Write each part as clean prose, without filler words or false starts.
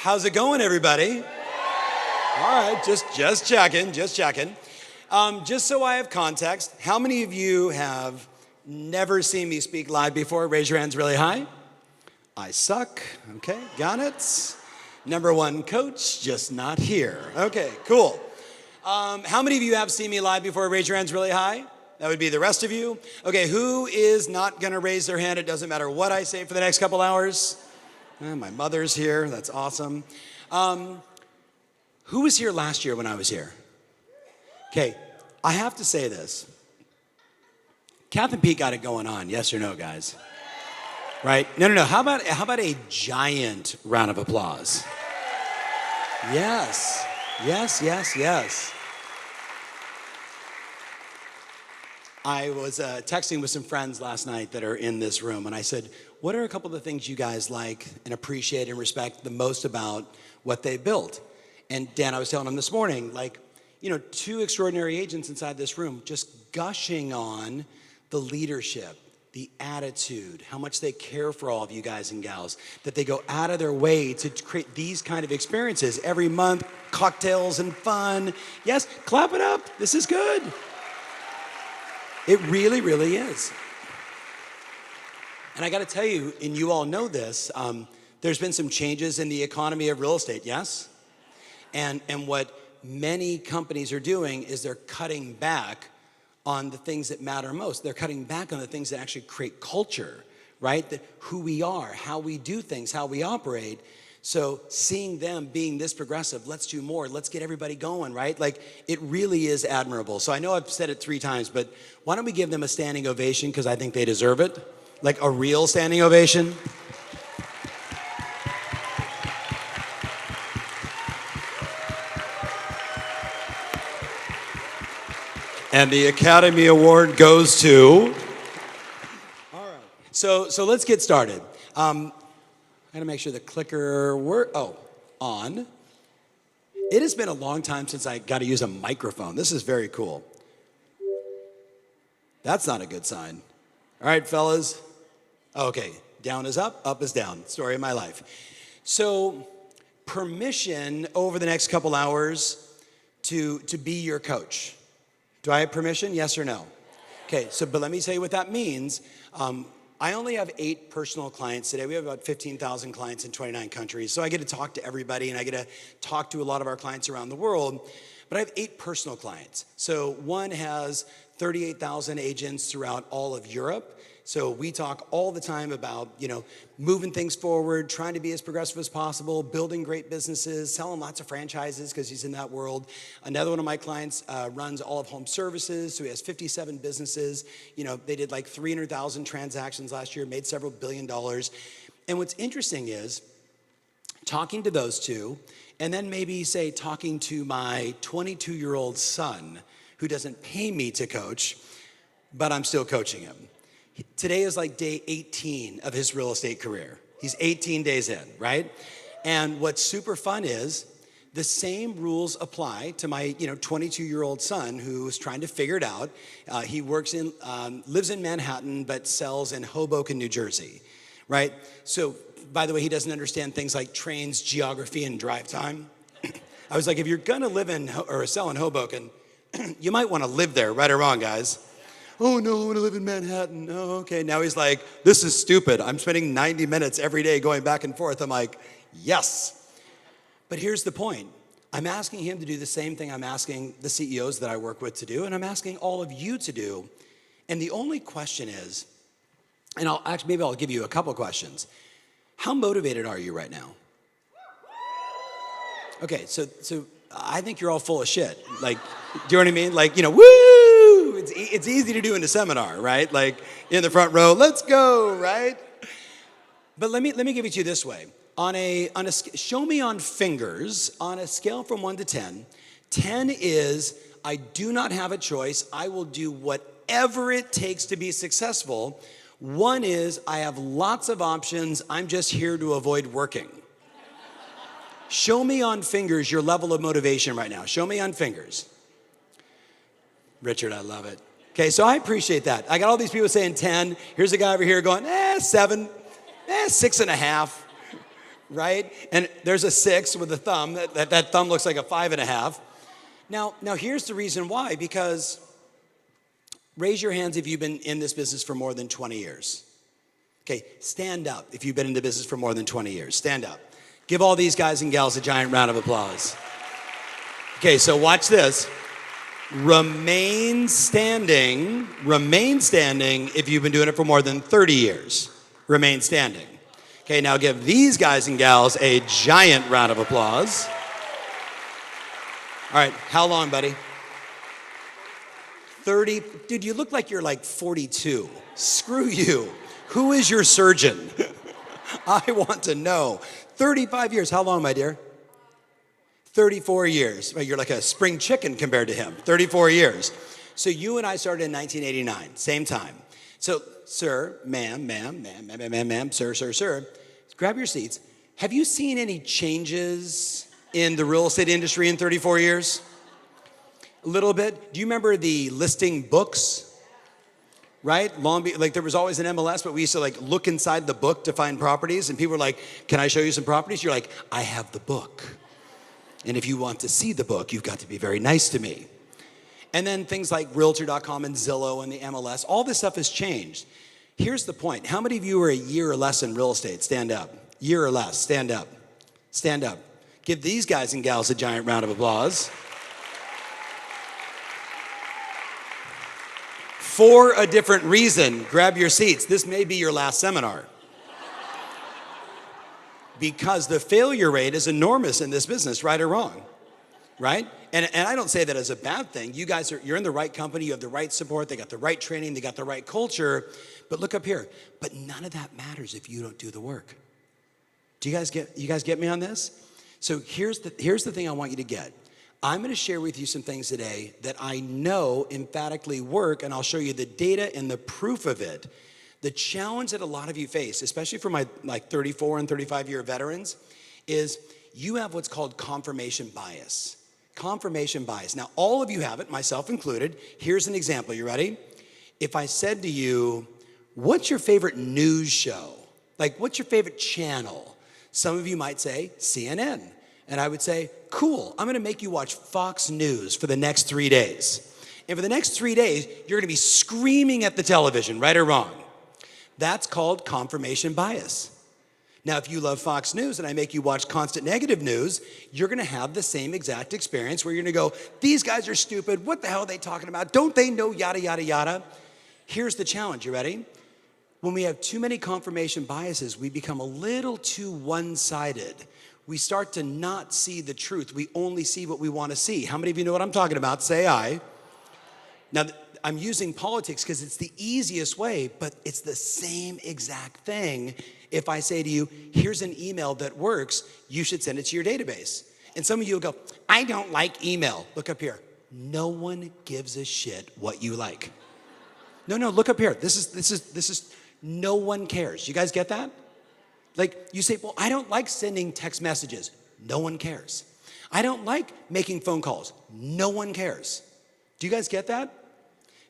How's it going, everybody? All right, just checking. Just so I have context, how many of you have never seen me speak live before? Raise your hands really high. I suck. Okay, got it. Number one coach, just not here. Okay, cool. How many of you have seen me live before? Raise your hands really high. That would be the rest of you. Okay, who is not going to raise their hand? It doesn't matter what I say for the next couple hours. My mother's here. That's awesome. Who was here last year when I was here? Okay, I have to say this. Kath and Pete got it going on. Yes or no, guys? Right? No. How about a giant round of applause? Yes. I was texting with some friends last night that are in this room, and I said, what are a couple of the things you guys like and appreciate and respect the most about what they built? And Dan, I was telling him this morning, two extraordinary agents inside this room just gushing on the leadership, the attitude, how much they care for all of you guys and gals, that they go out of their way to create these kind of experiences every month, cocktails and fun. Yes, clap it up. This is good. It really, really is. And I got to tell you, and you all know this, there's been some changes in the economy of real estate, yes? And what many companies are doing is they're cutting back on the things that matter most. They're cutting back on the things that actually create culture, right? Who we are, how we do things, how we operate. So seeing them being this progressive, let's do more, let's get everybody going, right? It really is admirable. So I know I've said it 3 times, but why don't we give them a standing ovation, because I think they deserve it. Like a real standing ovation. And the Academy Award goes to... All right. So let's get started. I gotta make sure the clicker on. It has been a long time since I got to use a microphone. This is very cool. That's not a good sign. All right, fellas. Okay, down is up is down. Story of my life. So, permission over the next couple hours to be your coach. Do I have permission? Yes or no? Okay, but let me tell you what that means. I only have 8 personal clients today. We have about 15,000 clients in 29 countries. So I get to talk to everybody, and I get to talk to a lot of our clients around the world. But I have 8 personal clients. So one has 38,000 agents throughout all of Europe. So we talk all the time about, moving things forward, trying to be as progressive as possible, building great businesses, selling lots of franchises because he's in that world. Another one of my clients runs all of home services. So he has 57 businesses. They did like 300,000 transactions last year, made several $1 billion. And what's interesting is talking to those two, and then maybe say talking to my 22-year-old son who doesn't pay me to coach, but I'm still coaching him. Today is like day 18 of his real estate career. He's 18 days in, right? And what's super fun is the same rules apply to my 22-year-old son who's trying to figure it out. He lives in Manhattan but sells in Hoboken, New Jersey, right? So, by the way, he doesn't understand things like trains, geography, and drive time. I was like, if you're gonna live in or sell in Hoboken, you might want to live there, right or wrong, guys. Oh no, I want to live in Manhattan. Oh, okay. Now he's like, this is stupid. I'm spending 90 minutes every day going back and forth. I'm like, yes. But here's the point. I'm asking him to do the same thing I'm asking the CEOs that I work with to do, and I'm asking all of you to do. And the only question is, and maybe I'll give you a couple questions. How motivated are you right now? Okay, so I think you're all full of shit. Do you know what I mean? Woo! It's easy to do in a seminar, right? In the front row, let's go, right? But let me give it to you this way. Show me on fingers, on a scale from 1 to 10. 10 is, I do not have a choice. I will do whatever it takes to be successful. 1 is, I have lots of options. I'm just here to avoid working. Show me on fingers your level of motivation right now. Show me on fingers. Richard, I love it. Okay, so I appreciate that. I got all these people saying 10. Here's a guy over here going, 7, 6.5. right? And there's a 6 with a thumb. That thumb looks like a 5.5. Now here's the reason why, because raise your hands if you've been in this business for more than 20 years. Okay, stand up if you've been in the business for more than 20 years. Stand up. Give all these guys and gals a giant round of applause. Okay, so watch this. Remain standing if you've been doing it for more than 30 years. Remain standing. Okay, now give these guys and gals a giant round of applause. All right, how long, buddy? 30. Dude, you look like you're like 42. Screw you. Who is your surgeon? I want to know. 35 years. How long, my dear? 34 years. Well, you're like a spring chicken compared to him. 34 years. So you and I started in 1989, same time. So, sir, ma'am, sir, grab your seats. Have you seen any changes in the real estate industry in 34 years? A little bit. Do you remember the listing books? Right? Like there was always an MLS, but we used to like look inside the book to find properties, and people were like, "Can I show you some properties?" You're like, "I have the book. And if you want to see the book, you've got to be very nice to me." And then things like Realtor.com and Zillow and the MLS, all this stuff has changed. Here's the point. How many of you are a year or less in real estate? Stand up. Year or less. Stand up. Stand up. Give these guys and gals a giant round of applause. For a different reason, grab your seats. This may be your last seminar. Because the failure rate is enormous in this business, right or wrong, right? And I don't say that as a bad thing. You guys you're in the right company, you have the right support, they got the right training, they got the right culture. But look up here. But none of that matters if you don't do the work. Do you guys get me on this? So here's the thing I want you to get. I'm going to share with you some things today that I know emphatically work, and I'll show you the data and the proof of it. The challenge that a lot of you face, especially for my like 34 and 35 year veterans, is you have what's called confirmation bias. Confirmation bias. Now, all of you have it, myself included. Here's an example. You ready? If I said to you, what's your favorite news show? Like, what's your favorite channel? Some of you might say CNN. And I would say, cool, I'm gonna make you watch Fox News for the next 3 days. And for the next 3 days, you're gonna be screaming at the television, right or wrong. That's called confirmation bias. Now, if you love Fox News and I make you watch constant negative news, you're gonna have the same exact experience where you're gonna go, these guys are stupid, what the hell are they talking about? Don't they know yada, yada, yada? Here's the challenge, you ready? When we have too many confirmation biases, we become a little too one-sided. We start to not see the truth. We only see what we want to see. How many of you know what I'm talking about? Say aye. Now, I'm using politics because it's the easiest way, but it's the same exact thing. If I say to you, here's an email that works, you should send it to your database. And some of you will go, I don't like email. Look up here. No one gives a shit what you like. No, look up here. This is, no one cares. You guys get that? Like you say, well, I don't like sending text messages. No one cares. I don't like making phone calls. No one cares. Do you guys get that?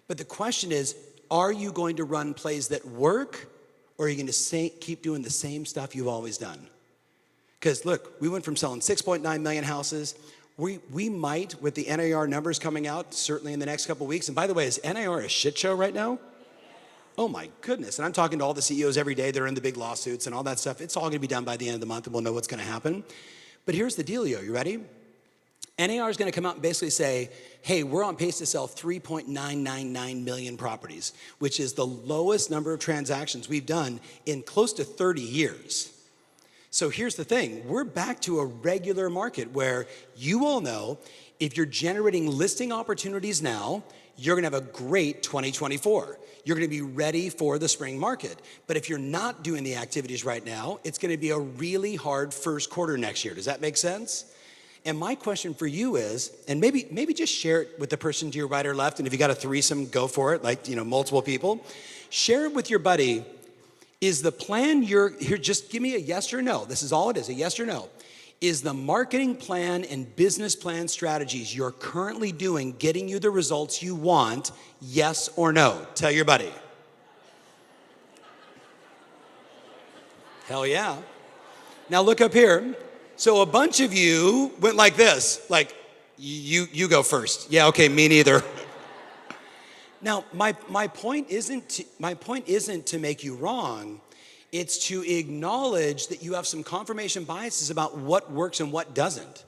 But the question is, are you going to run plays that work, or are you going to keep doing the same stuff you've always done? Because look, we went from selling 6.9 million houses. We might, with the NAR numbers coming out, certainly in the next couple of weeks. And by the way, is NAR a shit show right now? Oh my goodness. And I'm talking to all the CEOs every day. They're in the big lawsuits and all that stuff. It's all gonna be done by the end of the month and we'll know what's gonna happen. But here's the dealio, you ready? NAR is gonna come out and basically say, hey, we're on pace to sell 3.999 million properties, which is the lowest number of transactions we've done in close to 30 years. So here's the thing, we're back to a regular market where you all know if you're generating listing opportunities now, you're gonna have a great 2024. You're gonna be ready for the spring market. But if you're not doing the activities right now, it's gonna be a really hard first quarter next year. Does that make sense? And my question for you is, and maybe just share it with the person to your right or left, and if you got a threesome, go for it, like, multiple people. Share it with your buddy. Is the plan here, just give me a yes or no. This is all it is, a yes or no. Is the marketing plan and business plan strategies you're currently doing getting you the results you want, yes or no? Tell your buddy. Hell yeah. Now look up here. So a bunch of you went like this, like you go first. Yeah, okay, me neither. Now, my point isn't to make you wrong. It's to acknowledge that you have some confirmation biases about what works and what doesn't.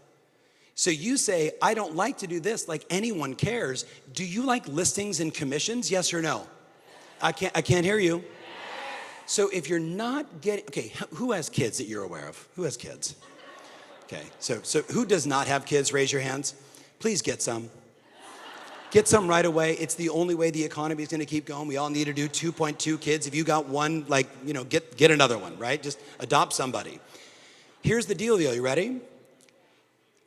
So you say, I don't like to do this, like anyone cares. Do you like listings and commissions? Yes or no? I can't hear you. So if you're not getting, okay, who has kids that you're aware of? Who has kids? Okay, so who does not have kids? Raise your hands. Please get some. Get some right away. It's the only way the economy is going to keep going. We all need to do 2.2 kids. If you got one, like, get another one, right? Just adopt somebody. Here's the deal, though. You ready?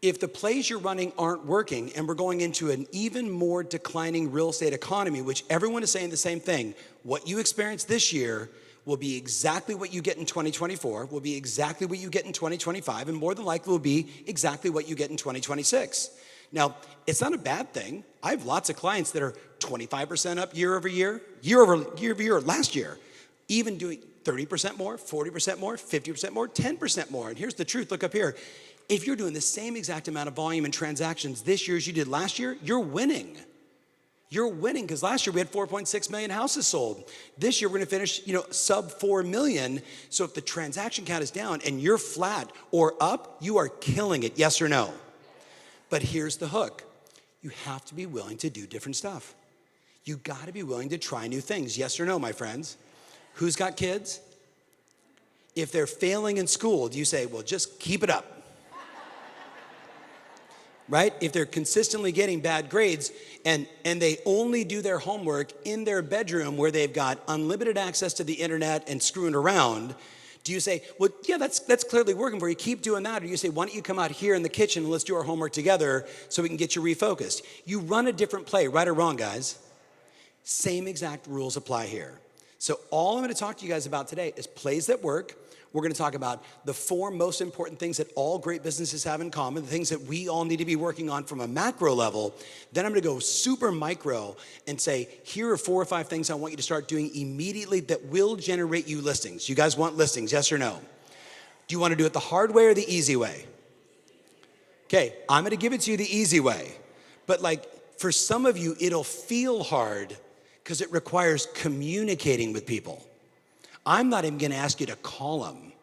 If the plays you're running aren't working and we're going into an even more declining real estate economy, which everyone is saying the same thing, what you experience this year will be exactly what you get in 2024, will be exactly what you get in 2025, and more than likely will be exactly what you get in 2026. Now, it's not a bad thing. I have lots of clients that are 25% up year over year last year, even doing 30% more, 40% more, 50% more, 10% more. And here's the truth, look up here. If you're doing the same exact amount of volume and transactions this year as you did last year, you're winning. You're winning because last year we had 4.6 million houses sold. This year we're gonna finish, sub 4 million. So if the transaction count is down and you're flat or up, you are killing it, yes or no? But here's the hook. You have to be willing to do different stuff. You gotta be willing to try new things, yes or no, my friends? Who's got kids? If they're failing in school, do you say, well, just keep it up? Right? If they're consistently getting bad grades and they only do their homework in their bedroom where they've got unlimited access to the internet and screwing around, do you say, well, yeah, that's clearly working for you, keep doing that? Or you say, why don't you come out here in the kitchen and let's do our homework together so we can get you refocused? You run a different play, right or wrong, guys? Same exact rules apply here. So all I'm gonna talk to you guys about today is plays that work. We're gonna talk about the 4 most important things that all great businesses have in common, the things that we all need to be working on from a macro level. Then I'm gonna go super micro and say, here are 4 or 5 things I want you to start doing immediately that will generate you listings. You guys want listings, yes or no? Do you wanna do it the hard way or the easy way? Okay, I'm gonna give it to you the easy way. But for some of you, it'll feel hard because it requires communicating with people. I'm not even gonna ask you to call them.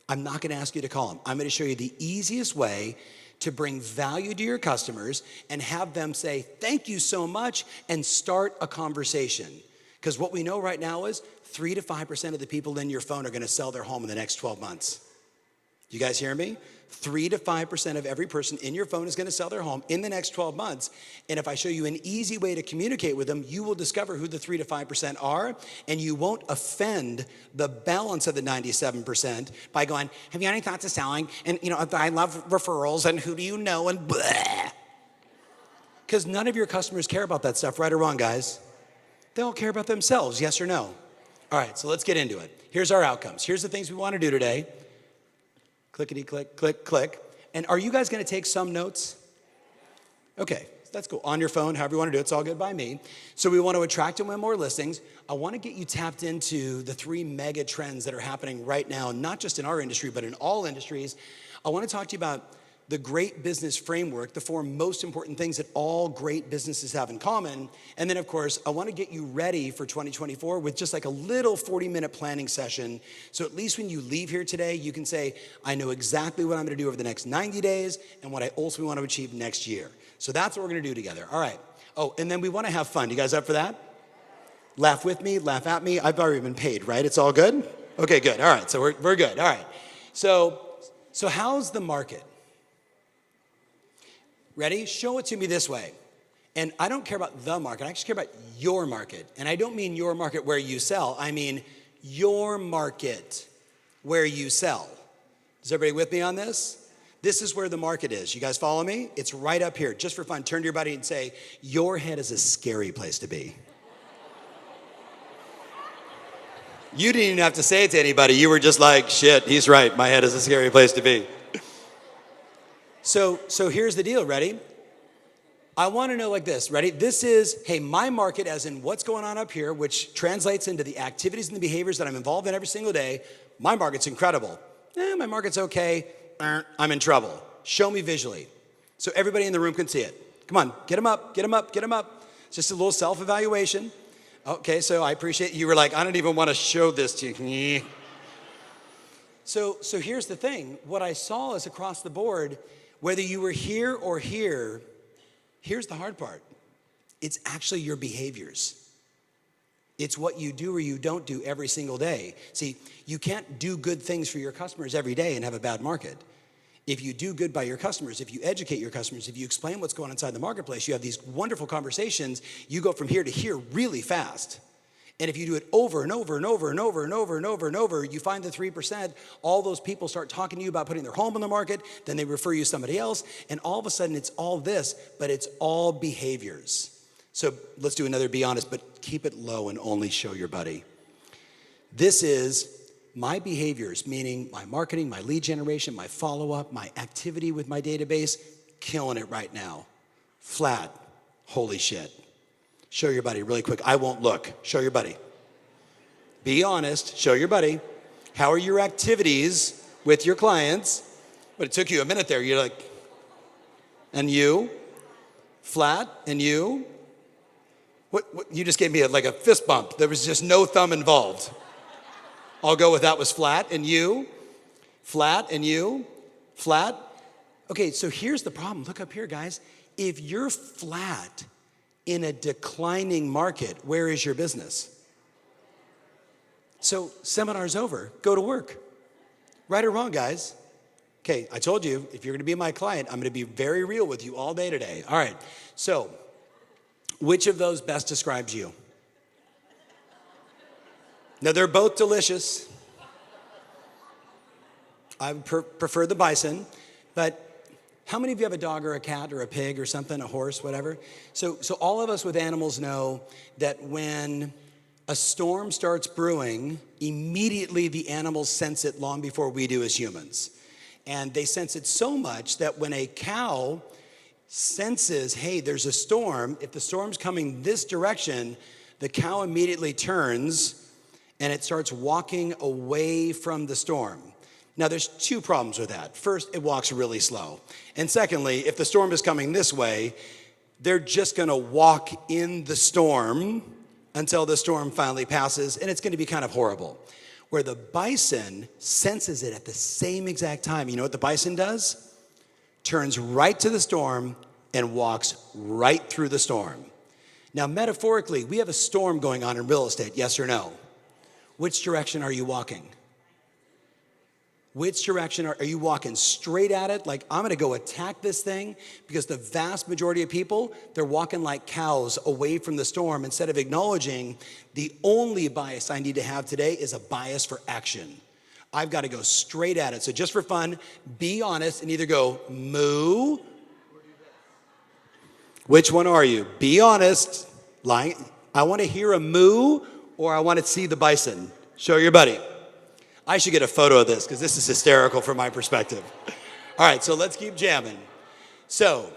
I'm not gonna ask you to call them. I'm gonna show you the easiest way to bring value to your customers and have them say, thank you so much, and start a conversation. Because what we know right now is 3 to 5% of the people in your phone are gonna sell their home in the next 12 months. You guys hear me? 3 to 5% of every person in your phone is gonna sell their home in the next 12 months. And if I show you an easy way to communicate with them, you will discover who the 3 to 5% are, and you won't offend the balance of the 97% by going, have you any thoughts of selling? And I love referrals, and who do you know, and blah. Because none of your customers care about that stuff, right or wrong, guys? They all care about themselves, yes or no? All right, so let's get into it. Here's our outcomes. Here's the things we wanna do today. Clickety click, click, click. And are you guys gonna take some notes? Okay, that's cool. On your phone, however you wanna do it, it's all good by me. So we wanna attract and win more listings. I wanna get you tapped into the 3 mega trends that are happening right now, not just in our industry, but in all industries. I wanna talk to you about the great business framework, the 4 most important things that all great businesses have in common. And then, of course, I wanna get you ready for 2024 with just like a little 40-minute planning session. So at least when you leave here today, you can say, I know exactly what I'm gonna do over the next 90 days and what I also want to achieve next year. So that's what we're gonna do together. All right. Oh, and then we wanna have fun. You guys up for that? Laugh with me, laugh at me. I've already been paid, right? It's all good? Okay, good. All right, so we're good. All right. So how's the market? Ready? Show it to me this way. And I don't care about the market, I actually care about your market. And I don't mean your market where you sell, I mean your market where you sell. Is everybody with me on this? This is where the market is. You guys follow me? It's right up here. Just for fun, turn to your buddy and say, your head is a scary place to be. You didn't even have to say it to anybody. You were just like, shit, he's right. My head is a scary place to be. So here's the deal, ready? I wanna know like this, ready? This is, hey, my market as in what's going on up here, which translates into the activities and the behaviors that I'm involved in every single day. My market's incredible. my market's okay. I'm in trouble. Show me visually. So everybody in the room can see it. Come on, get them up, get them up, get them up. It's just a little self-evaluation. Okay, so I appreciate you were like, I don't even want to show this to you. So here's the thing. What I saw is across the board, whether you were here or here, here's the hard part. It's actually your behaviors. It's what you do or you don't do every single day. See, you can't do good things for your customers every day and have a bad market. If you do good by your customers, if you educate your customers, if you explain what's going on inside the marketplace, you have these wonderful conversations, you go from here to here really fast. And if you do it over and over and over and over and over and over and over, you find the 3%, all those people start talking to you about putting their home on the market, then they refer you to somebody else, and all of a sudden it's all this, but it's all behaviors. So let's do another be honest, but keep it low and only show your buddy. This is my behaviors, meaning my marketing, my lead generation, my follow-up, my activity with my database, killing it right now. Flat, holy shit. Show your buddy really quick. I won't look. Show your buddy. Be honest, show your buddy. How are your activities with your clients? But it took you a minute there. You're like, and you? Flat, and you? What you just gave me like a fist bump. There was just no thumb involved. I'll go with that was flat, and you? Flat, and you? Flat? Okay, so here's the problem. Look up here, guys. If you're flat in a declining market, where is your business? So seminar's over. Go to work. Right or wrong, guys? Okay, I told you, if you're going to be my client, I'm going to be very real with you all day today. All right, so which of those best describes you? Now, they're both delicious. I would prefer the bison, but how many of you have a dog or a cat or a pig or something, a horse, whatever? So all of us with animals know that when a storm starts brewing, immediately the animals sense it long before we do as humans. And they sense it so much that when a cow senses, hey, there's a storm, if the storm's coming this direction, the cow immediately turns and it starts walking away from the storm. Now, there's two problems with that. First, it walks really slow. And secondly, if the storm is coming this way, they're just gonna walk in the storm until the storm finally passes, and it's gonna be kind of horrible. Where the bison senses it at the same exact time. You know what the bison does? Turns right to the storm and walks right through the storm. Now, metaphorically, we have a storm going on in real estate, yes or no? Which direction are you walking? Which direction are you walking? Straight at it? Like, I'm gonna go attack this thing? Because the vast majority of people, they're walking like cows away from the storm instead of acknowledging the only bias I need to have today is a bias for action. I've gotta go straight at it. So just for fun, be honest and either go moo. Which one are you? Be honest, lying. I wanna hear a moo or I wanna see the bison. Show your buddy. I should get a photo of this because this is hysterical from my perspective. All right, so let's keep jamming. So,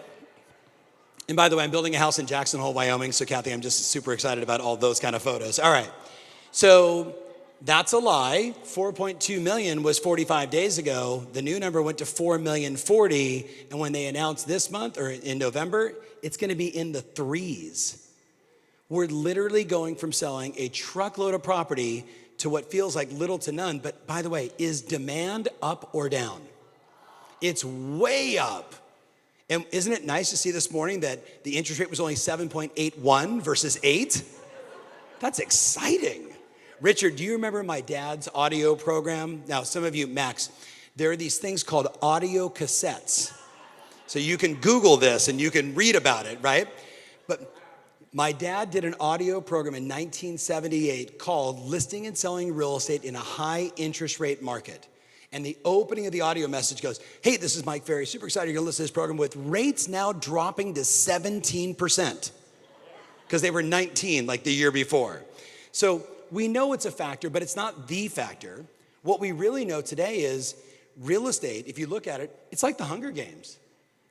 and by the way, I'm building a house in Jackson Hole, Wyoming. So Kathy, I'm just super excited about all those kind of photos. All right, so that's a lie. 4.2 million was 45 days ago. The new number went to 4,040,000. And when they announced this month or in November, it's gonna be in the threes. We're literally going from selling a truckload of property to what feels like little to none. But by the way, is demand up or down? It's way up. And isn't it nice to see this morning that the interest rate was only 7.81 versus 8? That's exciting. Richard, do you remember my dad's audio program? Now, some of you, Max, there are these things called audio cassettes. So you can Google this and you can read about it, right? But my dad did an audio program in 1978 called Listing and Selling Real Estate in a High Interest Rate Market. And the opening of the audio message goes, hey, this is Mike Ferry. Super excited you're gonna listen to this program with rates now dropping to 17%. Because they were 19 like the year before. So we know it's a factor, but it's not the factor. What we really know today is real estate, if you look at it, it's like the Hunger Games.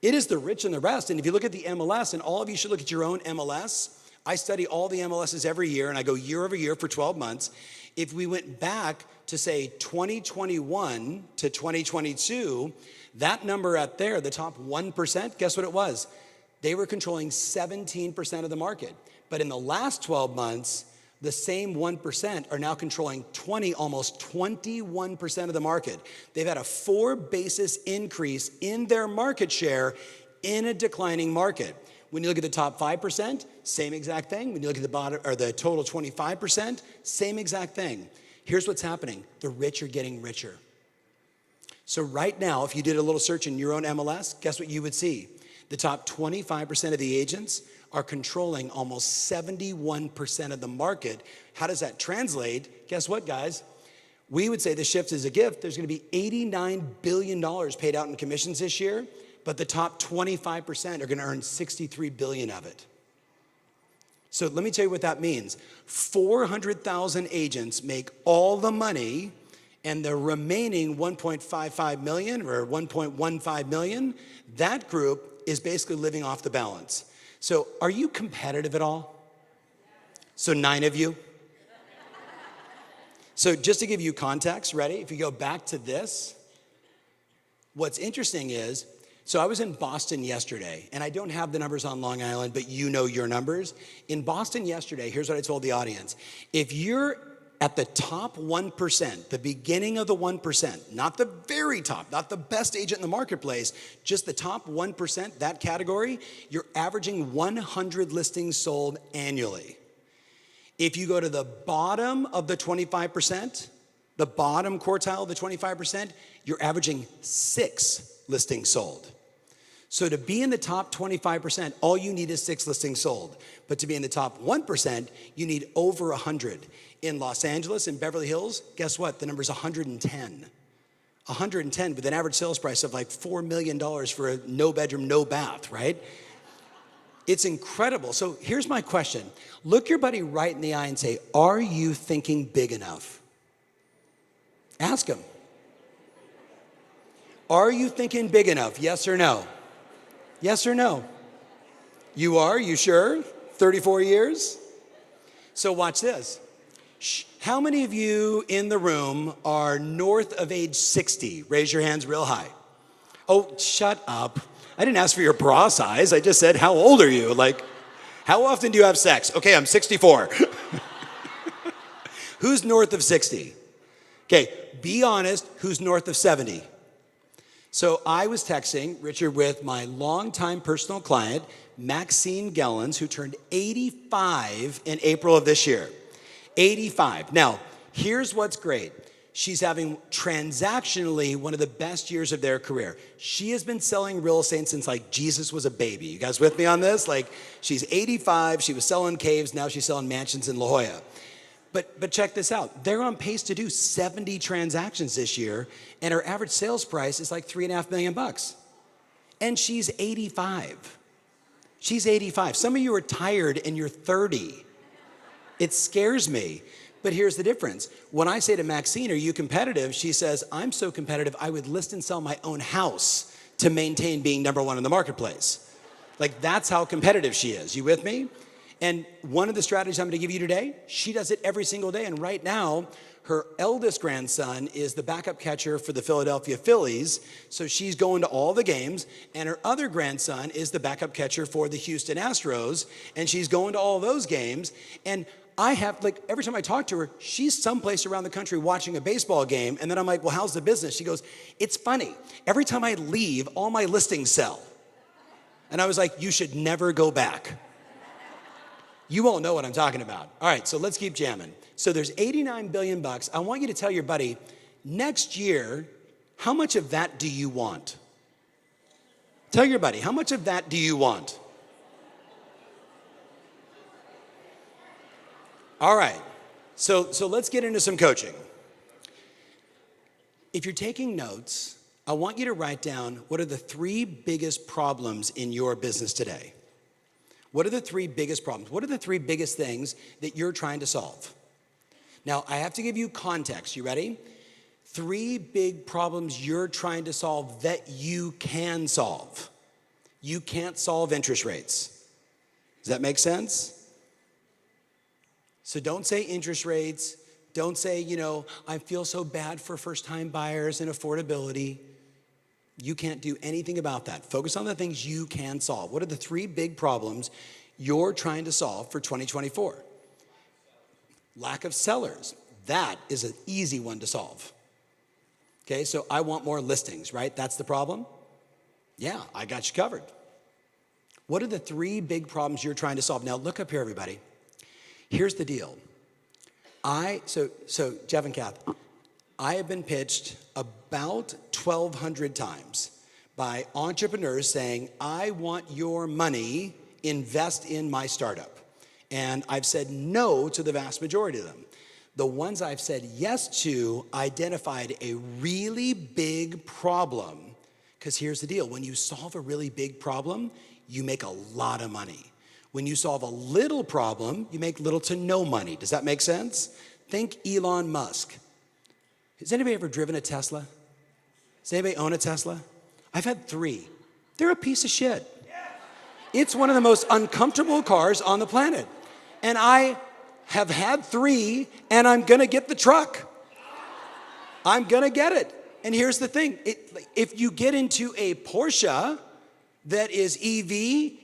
It is the rich and the rest. And if you look at the MLS, and all of you should look at your own MLS, I study all the MLSs every year, and I go year over year for 12 months. If we went back to, say, 2021 to 2022, that number out there, the top 1%, guess what it was? They were controlling 17% of the market. But in the last 12 months, the same 1% are now controlling almost 21% of the market. They've had a 4 basis increase in their market share in a declining market. When you look at the top 5%, same exact thing. When you look at the bottom or the total 25%, same exact thing. Here's what's happening. The rich are getting richer. So right now, if you did a little search in your own MLS, guess what you would see? The top 25% of the agents are controlling almost 71% of the market. How does that translate? Guess what, guys? We would say the shift is a gift. There's going to be $89 billion paid out in commissions this year, but the top 25% are going to earn $63 billion of it. So let me tell you what that means. 400,000 agents make all the money, and the remaining 1.55 million or 1.15 million, that group is basically living off the balance. So are you competitive at all? So 9 of you. So just to give you context, ready? If you go back to this, what's interesting is, so I was in Boston yesterday, and I don't have the numbers on Long Island, but you know your numbers. In Boston yesterday, here's what I told the audience. If you're at the top 1%, the beginning of the 1%, not the very top, not the best agent in the marketplace, just the top 1%, that category, you're averaging 100 listings sold annually. If you go to the bottom of the 25%, the bottom quartile of the 25%, you're averaging 6 listings sold. So to be in the top 25%, all you need is 6 listings sold. But to be in the top 1%, you need over 100. In Los Angeles, in Beverly Hills, guess what? The number's 110. 110 with an average sales price of like $4 million for a no bedroom, no bath, right? It's incredible. So here's my question. Look your buddy right in the eye and say, are you thinking big enough? Ask him. Are you thinking big enough? Yes or no? Yes or no? You are? You sure? 34 years? So watch this. How many of you in the room are north of age 60? Raise your hands real high. Oh, shut up. I didn't ask for your bra size. I just said, how old are you? Like, how often do you have sex? Okay, I'm 64. Who's north of 60? Okay, be honest, who's north of 70? So I was texting, Richard, with my longtime personal client, Maxine Gellens, who turned 85 in April of this year. 85. Now, here's what's great. She's having transactionally one of the best years of their career. She has been selling real estate since like Jesus was a baby. You guys with me on this? Like, she's 85, she was selling caves, now she's selling mansions in La Jolla. But check this out. They're on pace to do 70 transactions this year, and her average sales price is like $3.5 million. And she's 85. She's 85. Some of you are tired and you're 30. It scares me. But here's the difference. When I say to Maxine, are you competitive? She says, I'm so competitive, I would list and sell my own house to maintain being number 1 in the marketplace. Like, that's how competitive she is. You with me? And one of the strategies I'm going to give you today, she does it every single day. And right now, her eldest grandson is the backup catcher for the Philadelphia Phillies. So she's going to all the games. And her other grandson is the backup catcher for the Houston Astros. And she's going to all those games. And I have, like, every time I talk to her, she's someplace around the country watching a baseball game. And then I'm like, well, how's the business? She goes, it's funny. Every time I leave, all my listings sell. And I was like, you should never go back. You won't know what I'm talking about. All right, so let's keep jamming. So there's $89 billion. I want you to tell your buddy, next year, how much of that do you want? Tell your buddy, how much of that do you want? All right, so let's get into some coaching. If you're taking notes, I want you to write down what are the 3 biggest problems in your business today. What are the 3 biggest problems? What are the 3 biggest things that you're trying to solve? Now, I have to give you context. You ready? 3 big problems you're trying to solve that you can solve. You can't solve interest rates. Does that make sense? So don't say interest rates. Don't say, I feel so bad for first-time buyers and affordability. You can't do anything about that. Focus on the things you can solve. What are the 3 big problems you're trying to solve for 2024? Lack of sellers. That is an easy one to solve. Okay, so I want more listings, right? That's the problem? Yeah, I got you covered. What are the 3 big problems you're trying to solve? Now look up here, everybody. Here's the deal. So Jeff and Kath, I have been pitched about 1,200 times by entrepreneurs saying, I want your money, invest in my startup. And I've said no to the vast majority of them. The ones I've said yes to identified a really big problem. Because here's the deal, when you solve a really big problem, you make a lot of money. When you solve a little problem, you make little to no money. Does that make sense? Think Elon Musk. Has anybody ever driven a Tesla? Does anybody own a Tesla? I've had 3. They're a piece of shit. It's one of the most uncomfortable cars on the planet. And I have had 3, and I'm gonna get the truck. I'm gonna get it. And here's the thing, if you get into a Porsche that is EV,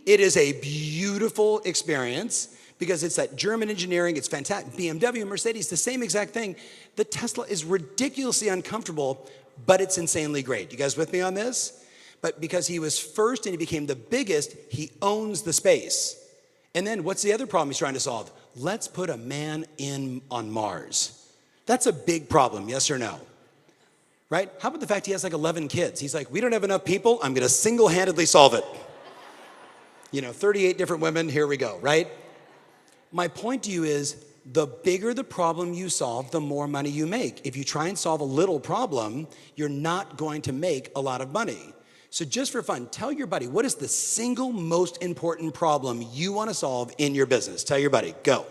it is a beautiful experience because it's that German engineering, it's fantastic. BMW, Mercedes, the same exact thing. The Tesla is ridiculously uncomfortable, but it's insanely great. You guys with me on this? But because he was first and he became the biggest, he owns the space. And then what's the other problem he's trying to solve? Let's put a man on Mars. That's a big problem, yes or no? Right? How about the fact he has like 11 kids? He's like, we don't have enough people. I'm going to single-handedly solve it. 38 different women, here we go, right? My point to you is the bigger the problem you solve, the more money you make. If you try and solve a little problem, you're not going to make a lot of money. So just for fun, tell your buddy, what is the single most important problem you want to solve in your business? Tell your buddy, go.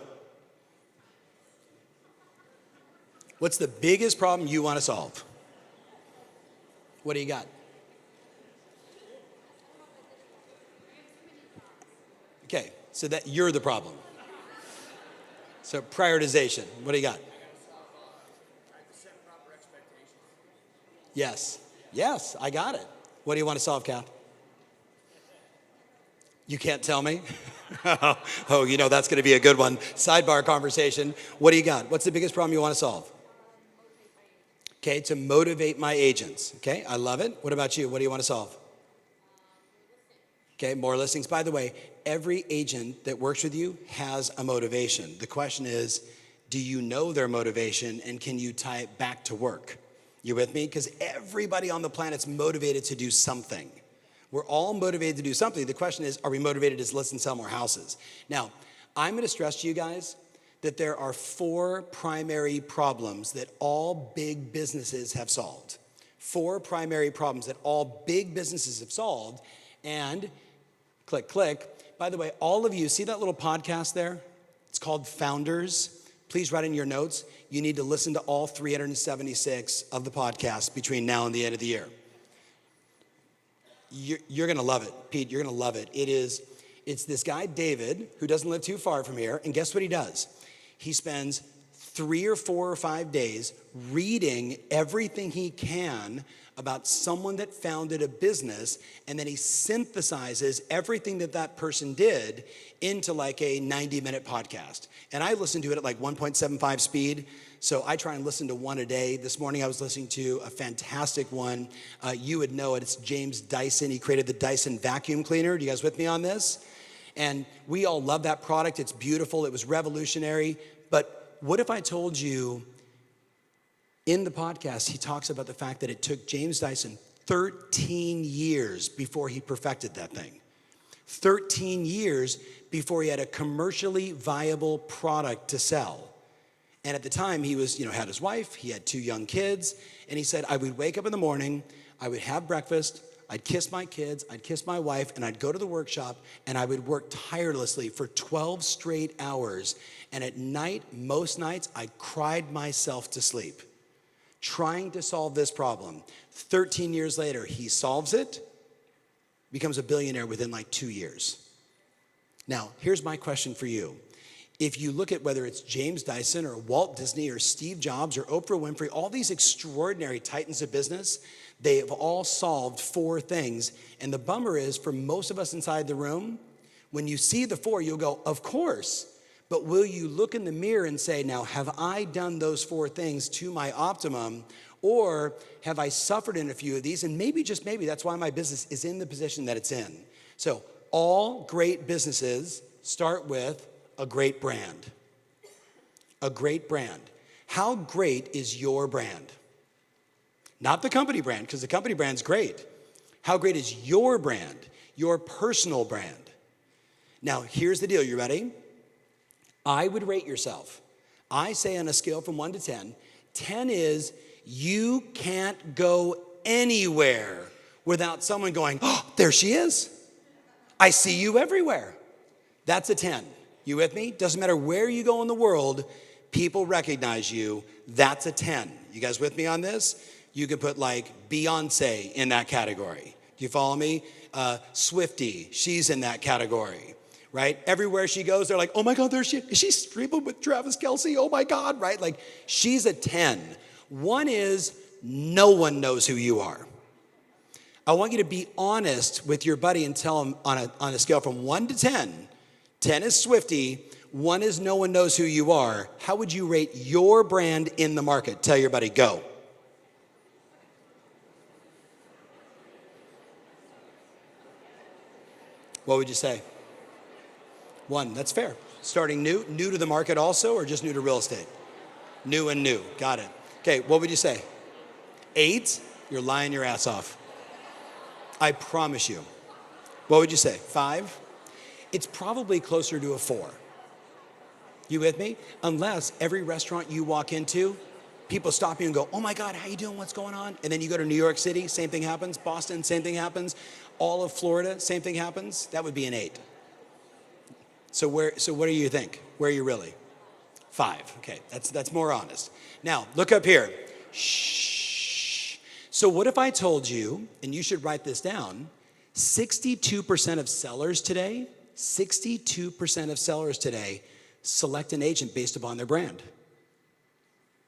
What's the biggest problem you want to solve? What do you got? Okay, so that you're the problem. So prioritization, what do you got? Yes, I got it. What do you want to solve, Kath? You can't tell me? Oh, that's going to be a good one. Sidebar conversation. What do you got? What's the biggest problem you want to solve? Okay, to motivate my agents. Okay, I love it. What about you? What do you want to solve? Okay, more listings. By the way, every agent that works with you has a motivation. The question is, do you know their motivation and can you tie it back to work? You with me? Because everybody on the planet's motivated to do something. We're all motivated to do something. The question is, are we motivated to list and sell more houses? Now, I'm going to stress to you guys that there are 4 primary problems that all big businesses have solved. 4 primary problems that all big businesses have solved. And click, click. By the way, all of you, see that little podcast there? It's called Founders. Please write in your notes. You need to listen to all 376 of the podcasts between now and the end of the year. You're going to love it. Pete, you're going to love it. It's this guy, David, who doesn't live too far from here. And guess what he does? He spends 3 or 4 or 5 days reading everything he can about someone that founded a business, and then he synthesizes everything that person did into like a 90-minute podcast. And I listen to it at like 1.75 speed, so I try and listen to one a day. This morning I was listening to a fantastic one. You would know it. It's James Dyson. He created the Dyson vacuum cleaner. Do you guys with me on this? And we all love that product. It's beautiful. It was revolutionary. But what if I told you in the podcast, he talks about the fact that it took James Dyson 13 years before he perfected that thing. 13 years before he had a commercially viable product to sell. And at the time, he was, had his wife, he had 2 young kids, and he said, I would wake up in the morning, I would have breakfast, I'd kiss my kids, I'd kiss my wife, and I'd go to the workshop, and I would work tirelessly for 12 straight hours. And at night, most nights, I cried myself to sleep, trying to solve this problem. 13 years later, he solves it, becomes a billionaire within like 2 years. Now, here's my question for you. If you look at whether it's James Dyson or Walt Disney or Steve Jobs or Oprah Winfrey, all these extraordinary titans of business, they have all solved 4 things. And the bummer is, for most of us inside the room, when you see the 4, you'll go, of course. But will you look in the mirror and say, now, have I done those 4 things to my optimum? Or have I suffered in a few of these? And maybe, just maybe, that's why my business is in the position that it's in. So all great businesses start with a great brand. A great brand. How great is your brand? Not the company brand, because the company brand's great. How great is your brand, your personal brand? Now, here's the deal. You ready? I would rate yourself. I say on a scale from 1 to 10, 10 is you can't go anywhere without someone going, oh, there she is. I see you everywhere. That's a 10. You with me? Doesn't matter where you go in the world, people recognize you. That's a 10. You guys with me on this? You could put like Beyonce in that category. Do you follow me? Swiftie, she's in that category, right? Everywhere she goes, they're like, oh my God, there she is. Is she streaming with Travis Kelce? Oh my God, right? Like, she's a 10. 1 is no one knows who you are. I want you to be honest with your buddy and tell him on a scale from 1 to 10, 10 is Swiftie, 1 is no one knows who you are. How would you rate your brand in the market? Tell your buddy, go. What would you say? 1, that's fair. Starting new to the market also, or just new to real estate? New and new, got it. Okay, what would you say? 8, you're lying your ass off. I promise you. What would you say? 5? It's probably closer to a 4. You with me? Unless every restaurant you walk into, people stop you and go, oh my God, how you doing? What's going on? And then you go to New York City, same thing happens. Boston, same thing happens. All of Florida, same thing happens. That would be an 8. So what do you think? Where are you really? 5. Okay, that's more honest. Now, look up here. Shh. So what if I told you, and you should write this down, 62% of sellers today, 62% of sellers today select an agent based upon their brand.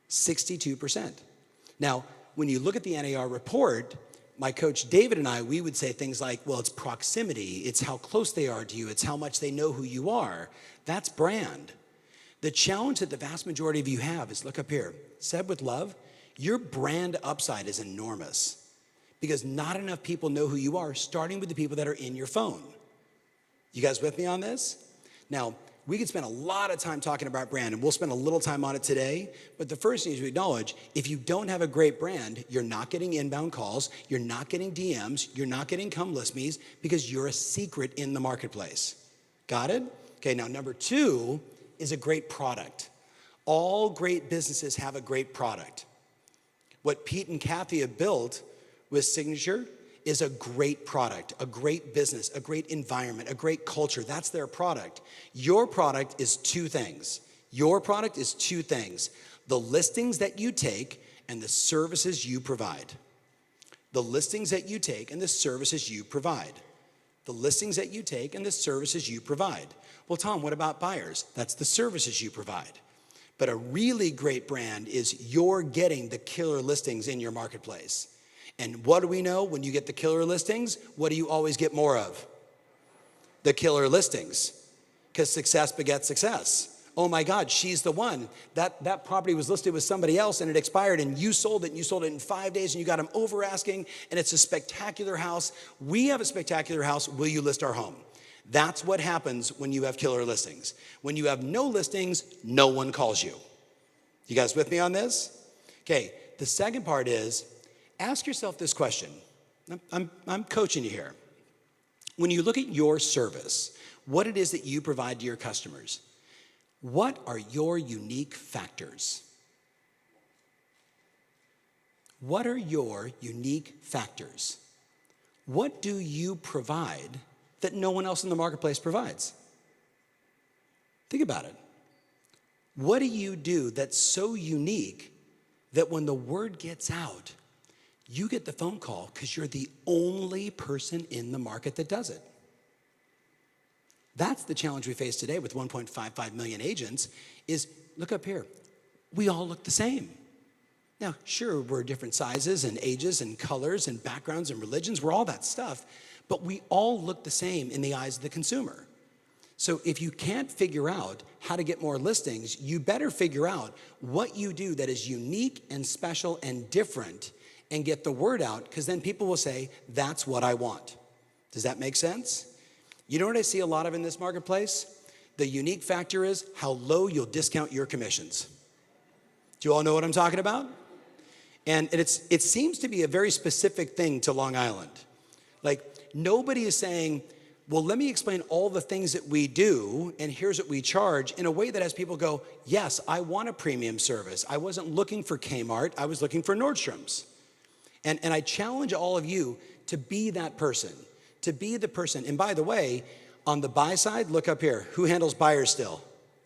62%. Now, when you look at the NAR report, my coach David and I, we would say things like, well, it's proximity, it's how close they are to you, it's how much they know who you are. That's brand. The challenge that the vast majority of you have is, look up here, said with love, your brand upside is enormous because not enough people know who you are, starting with the people that are in your phone. You guys with me on this? Now, we could spend a lot of time talking about brand, and we'll spend a little time on it today. But the first thing is to acknowledge, if you don't have a great brand, you're not getting inbound calls, you're not getting DMs, you're not getting come list me's because you're a secret in the marketplace. Got it? Okay, now number 2 is a great product. All great businesses have a great product. What Pete and Kathy have built with Signature is a great product, a great business, a great environment, a great culture. That's their product. Your product is 2 things. Your product is 2 things. The listings that you take and the services you provide. The listings that you take and the services you provide. The listings that you take and the services you provide. Well, Tom, what about buyers? That's the services you provide. But a really great brand is you're getting the killer listings in your marketplace. And what do we know when you get the killer listings? What do you always get more of? The killer listings. Because success begets success. Oh my God, she's the one. That property was listed with somebody else and it expired and you sold it and you sold it in 5 days and you got them over asking and it's a spectacular house. We have a spectacular house. Will you list our home? That's what happens when you have killer listings. When you have no listings, no one calls you. You guys with me on this? Okay, the second part is, ask yourself this question. I'm coaching you here. When you look at your service, what it is that you provide to your customers, what are your unique factors? What are your unique factors? What do you provide that no one else in the marketplace provides? Think about it. What do you do that's so unique that when the word gets out, you get the phone call because you're the only person in the market that does it? That's the challenge we face today with 1.55 million agents is, look up here, we all look the same. Now, sure, we're different sizes and ages and colors and backgrounds and religions, we're all that stuff, but we all look the same in the eyes of the consumer. So if you can't figure out how to get more listings, you better figure out what you do that is unique and special and different and get the word out, because then people will say, that's what I want. Does that make sense? You know what I see a lot of in this marketplace? The unique factor is how low you'll discount your commissions. Do you all know what I'm talking about? And it seems to be a very specific thing to Long Island. Like, nobody is saying, well, let me explain all the things that we do, and here's what we charge, in a way that has people go, yes, I want a premium service. I wasn't looking for Kmart, I was looking for Nordstrom's. And I challenge all of you to be that person, to be the person. And by the way, on the buy side, look up here. Who handles buyers still?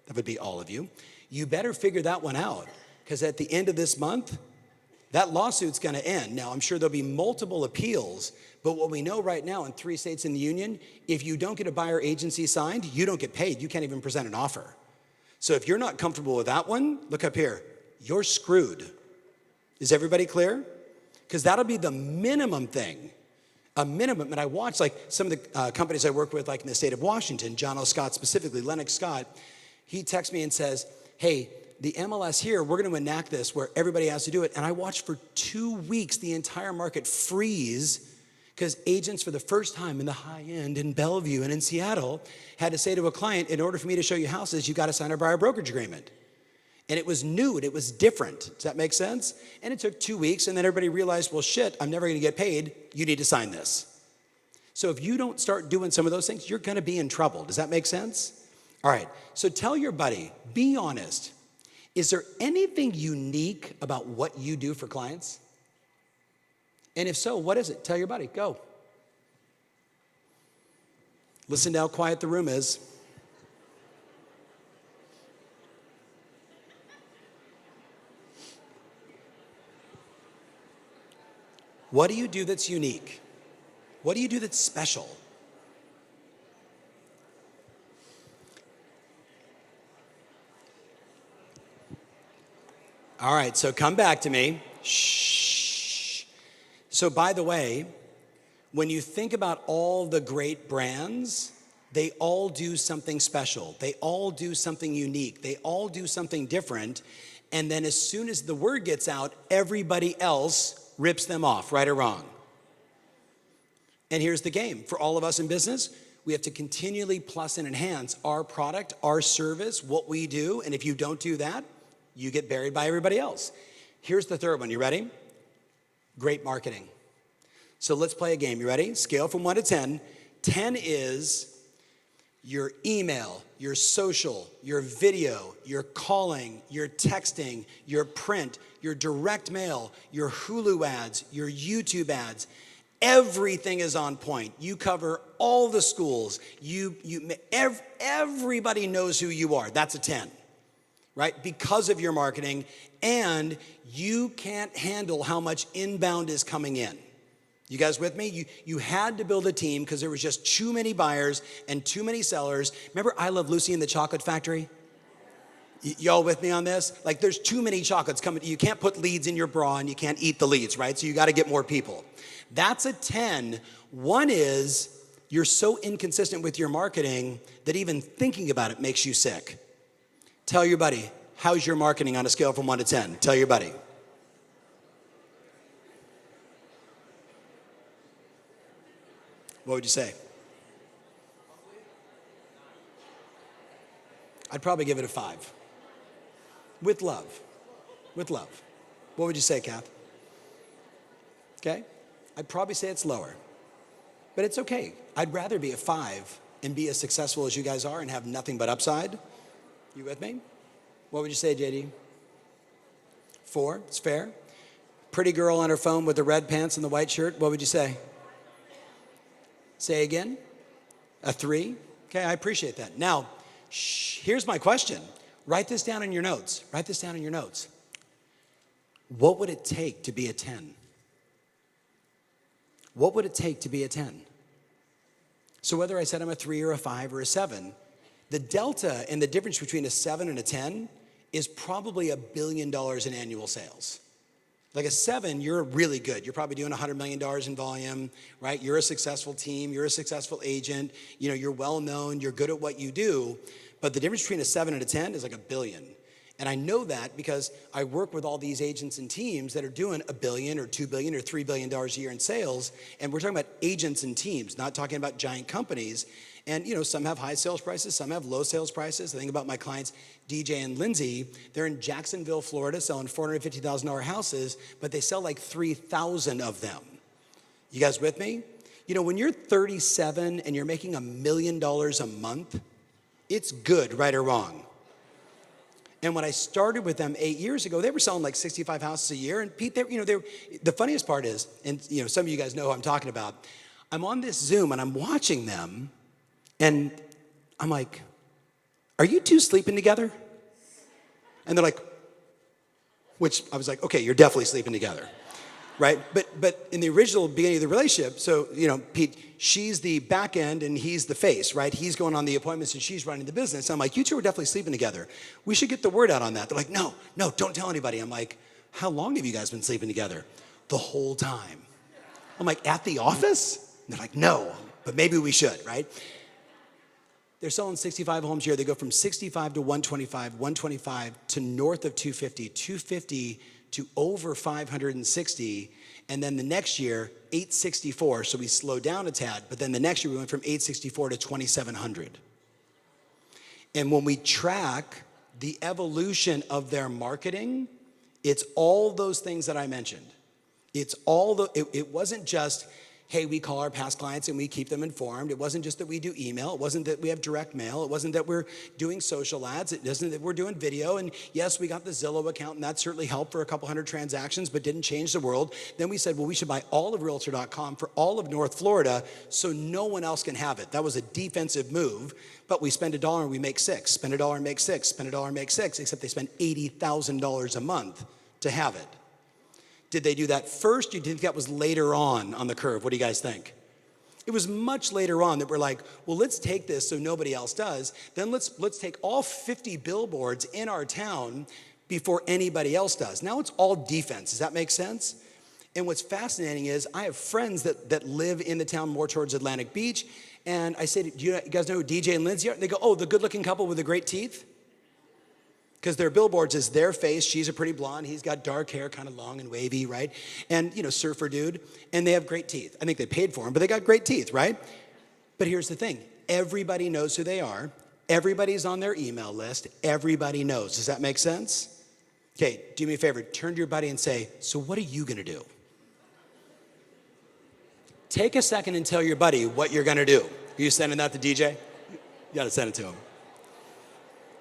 That would be all of you. You better figure that one out, because at the end of this month, that lawsuit's gonna end. Now, I'm sure there'll be multiple appeals, but what we know right now in 3 states in the union, if you don't get a buyer agency signed, you don't get paid. You can't even present an offer. So if you're not comfortable with that one, look up here. You're screwed. Is everybody clear? Because that'll be the minimum thing. A minimum, and I watch like some of the companies I work with, like in the state of Washington, John O. Scott specifically, Lennox Scott, he texts me and says, hey, the MLS here, we're gonna enact this where everybody has to do it. And I watched for 2 weeks the entire market freeze because agents for the first time in the high end in Bellevue and in Seattle had to say to a client, in order for me to show you houses, you gotta sign a buyer brokerage agreement. And it was new and it was different. Does that make sense? And it took 2 weeks and then everybody realized, well, shit, I'm never gonna get paid. You need to sign this. So if you don't start doing some of those things, you're gonna be in trouble. Does that make sense? All right, so tell your buddy, be honest. Is there anything unique about what you do for clients? And if so, what is it? Tell your buddy, go. Listen to how quiet the room is. What do you do that's unique? What do you do that's special? All right, so come back to me. Shh. So by the way, when you think about all the great brands, they all do something special. They all do something unique. They all do something different. And then as soon as the word gets out, everybody else rips them off, right or wrong. And here's the game. For all of us in business, we have to continually plus and enhance our product, our service, what we do. And if you don't do that, you get buried by everybody else. Here's the third one. You ready? Great marketing. So let's play a game. You ready? Scale from 1 to 10. 10 is your email, your social, your video, your calling, your texting, your print, your direct mail, your Hulu ads, your YouTube ads. Everything is on point. You cover all the schools. Everybody knows who you are. That's a 10. Right? Because of your marketing, and you can't handle how much inbound is coming in. You guys with me? You had to build a team because there was just too many buyers and too many sellers. Remember I Love Lucy and the Chocolate Factory? Y'all with me on this? Like there's too many chocolates coming. You can't put leads in your bra and you can't eat the leads, right? So you got to get more people. That's a 10. One is you're so inconsistent with your marketing that even thinking about it makes you sick. Tell your buddy, how's your marketing on a scale from 1 to 10? Tell your buddy. What would you say? I'd probably give it a 5. With love. With love. What would you say, Kath? Okay? I'd probably say it's lower. But it's okay. I'd rather be a 5 and be as successful as you guys are and have nothing but upside. You with me? What would you say, JD? 4, it's fair. Pretty girl on her phone with the red pants and the white shirt, what would you say? Say again? A 3? Okay, I appreciate that. Now, here's my question. Write this down in your notes. Write this down in your notes. What would it take to be a 10? What would it take to be a 10? So whether I said I'm a 3 or a 5 or a 7, the delta and the difference between a 7 and a 10 is probably $1 billion in annual sales. Like a 7, you're really good. You're probably doing $100 million in volume, right? You're a successful team. You're a successful agent. You know, you're well known. You're good at what you do. But the difference between a 7 and a 10 is like $1 billion. And I know that because I work with all these agents and teams that are doing $1 billion or $2 billion or $3 billion a year in sales. And we're talking about agents and teams, not talking about giant companies. And you know, some have high sales prices, some have low sales prices. I think about my clients, DJ and Lindsay. They're in Jacksonville, Florida, selling $450,000 houses, but they sell like 3,000 of them. You guys with me? You know, when you're 37 and you're making $1 million a month, it's good, right or wrong. And when I started with them 8 years ago, they were selling like 65 houses a year. And Pete, the funniest part is, and you know, some of you guys know who I'm talking about. I'm on this Zoom and I'm watching them, and I'm like, "Are you two sleeping together?" And they're like, which I was like, "Okay, you're definitely sleeping together." Right? But in the original beginning of the relationship, so, you know, Pete, she's the back end and he's the face, right? He's going on the appointments and she's running the business. I'm like, "You two are definitely sleeping together. We should get the word out on that." They're like, no, don't tell anybody. I'm like, "How long have you guys been sleeping together?" "The whole time." I'm like, "At the office?" And they're like, "No, but maybe we should," right? They're selling 65 homes a year. They go from 65 to 125, 125 to north of 250, 250 to over 560, and then the next year, 864, so we slowed down a tad, but then the next year we went from 864 to 2,700. And when we track the evolution of their marketing, it's all those things that I mentioned. It's all it wasn't just, hey, we call our past clients and we keep them informed. It wasn't just that we do email. It wasn't that we have direct mail. It wasn't that we're doing social ads. It isn't that we're doing video. And yes, we got the Zillow account, and that certainly helped for a couple hundred transactions, but didn't change the world. Then we said, well, we should buy all of Realtor.com for all of North Florida so no one else can have it. That was a defensive move, but we spend $1 and we make $6. Spend $1 and make $6. Spend $1 and make $6, except they spend $80,000 a month to have it. Did they do that first? Do you think that was later on the curve? What do you guys think? It was much later on that we're like, well, let's take this so nobody else does. Then let's take all 50 billboards in our town before anybody else does. Now it's all defense. Does that make sense? And what's fascinating is I have friends that live in the town more towards Atlantic Beach. And I say, do you guys know who DJ and Lindsay are? And they go, oh, the good-looking couple with the great teeth? Because their billboards is their face. She's a pretty blonde. He's got dark hair, kind of long and wavy, right? And, you know, surfer dude. And they have great teeth. I think they paid for them, but they got great teeth, right? But here's the thing. Everybody knows who they are. Everybody's on their email list. Everybody knows. Does that make sense? Okay, do me a favor. Turn to your buddy and say, so what are you going to do? Take a second and tell your buddy what you're going to do. Are you sending that to DJ? You got to send it to him.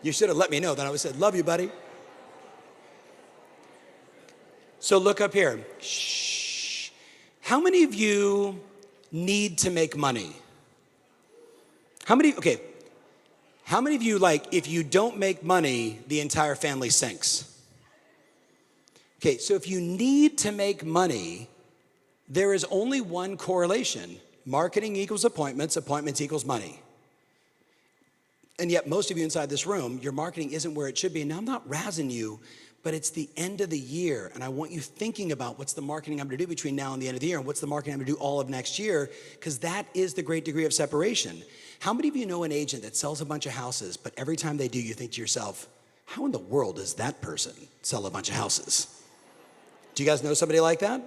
You should have let me know. Then I would have said, love you, buddy. So look up here. Shh. How many of you need to make money? How many of you, like, if you don't make money, the entire family sinks? Okay, so if you need to make money, there is only one correlation. Marketing equals appointments, appointments equals money. And yet most of you inside this room, your marketing isn't where it should be. Now, I'm not razzing you, but it's the end of the year, and I want you thinking about what's the marketing I'm going to do between now and the end of the year, and what's the marketing I'm going to do all of next year, because that is the great degree of separation. How many of you know an agent that sells a bunch of houses, but every time they do, you think to yourself, how in the world does that person sell a bunch of houses? Do you guys know somebody like that?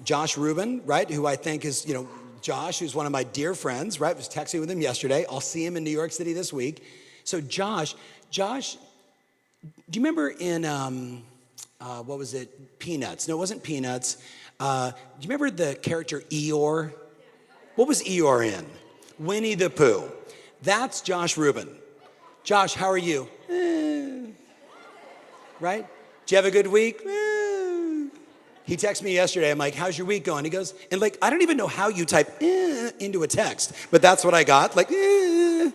Josh Rubin, right, who I think is, you know, Josh, who's one of my dear friends, right, was texting with him yesterday. I'll see him in New York City this week. So Josh, do you remember in, what was it, Peanuts? No, it wasn't Peanuts. Do you remember the character Eeyore? What was Eeyore in? Winnie the Pooh. That's Josh Rubin. Josh, how are you? Right? Did you have a good week? He texted me yesterday. I'm like, how's your week going? He goes, and like, I don't even know how you type into a text, but that's what I got. Like, oh,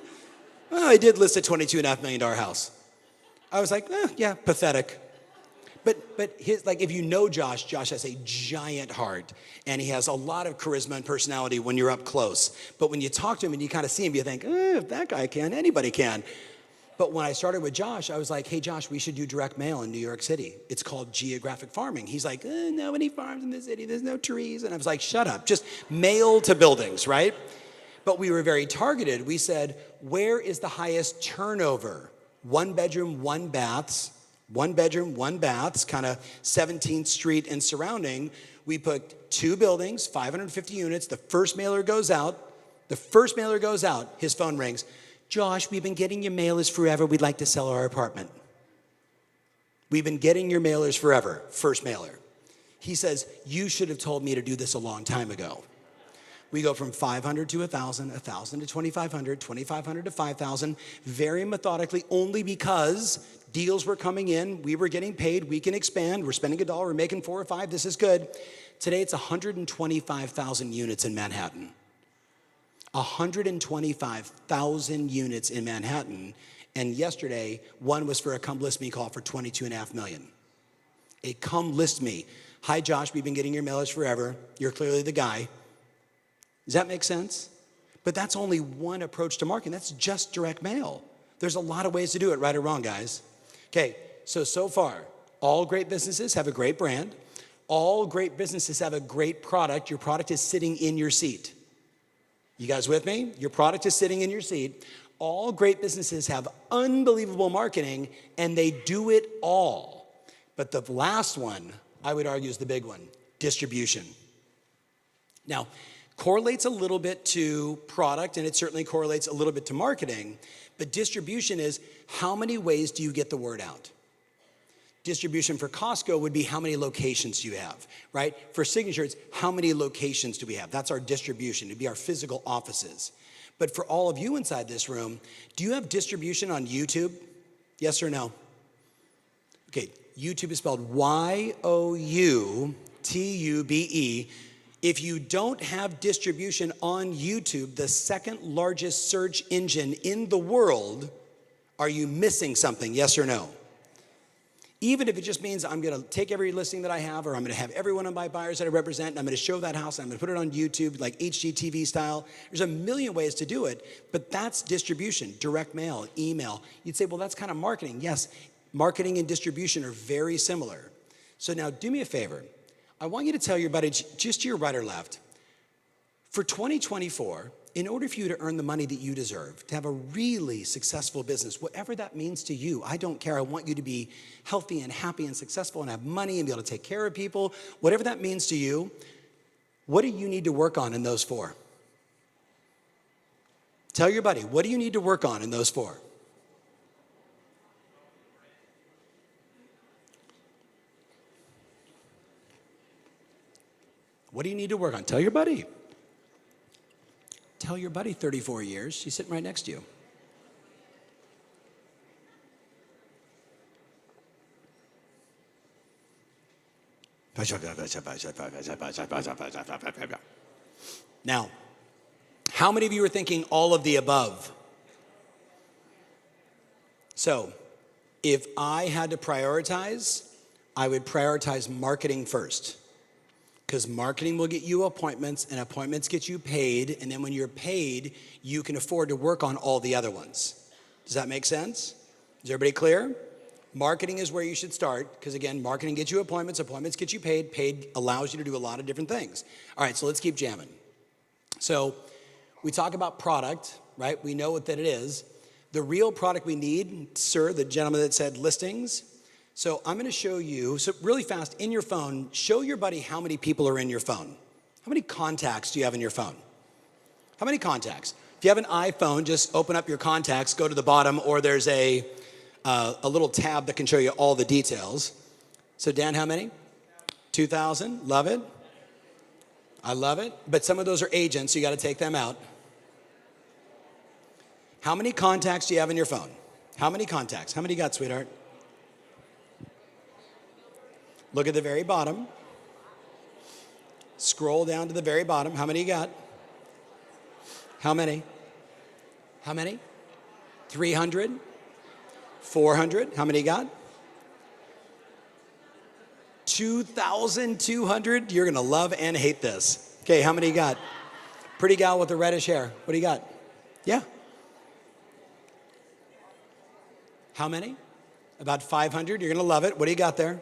I did list a $22.5 million house. I was like, yeah, pathetic. But his, like, if you know Josh has a giant heart, and he has a lot of charisma and personality when you're up close. But when you talk to him and you kind of see him, you think, if that guy can, anybody can. But when I started with Josh, I was like, hey, Josh, we should do direct mail in New York City. It's called geographic farming. He's like, nobody farms in the city. There's no trees. And I was like, shut up. Just mail to buildings, right? But we were very targeted. We said, where is the highest turnover? 1 bedroom, 1 baths. 1 bedroom, 1 baths, kind of 17th Street and surrounding. We put 2 buildings, 550 units. The first mailer goes out. His phone rings. Josh, we've been getting your mailers forever. We'd like to sell our apartment. We've been getting your mailers forever. First mailer. He says, you should have told me to do this a long time ago. We go from 500 to 1,000, 1,000 to 2,500, 2,500 to 5,000, very methodically, only because deals were coming in, we were getting paid, we can expand, we're spending $1, we're making 4 or 5, this is good. Today it's 125,000 units in Manhattan. 125,000 units in Manhattan, and yesterday, one was for a come list me call for $22.5 million. A come list me. Hi Josh, we've been getting your mailers forever, you're clearly the guy. Does that make sense? But that's only one approach to marketing. That's just direct mail. There's a lot of ways to do it, right or wrong, guys. Okay, so far, all great businesses have a great brand. All great businesses have a great product. Your product is sitting in your seat. You guys with me? Your product is sitting in your seat. All great businesses have unbelievable marketing, and they do it all. But the last one, I would argue, is the big one, distribution. Now, correlates a little bit to product, and it certainly correlates a little bit to marketing, but distribution is how many ways do you get the word out? Distribution for Costco would be how many locations do you have, right? For Signature, it's how many locations do we have? That's our distribution. It'd be our physical offices. But for all of you inside this room, do you have distribution on YouTube? Yes or no? Okay, YouTube is spelled Y-O-U-T-U-B-E. If you don't have distribution on YouTube, the second largest search engine in the world, are you missing something, yes or no? Even if it just means I'm gonna take every listing that I have, or I'm gonna have every one of my buyers that I represent, and I'm gonna show that house, and I'm gonna put it on YouTube, like HGTV style. There's a million ways to do it, but that's distribution, direct mail, email. You'd say, well, that's kind of marketing. Yes, marketing and distribution are very similar. So now do me a favor. I want you to tell your buddy, just to your right or left, for 2024, in order for you to earn the money that you deserve, to have a really successful business, whatever that means to you, I don't care. I want you to be healthy and happy and successful and have money and be able to take care of people. Whatever that means to you, what do you need to work on in those 4? Tell your buddy, what do you need to work on in those 4? What do you need to work on? Tell your buddy. Tell your buddy 34 years. She's sitting right next to you. Now, how many of you are thinking all of the above? So, if I had to prioritize, I would prioritize marketing first. Because marketing will get you appointments, and appointments get you paid, and then when you're paid, you can afford to work on all the other ones. Does that make sense? Is everybody clear? Marketing is where you should start, because again, marketing gets you appointments, appointments get you paid, paid allows you to do a lot of different things. All right, so let's keep jamming. So we talk about product, right? We know what that it is. The real product we need, sir, the gentleman that said listings. So I'm gonna show you, so really fast, in your phone, show your buddy how many people are in your phone. How many contacts do you have in your phone? How many contacts? If you have an iPhone, just open up your contacts, go to the bottom, or there's a little tab that can show you all the details. So Dan, how many? 2,000, love it. I love it, but some of those are agents, so you gotta take them out. How many contacts do you have in your phone? How many contacts? How many you got, sweetheart? Look at the very bottom. Scroll down to the very bottom. How many you got? How many? How many? 300? 400? How many you got? 2,200. You're gonna love and hate this. Okay, how many you got? Pretty gal with the reddish hair. What do you got? Yeah. How many? About 500. You're gonna love it. What do you got there?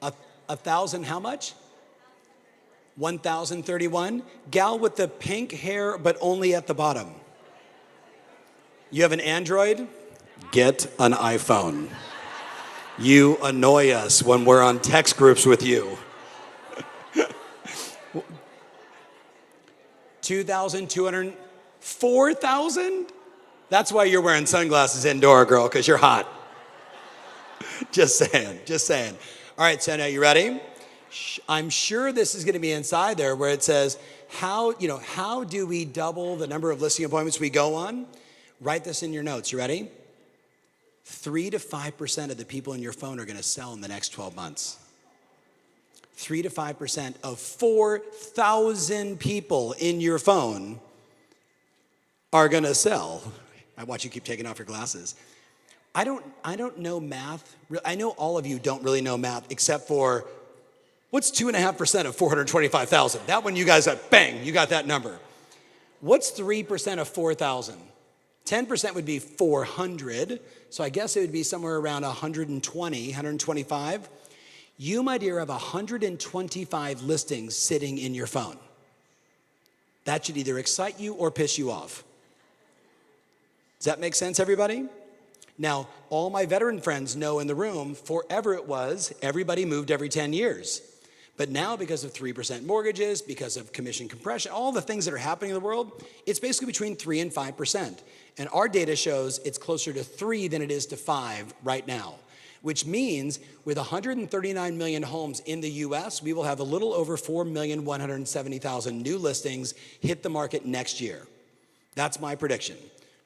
1,000. How much? 1,031. Gal with the pink hair, but only at the bottom. You have an Android? Get an iPhone. You annoy us when we're on text groups with you. 2,200, 4,000? That's why you're wearing sunglasses indoor, girl, because you're hot. Just saying, just saying. All right, so now you ready? I'm sure this is going to be inside there where it says, how do we double the number of listing appointments we go on? Write this in your notes. You ready? 3 to 5% of the people in your phone are going to sell in the next 12 months. 3 to 5% of 4,000 people in your phone are going to sell. I watch you keep taking off your glasses. I don't know math. I know all of you don't really know math except for what's 2.5% of 425,000? That one you guys got, bang, you got that number. What's 3% of 4,000? 10% would be 400, so I guess it would be somewhere around 120, 125. You, my dear, have 125 listings sitting in your phone. That should either excite you or piss you off. Does that make sense, everybody? Now, all my veteran friends know in the room, forever it was, everybody moved every 10 years. But now, because of 3% mortgages, because of commission compression, all the things that are happening in the world, it's basically between 3 and 5%. And our data shows it's closer to 3 than it is to 5 right now, which means with 139 million homes in the US, we will have a little over 4,170,000 new listings hit the market next year. That's my prediction.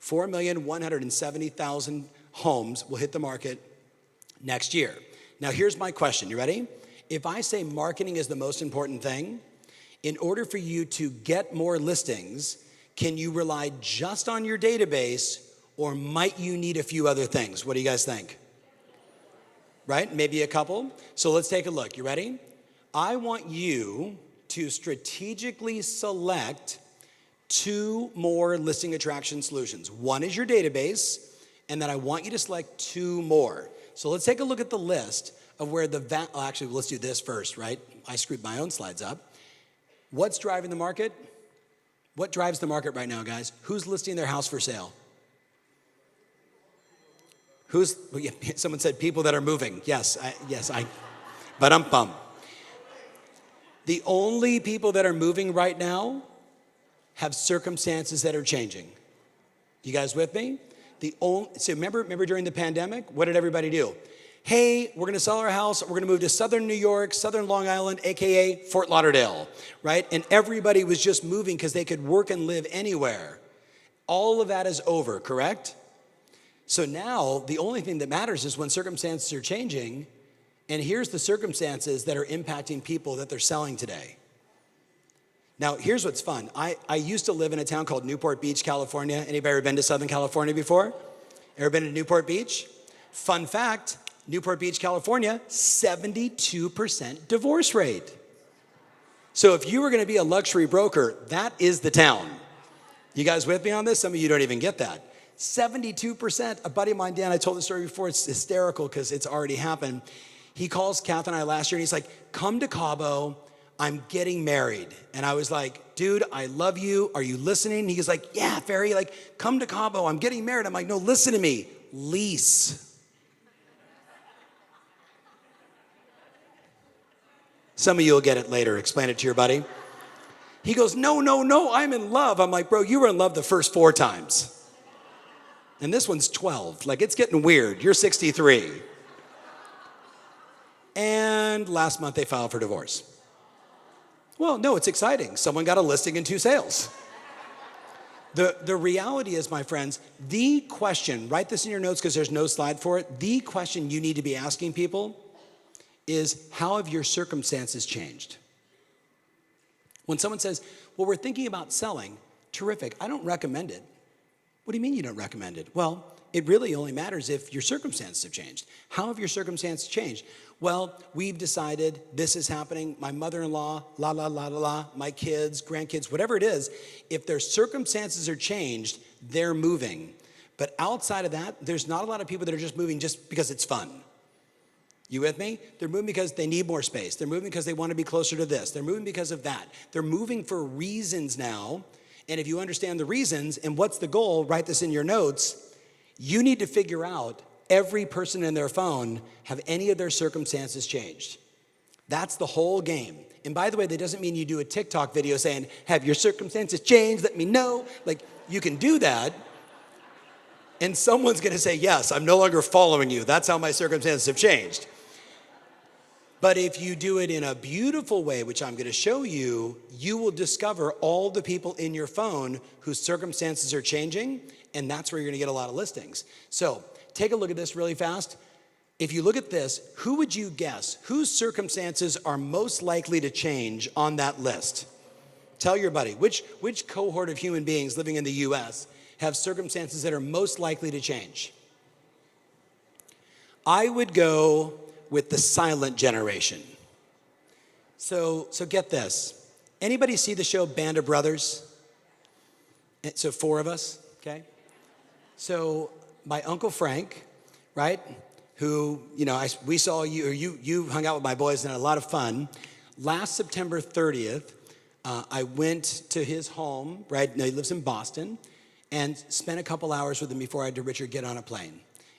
4,170,000 homes will hit the market next year. Now, here's my question. You ready? If I say marketing is the most important thing, in order for you to get more listings, can you rely just on your database or might you need a few other things? What do you guys think? Right? Maybe a couple? So let's take a look. You ready? I want you to strategically select 2 more listing attraction solutions. One is your database, and then I want you to select 2 more. So let's take a look at the list of where actually, let's do this first, right? I screwed my own slides up. What's driving the market? What drives the market right now, guys? Who's listing their house for sale? Someone said people that are moving. Yes, but the only people that are moving right now have circumstances that are changing. You guys with me? So remember during the pandemic, what did everybody do? Hey, we're gonna sell our house, we're gonna move to Southern New York, Southern Long Island, AKA Fort Lauderdale, right? And everybody was just moving because they could work and live anywhere. All of that is over, correct? So now the only thing that matters is when circumstances are changing, and here's the circumstances that are impacting people that they're selling today. Now, here's what's fun. I used to live in a town called Newport Beach, California. Anybody ever been to Southern California before? Ever been to Newport Beach? Fun fact, Newport Beach, California, 72% divorce rate. So if you were gonna be a luxury broker, that is the town. You guys with me on this? Some of you don't even get that. 72%. A buddy of mine, Dan, I told the story before, it's hysterical because it's already happened. He calls Kath and I last year and he's like, come to Cabo, I'm getting married. And I was like, dude, I love you. Are you listening? He was like, yeah, Ferry, like, come to Cabo, I'm getting married. I'm like, no, listen to me, lease. Some of you will get it later. Explain it to your buddy. He goes, no, I'm in love. I'm like, bro, you were in love the first 4 times. And this one's 12. Like, it's getting weird. You're 63. And last month they filed for divorce. Well, no, it's exciting. Someone got a listing and 2 sales. The reality is, my friends, the question, write this in your notes because there's no slide for it. The question you need to be asking people is, how have your circumstances changed? When someone says, well, we're thinking about selling, terrific, I don't recommend it. What do you mean you don't recommend it? Well, it really only matters if your circumstances have changed. How have your circumstances changed? Well, we've decided this is happening. My mother-in-law, la, la, la, la, la, my kids, grandkids, whatever it is, if their circumstances are changed, they're moving. But outside of that, there's not a lot of people that are just moving just because it's fun. You with me? They're moving because they need more space. They're moving because they want to be closer to this. They're moving because of that. They're moving for reasons now. And if you understand the reasons and what's the goal, write this in your notes. You need to figure out every person in their phone, have any of their circumstances changed? That's the whole game. And by the way, that doesn't mean you do a TikTok video saying, have your circumstances changed? Let me know. Like, you can do that. And someone's going to say, yes, I'm no longer following you. That's how my circumstances have changed. But if you do it in a beautiful way, which I'm going to show you, you will discover all the people in your phone whose circumstances are changing, and that's where you're going to get a lot of listings. So take a look at this really fast. If you look at this, who would you guess? Whose circumstances are most likely to change on that list? Tell your buddy, which cohort of human beings living in the U.S. have circumstances that are most likely to change? I would go with the silent generation. So get this. Anybody see the show Band of Brothers? So 4 of us, okay? So my Uncle Frank, right, who, we saw you, or you hung out with my boys and had a lot of fun. Last September 30th, I went to his home, right? Now he lives in Boston, and spent a couple hours with him before I had to Richard get on a plane.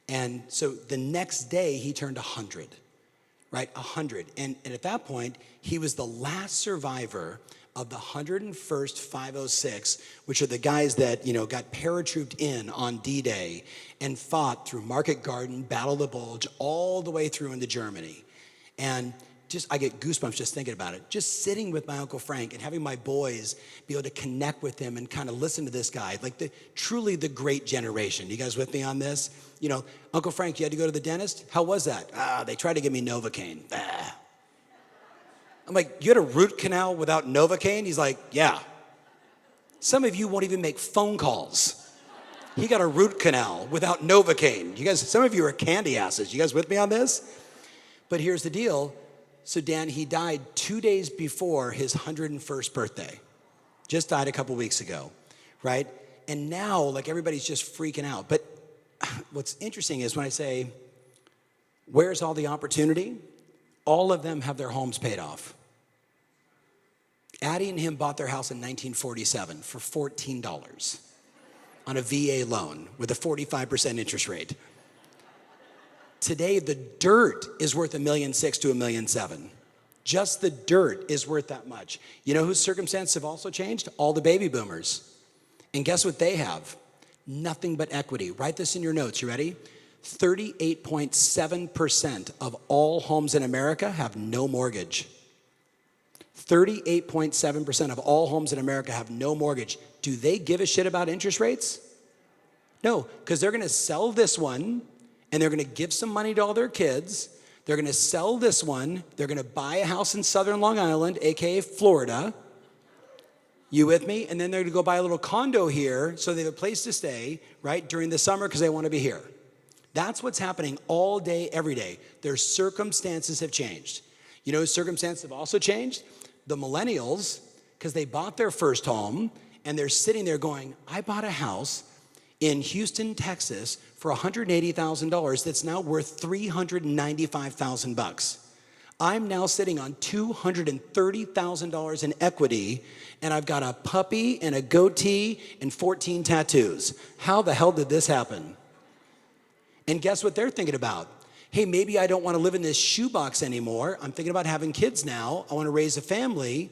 And so the next day, he turned 100, right? 100. And at that point, he was the last survivor of the 101st 506, which are the guys that, got paratrooped in on D-Day and fought through Market Garden, Battle of the Bulge, all the way through into Germany. And I get goosebumps just thinking about it. Just sitting with my Uncle Frank and having my boys be able to connect with him and kind of listen to this guy, like truly the great generation. You guys with me on this? Uncle Frank, you had to go to the dentist? How was that? They tried to give me Novocaine. I'm like, you had a root canal without Novocaine? He's like, yeah. Some of you won't even make phone calls. He got a root canal without Novocaine. You guys, some of you are candy asses. You guys with me on this? But here's the deal. So Dan, he died 2 days before his 101st birthday. Just died a couple weeks ago, right? And now, like, everybody's just freaking out. But what's interesting is when I say, where's all the opportunity? All of them have their homes paid off. Addie and him bought their house in 1947 for $14 on a VA loan with a 45% interest rate. Today, the dirt is worth $1.6 million to $1.7 million. Just the dirt is worth that much. You know whose circumstances have also changed? All the baby boomers. And guess what they have? Nothing but equity. Write this in your notes. You ready? 38.7% of all homes in America have no mortgage. 38.7% of all homes in America have no mortgage. Do they give a shit about interest rates? No, because they're going to sell this one, and they're going to give some money to all their kids. They're going to sell this one. They're going to buy a house in southern Long Island, aka Florida. You with me? And then they're going to go buy a little condo here so they have a place to stay, right, during the summer because they want to be here. That's what's happening all day, every day. Their circumstances have changed. You know, circumstances have also changed? The millennials, because they bought their first home, and they're sitting there going, I bought a house in Houston, Texas for $180,000 that's now worth $395,000. I'm now sitting on $230,000 in equity, and I've got a puppy and a goatee and 14 tattoos. How the hell did this happen? And guess what they're thinking about? Hey, maybe I don't want to live in this shoebox anymore. I'm thinking about having kids now. I want to raise a family.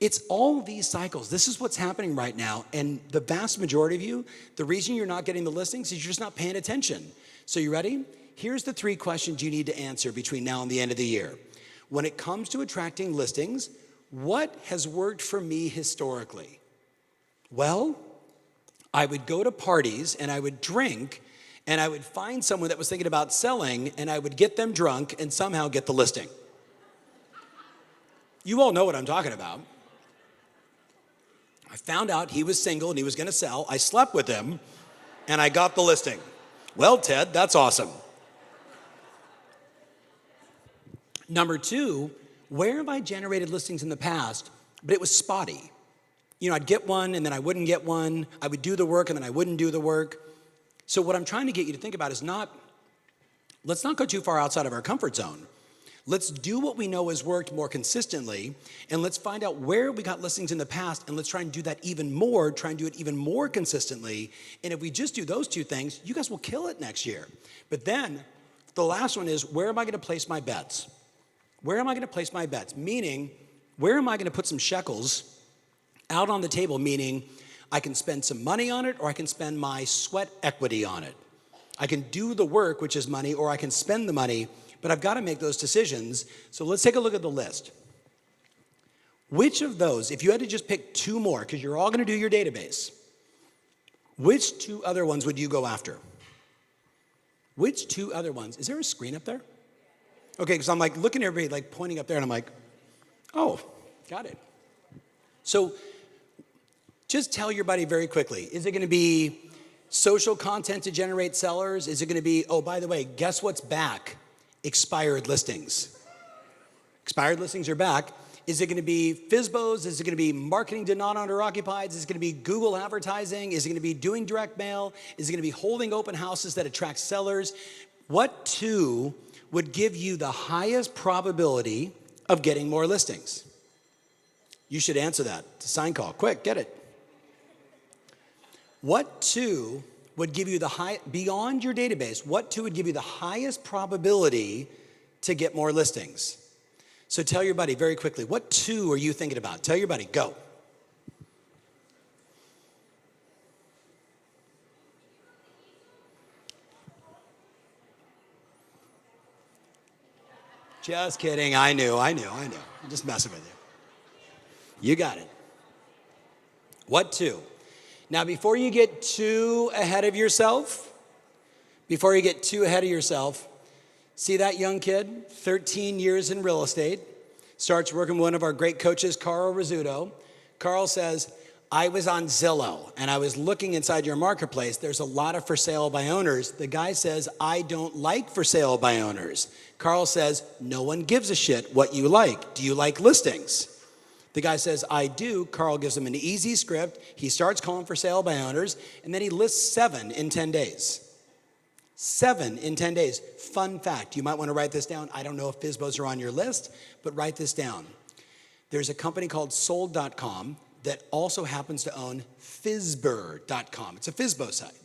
It's all these cycles. This is what's happening right now. And the vast majority of you, the reason you're not getting the listings is you're just not paying attention. So you ready? Here's the 3 questions you need to answer between now and the end of the year. When it comes to attracting listings, what has worked for me historically? Well, I would go to parties and I would drink, and I would find someone that was thinking about selling, and I would get them drunk and somehow get the listing. You all know what I'm talking about. I found out he was single and he was going to sell. I slept with him, and I got the listing. Well, Ted, that's awesome. Number two, where have I generated listings in the past, but it was spotty? You know, I'd get one and then I wouldn't get one. I would do the work and then I wouldn't do the work. So what I'm trying to get you to think about is let's not go too far outside of our comfort zone. Let's do what we know has worked more consistently, and let's find out where we got listings in the past, and let's try and do that even more, try and do it even more consistently. And if we just do those two things, you guys will kill it next year. But then the last one is, where am I gonna place my bets? Where am I gonna place my bets? Meaning, where am I gonna put some shekels out on the table? Meaning, I can spend some money on it, or I can spend my sweat equity on it. I can do the work, which is money, or I can spend the money, but I've got to make those decisions. So let's take a look at the list. Which of those, if you had to just pick two more, because you're all going to do your database, which two other ones would you go after? Which two other ones? Is there a screen up there? Okay, because I'm like looking at everybody, like pointing up there, and I'm like, oh, got it. So just tell your buddy very quickly, is it going to be social content to generate sellers? Is it going to be, oh, by the way, guess what's back? Expired listings. Expired listings are back. Is it going to be FSBOs? Is it going to be marketing to non-owner occupieds? Is it going to be Google advertising? Is it going to be doing direct mail? Is it going to be holding open houses that attract sellers? What two would give you the highest probability of getting more listings? You should answer that. It's a sign call. Quick, get it. What two would give you beyond your database, what two would give you the highest probability to get more listings? So tell your buddy very quickly, what two are you thinking about? Tell your buddy, go. Just kidding, I knew. I'm just messing with you. You got it. What two? Now, before you get too ahead of yourself, see that young kid, 13 years in real estate, starts working with one of our great coaches, Carl Rizzuto. Carl says, I was on Zillow and I was looking inside your marketplace. There's a lot of for sale by owners. The guy says, I don't like for sale by owners. Carl says, no one gives a shit what you like. Do you like listings? The guy says, I do. Carl gives him an easy script. He starts calling for sale by owners, and then he lists 7 in 10 days. 7 in 10 days. Fun fact, you might want to write this down. I don't know if FSBOs are on your list, but write this down. There's a company called Sold.com that also happens to own Fizber.com. It's a FSBO site.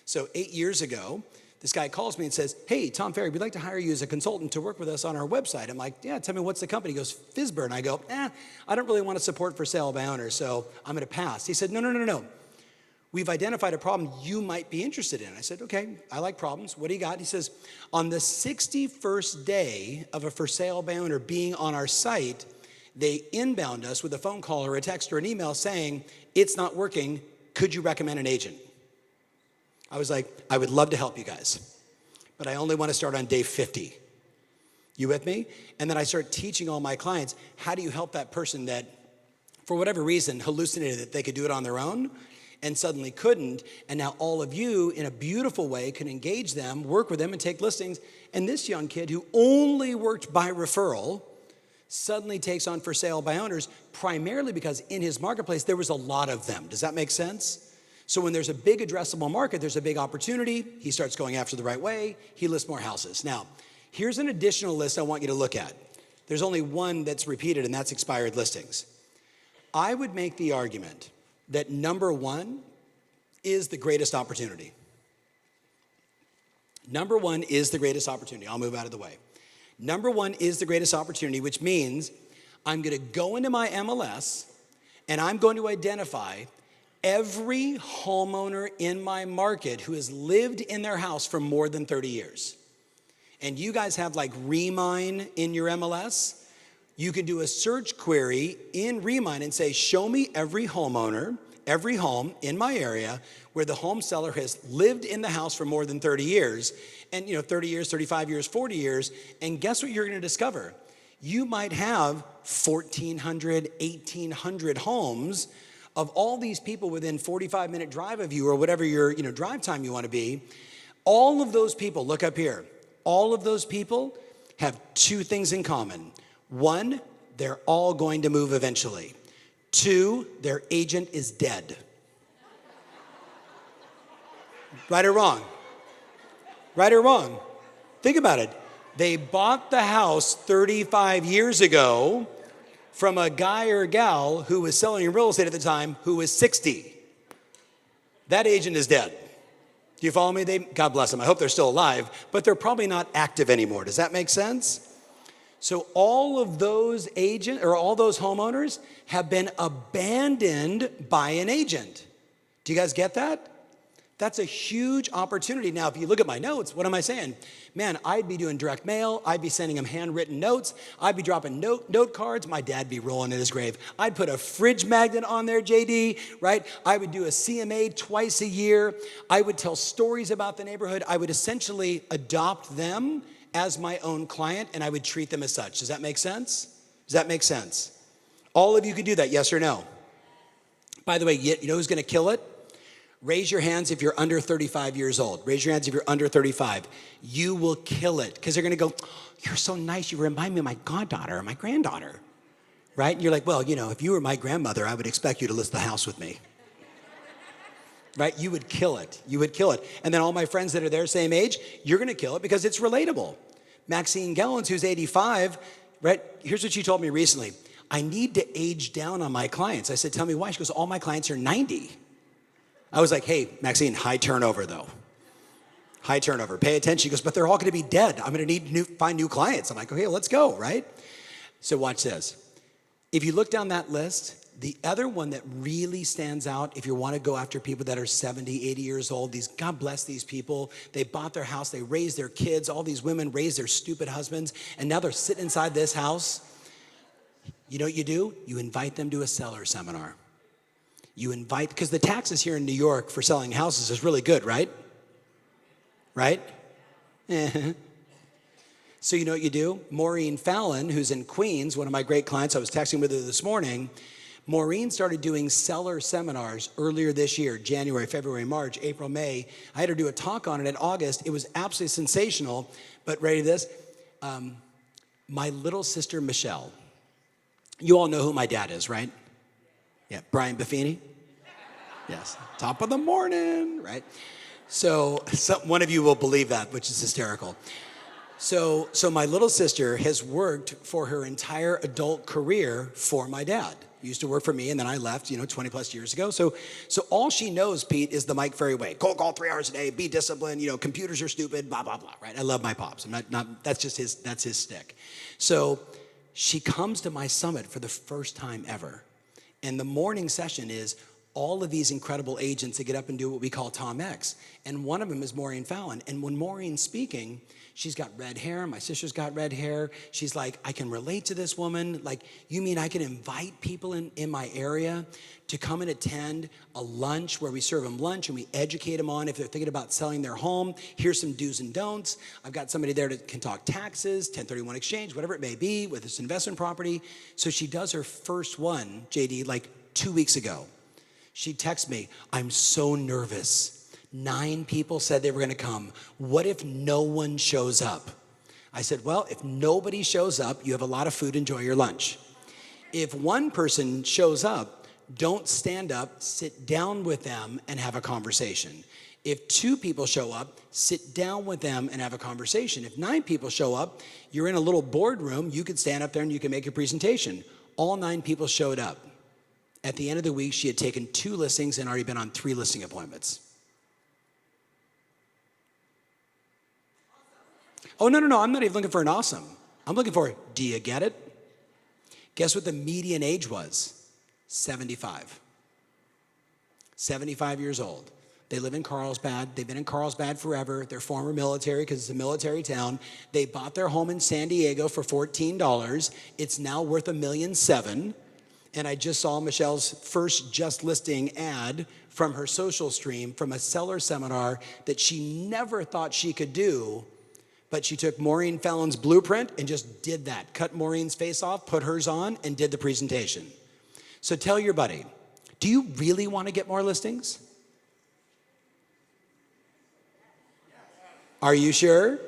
So 8 years ago, this guy calls me and says, hey, Tom Ferry, we'd like to hire you as a consultant to work with us on our website. I'm like, yeah, tell me what's the company? He goes, Fizber. And I go, I don't really want to support for sale by owners, so I'm going to pass. He said, no. We've identified a problem you might be interested in. I said, okay, I like problems. What do you got? He says, on the 61st day of a for sale by owner being on our site, they inbound us with a phone call or a text or an email saying, it's not working. Could you recommend an agent? I was like, I would love to help you guys, but I only want to start on day 50. You with me? And then I start teaching all my clients, how do you help that person that, for whatever reason, hallucinated that they could do it on their own and suddenly couldn't, and now all of you, in a beautiful way, can engage them, work with them, and take listings. And this young kid who only worked by referral suddenly takes on for sale by owners, primarily because in his marketplace, there was a lot of them. Does that make sense? So when there's a big addressable market, there's a big opportunity. He starts going after the right way. He lists more houses. Now, here's an additional list I want you to look at. There's only one that's repeated, and that's expired listings. I would make the argument that number 1 is the greatest opportunity. Number 1 is the greatest opportunity. I'll move out of the way. Number 1 is the greatest opportunity, which means I'm going to go into my MLS, and I'm going to identify every homeowner in my market who has lived in their house for more than 30 years. And you guys have like Remine in your MLS. You can do a search query in Remine and say, show me every homeowner, every home in my area where the home seller has lived in the house for more than 30 years. And 30 years, 35 years, 40 years. And guess what you're going to discover? You might have 1,400, 1,800 homes of all these people within 45-minute drive of you, or whatever your drive time you want to be, All of those people, look up here, all of those people have two things in common. One, they're all going to move eventually. Two, their agent is dead. Right or wrong? Right or wrong? Think about it. They bought the house 35 years ago from a guy or gal who was selling real estate at the time who was 60. That agent is dead. Do you follow me? God bless them. I hope they're still alive, but they're probably not active anymore. Does that make sense? So all of those agents or all those homeowners have been abandoned by an agent. Do you guys get that? That's a huge opportunity. Now, if you look at my notes, what am I saying? Man, I'd be doing direct mail. I'd be sending them handwritten notes. I'd be dropping note cards. My dad'd be rolling in his grave. I'd put a fridge magnet on there, JD, right? I would do a CMA twice a year. I would tell stories about the neighborhood. I would essentially adopt them as my own client, and I would treat them as such. Does that make sense? Does that make sense? All of you could do that, yes or no? By the way, you know who's going to kill it? Raise your hands if you're under 35 years old. Raise your hands if you're under 35. You will kill it because they're going to go, oh, you're so nice. You remind me of my goddaughter or my granddaughter, right? And you're like, well, you know, if you were my grandmother, I would expect you to list the house with me, right? You would kill it. You would kill it. And then all my friends that are their same age, you're going to kill it because it's relatable. Maxine Gellens, who's 85, right? Here's what she told me recently. I need to age down on my clients. I said, tell me why. She goes, all my clients are 90. I was like, hey, Maxine, high turnover though. High turnover, pay attention. She goes, but they're all gonna be dead. I'm gonna need to find new clients. I'm like, okay, let's go, right? So watch this. If you look down that list, the other one that really stands out, if you wanna go after people that are 70, 80 years old, God bless these people. They bought their house, they raised their kids, all these women raised their stupid husbands, and now they're sitting inside this house. You know what you do? You invite them to a seller seminar. You invite, because the taxes here in New York for selling houses is really good, right? Right? So you know what you do? Maureen Fallon, who's in Queens, one of my great clients, I was texting with her this morning. Maureen started doing seller seminars earlier this year, January, February, March, April, May. I had her do a talk on it in August. It was absolutely sensational, but ready to this? My little sister, Michelle. You all know who my dad is, right? Yeah, Brian Buffini. Yes, top of the morning, right? So one of you will believe that, which is hysterical. So my little sister has worked for her entire adult career for my dad. Used to work for me, and then I left, 20 plus years ago. So all she knows, Pete, is the Mike Ferry way. Cold call 3 hours a day, be disciplined, computers are stupid, blah, blah, blah, right? I love my pops. I'm not that's his stick. So she comes to my summit for the first time ever. And the morning session is all of these incredible agents that get up and do what we call Tom X. And one of them is Maureen Fallon. And when Maureen's speaking, she's got red hair. My sister's got red hair. She's like, I can relate to this woman. Like, you mean I can invite people in my area to come and attend a lunch where we serve them lunch and we educate them on if they're thinking about selling their home. Here's some do's and don'ts. I've got somebody there that can talk taxes, 1031 exchange, whatever it may be with this investment property. So she does her first one, JD, like 2 weeks ago. She texts me, I'm so nervous. 9 people said they were gonna come. What if no one shows up? I said, well, if nobody shows up, you have a lot of food, enjoy your lunch. If one person shows up, don't stand up, sit down with them and have a conversation. If 2 people show up, sit down with them and have a conversation. If 9 people show up, you're in a little boardroom, you could stand up there and you can make a presentation. All 9 people showed up. At the end of the week, she had taken 2 listings and already been on 3 listing appointments. Oh, no, I'm not even looking for an awesome. I'm looking for, do you get it? Guess what the median age was? 75. 75 years old. They live in Carlsbad. They've been in Carlsbad forever. They're former military because it's a military town. They bought their home in San Diego for $14. It's now worth $1.7 million. And I just saw Michelle's first just listing ad from her social stream from a seller seminar that she never thought she could do, but she took Maureen Fallon's blueprint and just did that. Cut Maureen's face off, put hers on, and did the presentation. So tell your buddy, do you really want to get more listings? Are you sure?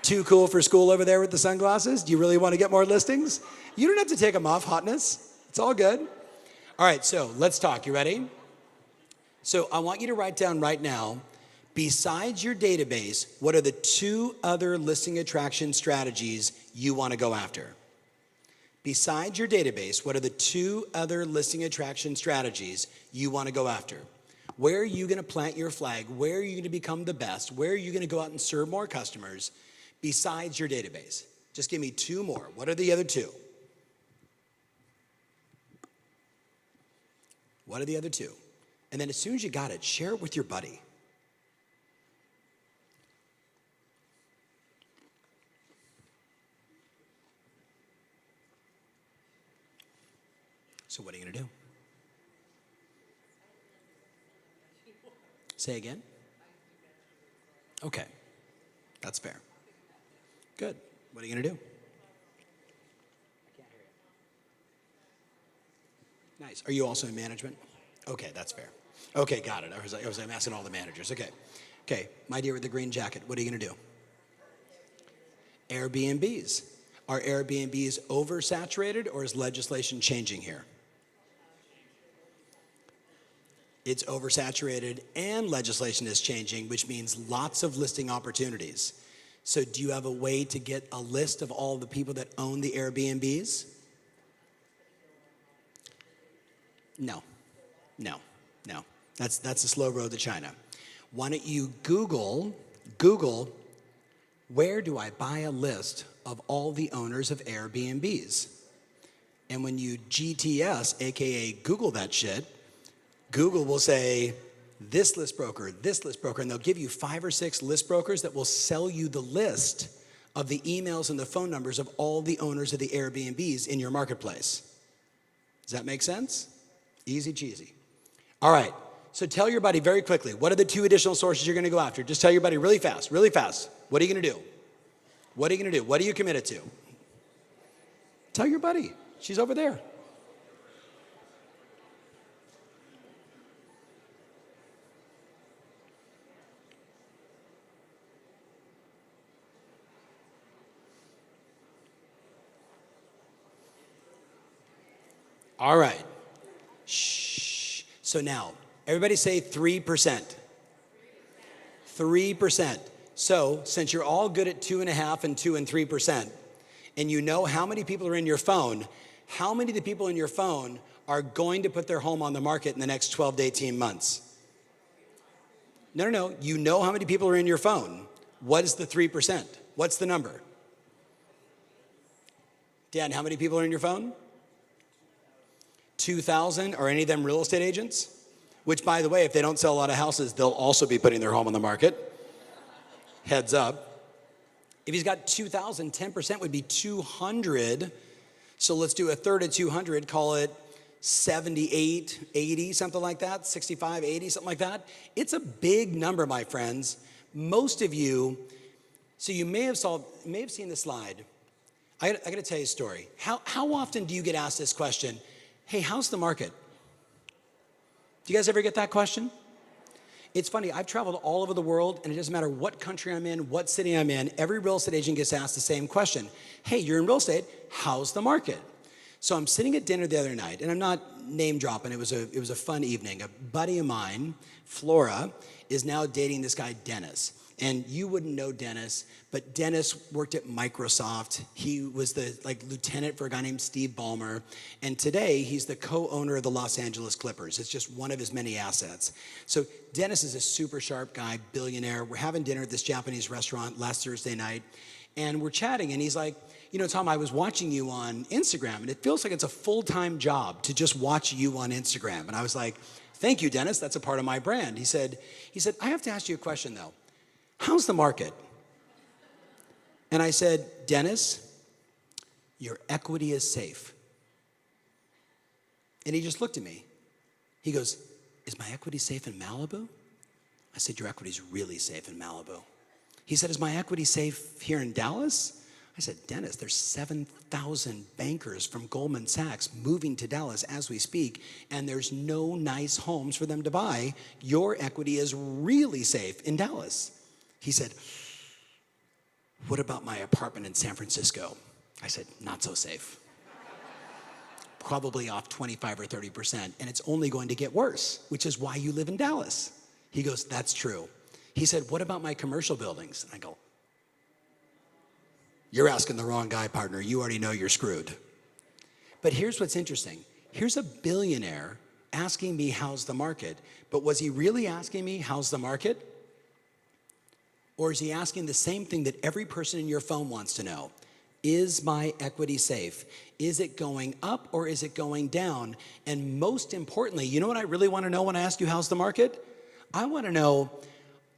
Too cool for school over there with the sunglasses? Do you really want to get more listings? You don't have to take them off, hotness. It's all good. All right, so let's talk. You ready? So I want you to write down right now, besides your database, what are the 2 other listing attraction strategies you want to go after? Besides your database, what are the 2 other listing attraction strategies you want to go after? Where are you going to plant your flag? Where are you going to become the best? Where are you going to go out and serve more customers besides your database? Just give me 2 more. What are the other 2? What are the other 2? And then as soon as you got it, share it with your buddy. So what are you going to do? Say again? Okay, that's fair. Good. What are you going to do? Nice. Are you also in management? Okay, that's fair. Okay, got it. I'm asking all the managers. Okay, my dear with the green jacket, what are you going to do? Airbnbs. Are Airbnbs oversaturated, or is legislation changing here? It's oversaturated and legislation is changing, which means lots of listing opportunities. So do you have a way to get a list of all the people that own the Airbnbs? No. That's a slow road to China. Why don't you Google, where do I buy a list of all the owners of Airbnbs? And when you GTS, AKA Google that shit, Google will say, this list broker, and they'll give you 5 or 6 list brokers that will sell you the list of the emails and the phone numbers of all the owners of the Airbnbs in your marketplace. Does that make sense? Easy cheesy. All right, so tell your buddy very quickly, what are the 2 additional sources you're gonna go after? Just tell your buddy really fast. What are you gonna do? What are you committed to? Tell your buddy, she's over there. All right. Shh. So now, everybody say 3%. 3%. So, since you're all good at 2.5% and 2% and 3%, and you know how many people are in your phone, how many of the people in your phone are going to put their home on the market in the next 12 to 18 months? No. You know how many people are in your phone. What is the 3%? What's the number? Dan, how many people are in your phone? 2,000. Are any of them real estate agents? Which, by the way, if they don't sell a lot of houses, they'll also be putting their home on the market. Heads up. If he's got 2,000, 10% would be 200. So let's do a third of 200, call it 78, 80, something like that, 65, 80, something like that. It's a big number, my friends. Most of you, so you may have seen the slide. I got to tell you a story. How often do you get asked this question? Hey, how's the market? Do you guys ever get that question? It's funny, I've traveled all over the world, and it doesn't matter what country I'm in, what city I'm in, every real estate agent gets asked the same question. Hey, you're in real estate, how's the market? So I'm sitting at dinner the other night, and I'm not name dropping, it was a fun evening. A buddy of mine, Flora, is now dating this guy, Dennis. And you wouldn't know Dennis, but Dennis worked at Microsoft. He was the lieutenant for a guy named Steve Ballmer. And today, he's the co-owner of the Los Angeles Clippers. It's just one of his many assets. So Dennis is a super sharp guy, billionaire. We're having dinner at this Japanese restaurant last Thursday night. And we're chatting, and he's like, you know, Tom, I was watching you on Instagram, and it feels like it's a full-time job to just watch you on Instagram. And I was like, thank you, Dennis. That's a part of my brand. He said, I have to ask you a question, though. How's the market? And I said, Dennis, your equity is safe. And he just looked at me. He goes, is my equity safe in Malibu? I said, your equity's really safe in Malibu. He said, is my equity safe here in Dallas? I said, Dennis, there's 7,000 bankers from Goldman Sachs moving to Dallas as we speak, and there's no nice homes for them to buy. Your equity is really safe in Dallas. He said, what about my apartment in San Francisco? I said, not so safe. Probably off 25 or 30%, and it's only going to get worse, which is why you live in Dallas. He goes, that's true. He said, what about my commercial buildings? And I go, you're asking the wrong guy, partner. You already know you're screwed. But here's what's interesting. Here's a billionaire asking me, how's the market? But was he really asking me, how's the market? Or is he asking the same thing that every person in your phone wants to know? Is my equity safe? Is it going up or is it going down? And most importantly, you know what I really want to know when I ask you, how's the market? I want to know,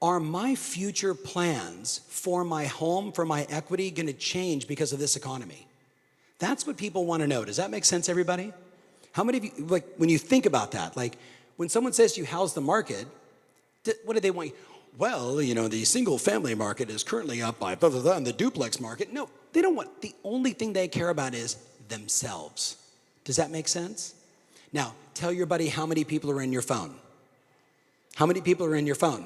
are my future plans for my home, for my equity, going to change because of this economy? That's what people want to know. Does that make sense, everybody? How many of you, like, when you think about that, like, when someone says to you, how's the market, what do they want? Well, you know, the single family market is currently up by blah, blah, blah, and the duplex market. No, they don't want, the only thing they care about is themselves. Does that make sense? Now, tell your buddy how many people are in your phone. How many people are in your phone?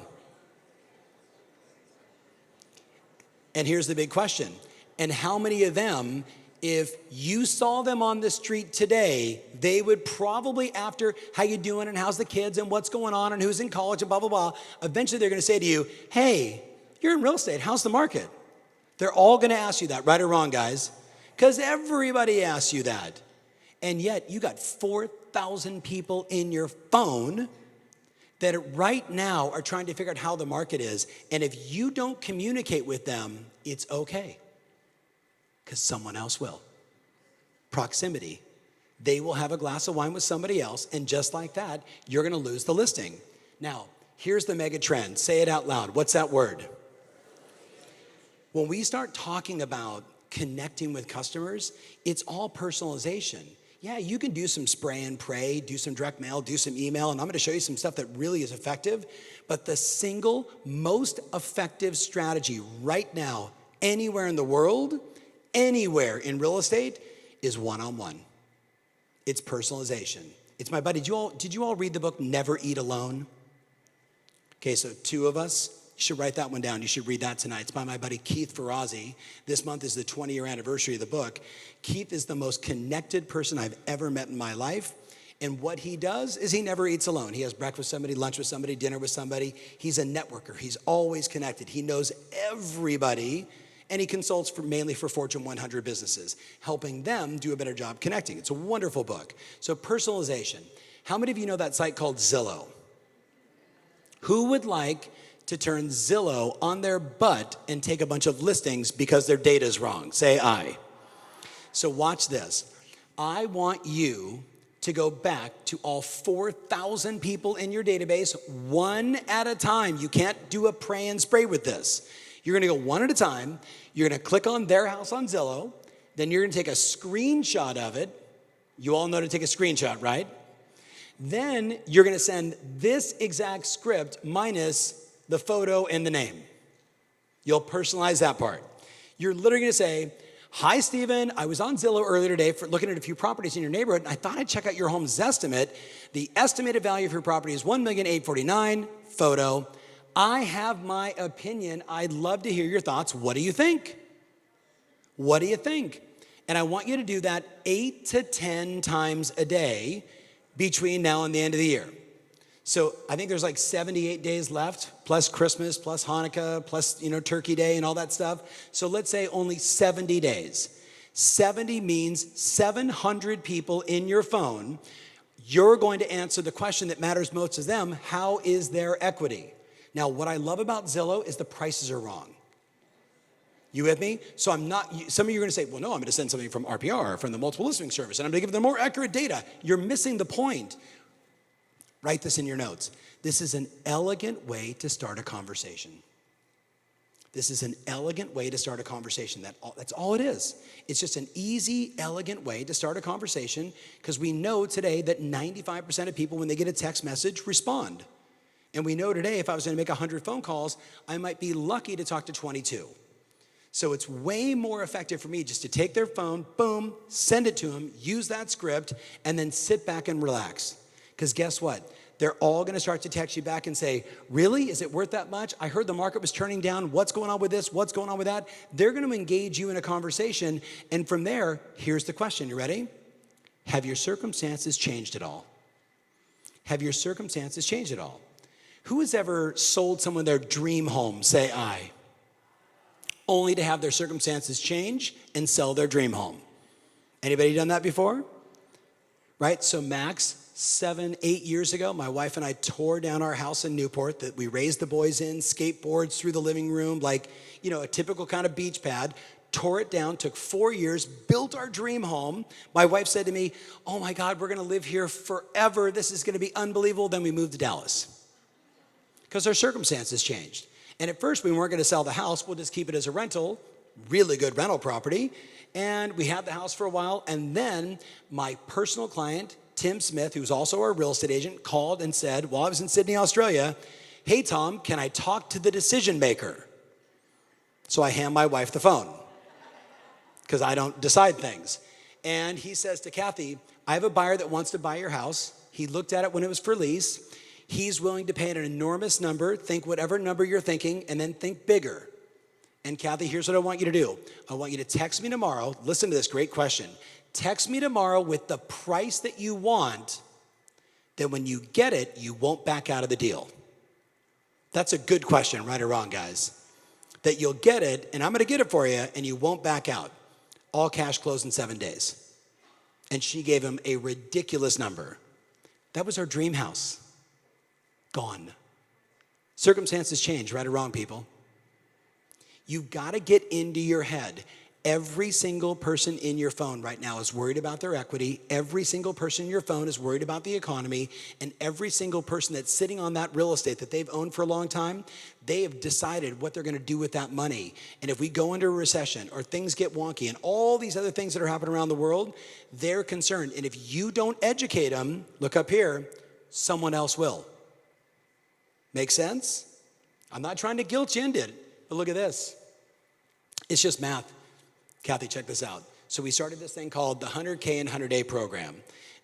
And here's the big question. And how many of them, if you saw them on the street today, they would probably, after how you doing and how's the kids and what's going on and who's in college and blah, blah, blah, eventually they're going to say to you, hey, you're in real estate. How's the market? They're all going to ask you that, right or wrong, guys? Because everybody asks you that. And yet you got 4,000 people in your phone that right now are trying to figure out how the market is. And if you don't communicate with them, it's okay. Because someone else will. Proximity. They will have a glass of wine with somebody else, and just like that, you're going to lose the listing. Now, here's the mega trend. Say it out loud. What's that word? When we start talking about connecting with customers, it's all personalization. Yeah, you can do some spray and pray, do some direct mail, do some email, and I'm going to show you some stuff that really is effective. But the single most effective strategy right now, anywhere in the world, anywhere in real estate, is one-on-one. It's personalization. It's my buddy. Did you all read the book Never Eat Alone? Okay, so two of us. You should write that one down. You should read that tonight. It's by my buddy Keith Ferrazzi. This month is the 20-year anniversary of the book. Keith is the most connected person I've ever met in my life. And what he does is he never eats alone. He has breakfast with somebody, lunch with somebody, dinner with somebody. He's a networker. He's always connected. He knows everybody, and he consults mainly for Fortune 100 businesses, helping them do a better job connecting. It's a wonderful book. So personalization. How many of you know that site called Zillow? Who would like to turn Zillow on their butt and take a bunch of listings because their data is wrong? Say aye. So watch this. I want you to go back to all 4,000 people in your database, one at a time. You can't do a pray and spray with this. You're gonna go one at a time. You're gonna click on their house on Zillow. Then you're gonna take a screenshot of it. You all know to take a screenshot, right? Then you're gonna send this exact script minus the photo and the name. You'll personalize that part. You're literally gonna say, hi, Stephen, I was on Zillow earlier today for looking at a few properties in your neighborhood, and I thought I'd check out your home's estimate. The estimated value of your property is $1,849,000, photo. I have my opinion. I'd love to hear your thoughts. What do you think? What do you think? And I want you to do that 8 to 10 times a day between now and the end of the year. So I think there's like 78 days left, plus Christmas, plus Hanukkah, plus, Turkey Day and all that stuff. So let's say only 70 days. 70 means 700 people in your phone. You're going to answer the question that matters most to them. How is their equity? Now, what I love about Zillow is the prices are wrong. You with me? So some of you are going to say, well, no, I'm going to send something from RPR, from the multiple listing service, and I'm going to give them more accurate data. You're missing the point. Write this in your notes. This is an elegant way to start a conversation. This is an elegant way to start a conversation. That's all it is. It's just an easy, elegant way to start a conversation, because we know today that 95% of people, when they get a text message, respond. And we know today, if I was going to make 100 phone calls, I might be lucky to talk to 22. So it's way more effective for me just to take their phone, boom, send it to them, use that script, and then sit back and relax. Because guess what? They're all going to start to text you back and say, really? Is it worth that much? I heard the market was turning down. What's going on with this? What's going on with that? They're going to engage you in a conversation. And from there, here's the question. You ready? Have your circumstances changed at all? Have your circumstances changed at all? Who has ever sold someone their dream home, say I, only to have their circumstances change and sell their dream home? Anybody done that before? Right? So Max, 7, 8 years ago, my wife and I tore down our house in Newport that we raised the boys in, skateboards through the living room, like, a typical kind of beach pad, tore it down, took 4 years, built our dream home. My wife said to me, oh my God, we're gonna live here forever. This is gonna be unbelievable. Then we moved to Dallas because our circumstances changed. And at first we weren't gonna sell the house. We'll just keep it as a rental, really good rental property. And we had the house for a while. And then my personal client, Tim Smith, who's also our real estate agent, called and said, while I was in Sydney, Australia, hey, Tom, can I talk to the decision maker? So I hand my wife the phone because I don't decide things. And he says to Kathy, I have a buyer that wants to buy your house. He looked at it when it was for lease. He's willing to pay an enormous number. Think whatever number you're thinking, and then think bigger. And Kathy, here's what I want you to do. I want you to text me tomorrow. Listen to this great question. Text me tomorrow with the price that you want. Then when you get it, you won't back out of the deal. That's a good question, right or wrong, guys? That you'll get it, and I'm going to get it for you, and you won't back out. All cash closed in 7 days. And she gave him a ridiculous number. That was our dream house. Gone. Circumstances change, right or wrong, people? You've got to get into your head. Every single person in your phone right now is worried about their equity. Every single person in your phone is worried about the economy. And every single person that's sitting on that real estate that they've owned for a long time, they have decided what they're going to do with that money. And if we go into a recession or things get wonky and all these other things that are happening around the world, they're concerned. And if you don't educate them, look up here, someone else will. Make sense? I'm not trying to guilt you into it, but look at this. It's just math. Kathy, check this out. So we started this thing called the 100K and 100-day program.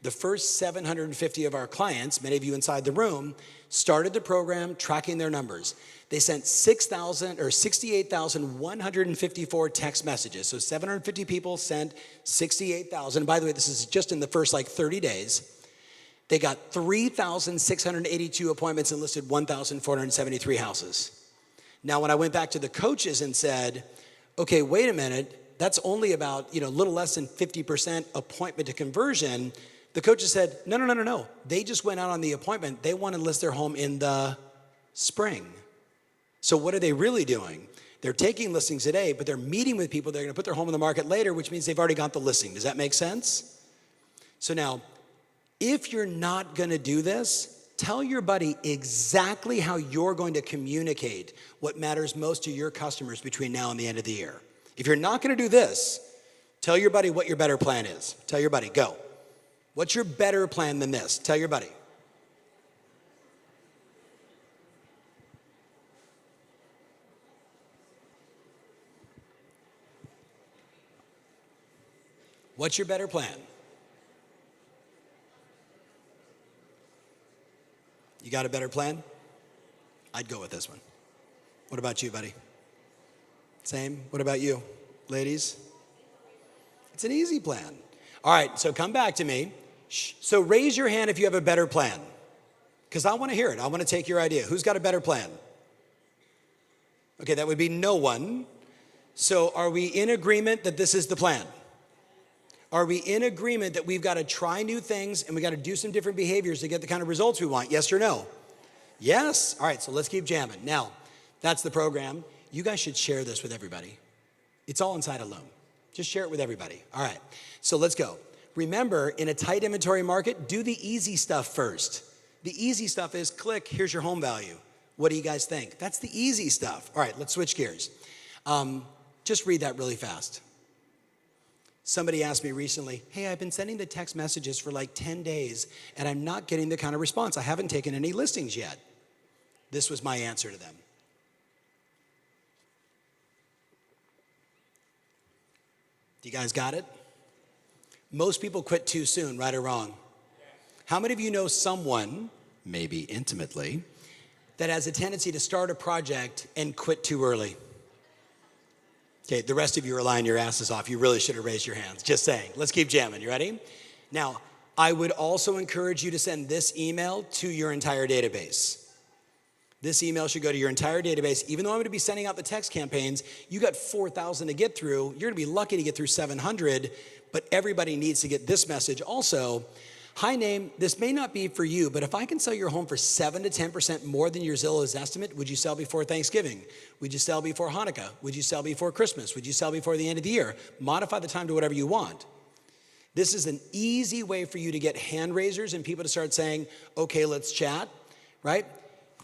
The first 750 of our clients, many of you inside the room, started the program tracking their numbers. They sent 68,154 text messages. So 750 people sent 68,000. By the way, this is just in the first 30 days. They got 3,682 appointments and listed 1,473 houses. Now, when I went back to the coaches and said, okay, wait a minute, that's only about, a little less than 50% appointment to conversion. The coaches said, no. They just went out on the appointment. They want to list their home in the spring. So what are they really doing? They're taking listings today, but they're meeting with people. They're going to put their home on the market later, which means they've already got the listing. Does that make sense? So now, if you're not going to do this, tell your buddy exactly how you're going to communicate what matters most to your customers between now and the end of the year. If you're not going to do this, tell your buddy what your better plan is. Tell your buddy, go. What's your better plan than this? Tell your buddy. What's your better plan? You got a better plan? I'd go with this one. What about you, buddy? Same? What about you, ladies? It's an easy plan. All right, so come back to me. So raise your hand if you have a better plan, because I want to hear it. I want to take your idea. Who's got a better plan? Okay, that would be no one. So are we in agreement that this is the plan? Are we in agreement that we've got to try new things and we got to do some different behaviors to get the kind of results we want? Yes or no? Yes? All right, so let's keep jamming. Now, that's the program. You guys should share this with everybody. It's all inside a loan. Just share it with everybody. All right, so let's go. Remember, in a tight inventory market, do the easy stuff first. The easy stuff is click, here's your home value. What do you guys think? That's the easy stuff. All right, let's switch gears. Just read that really fast. Somebody asked me recently, hey, I've been sending the text messages for 10 days, and I'm not getting the kind of response. I haven't taken any listings yet. This was my answer to them. You guys got it? Most people quit too soon, right or wrong? How many of you know someone maybe intimately, that has a tendency to start a project and quit too early? Okay, the rest of you are lying your asses off. You really should have raised your hands. Just saying. Let's keep jamming. You ready? Now, I would also encourage you to send this email to your entire database. This email should go to your entire database. Even though I'm going to be sending out the text campaigns, you got 4,000 to get through. You're going to be lucky to get through 700, but everybody needs to get this message also. Hi, name, this may not be for you, but if I can sell your home for 7 to 10% more than your Zillow's estimate, would you sell before Thanksgiving? Would you sell before Hanukkah? Would you sell before Christmas? Would you sell before the end of the year? Modify the time to whatever you want. This is an easy way for you to get hand raisers and people to start saying, okay, let's chat, right?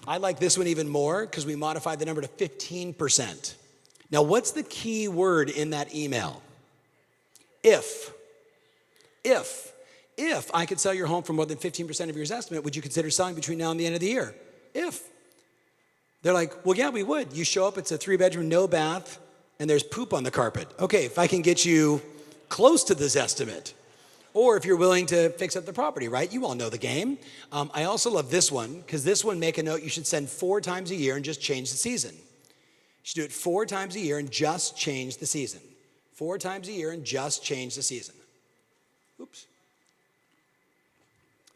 I like this one even more because we modified the number to 15%. Now, what's the key word in that email? If I could sell your home for more than 15% of your estimate, would you consider selling between now and the end of the year? If. They're like, well, yeah, we would. You show up, it's a 3-bedroom, no bath, and there's poop on the carpet. Okay, if I can get you close to this estimate, or if you're willing to fix up the property, right? You all know the game. I also love this one, because this one, make a note, you should send 4 times a year and just change the season. You should do it 4 times a year and just change the season. 4 times a year and just change the season. Oops.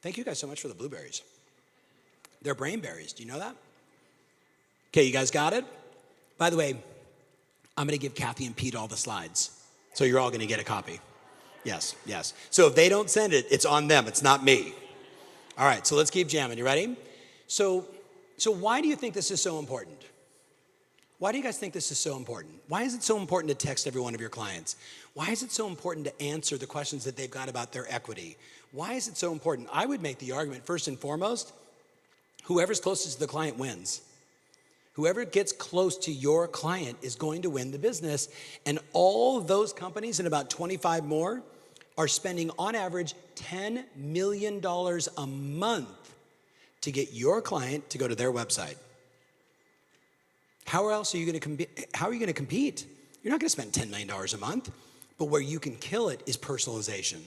Thank you guys so much for the blueberries. They're brain berries. Do you know that? Okay, you guys got it? By the way, I'm going to give Kathy and Pete all the slides. So you're all going to get a copy. Yes. So if they don't send it, it's on them. It's not me. All right, so let's keep jamming. You ready? So why do you think this is so important? Why do you guys think this is so important? Why is it so important to text every one of your clients? Why is it so important to answer the questions that they've got about their equity? Why is it so important? I would make the argument, first and foremost, whoever's closest to the client wins. Whoever gets close to your client is going to win the business. And all of those companies and about 25 more are spending on average $10 million a month to get your client to go to their website. How else are you going to compete? How are you going to compete? You're not going to spend $10 million a month, but where you can kill it is personalization.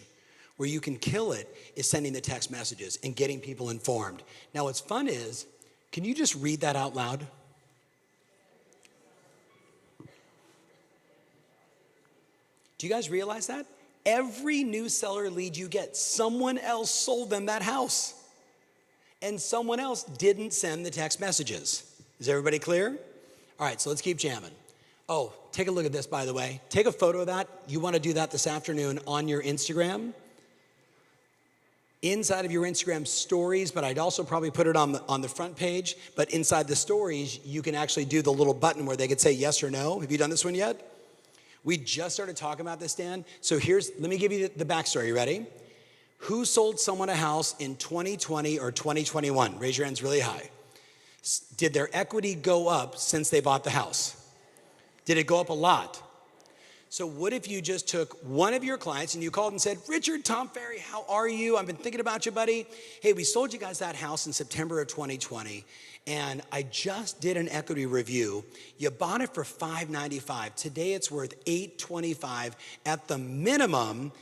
Where you can kill it is sending the text messages and getting people informed. Now, what's fun is, can you just read that out loud? Do you guys realize that? Every new seller lead you get, someone else sold them that house. And someone else didn't send the text messages. Is everybody clear? All right, so let's keep jamming. Oh, take a look at this, by the way. Take a photo of that. You want to do that this afternoon on your Instagram. Inside of your Instagram stories, but I'd also probably put it on the front page. But inside the stories, you can actually do the little button where they could say yes or no. Have you done this one yet? We just started talking about this, Dan. So let me give you the backstory. You ready? Who sold someone a house in 2020 or 2021? Raise your hands really high. Did their equity go up since they bought the house? Did it go up a lot? So what if you just took one of your clients and you called and said, Richard, Tom Ferry, how are you? I've been thinking about you, buddy. Hey, we sold you guys that house in September of 2020, and I just did an equity review. You bought it for $595. Today it's worth $825 at the minimum.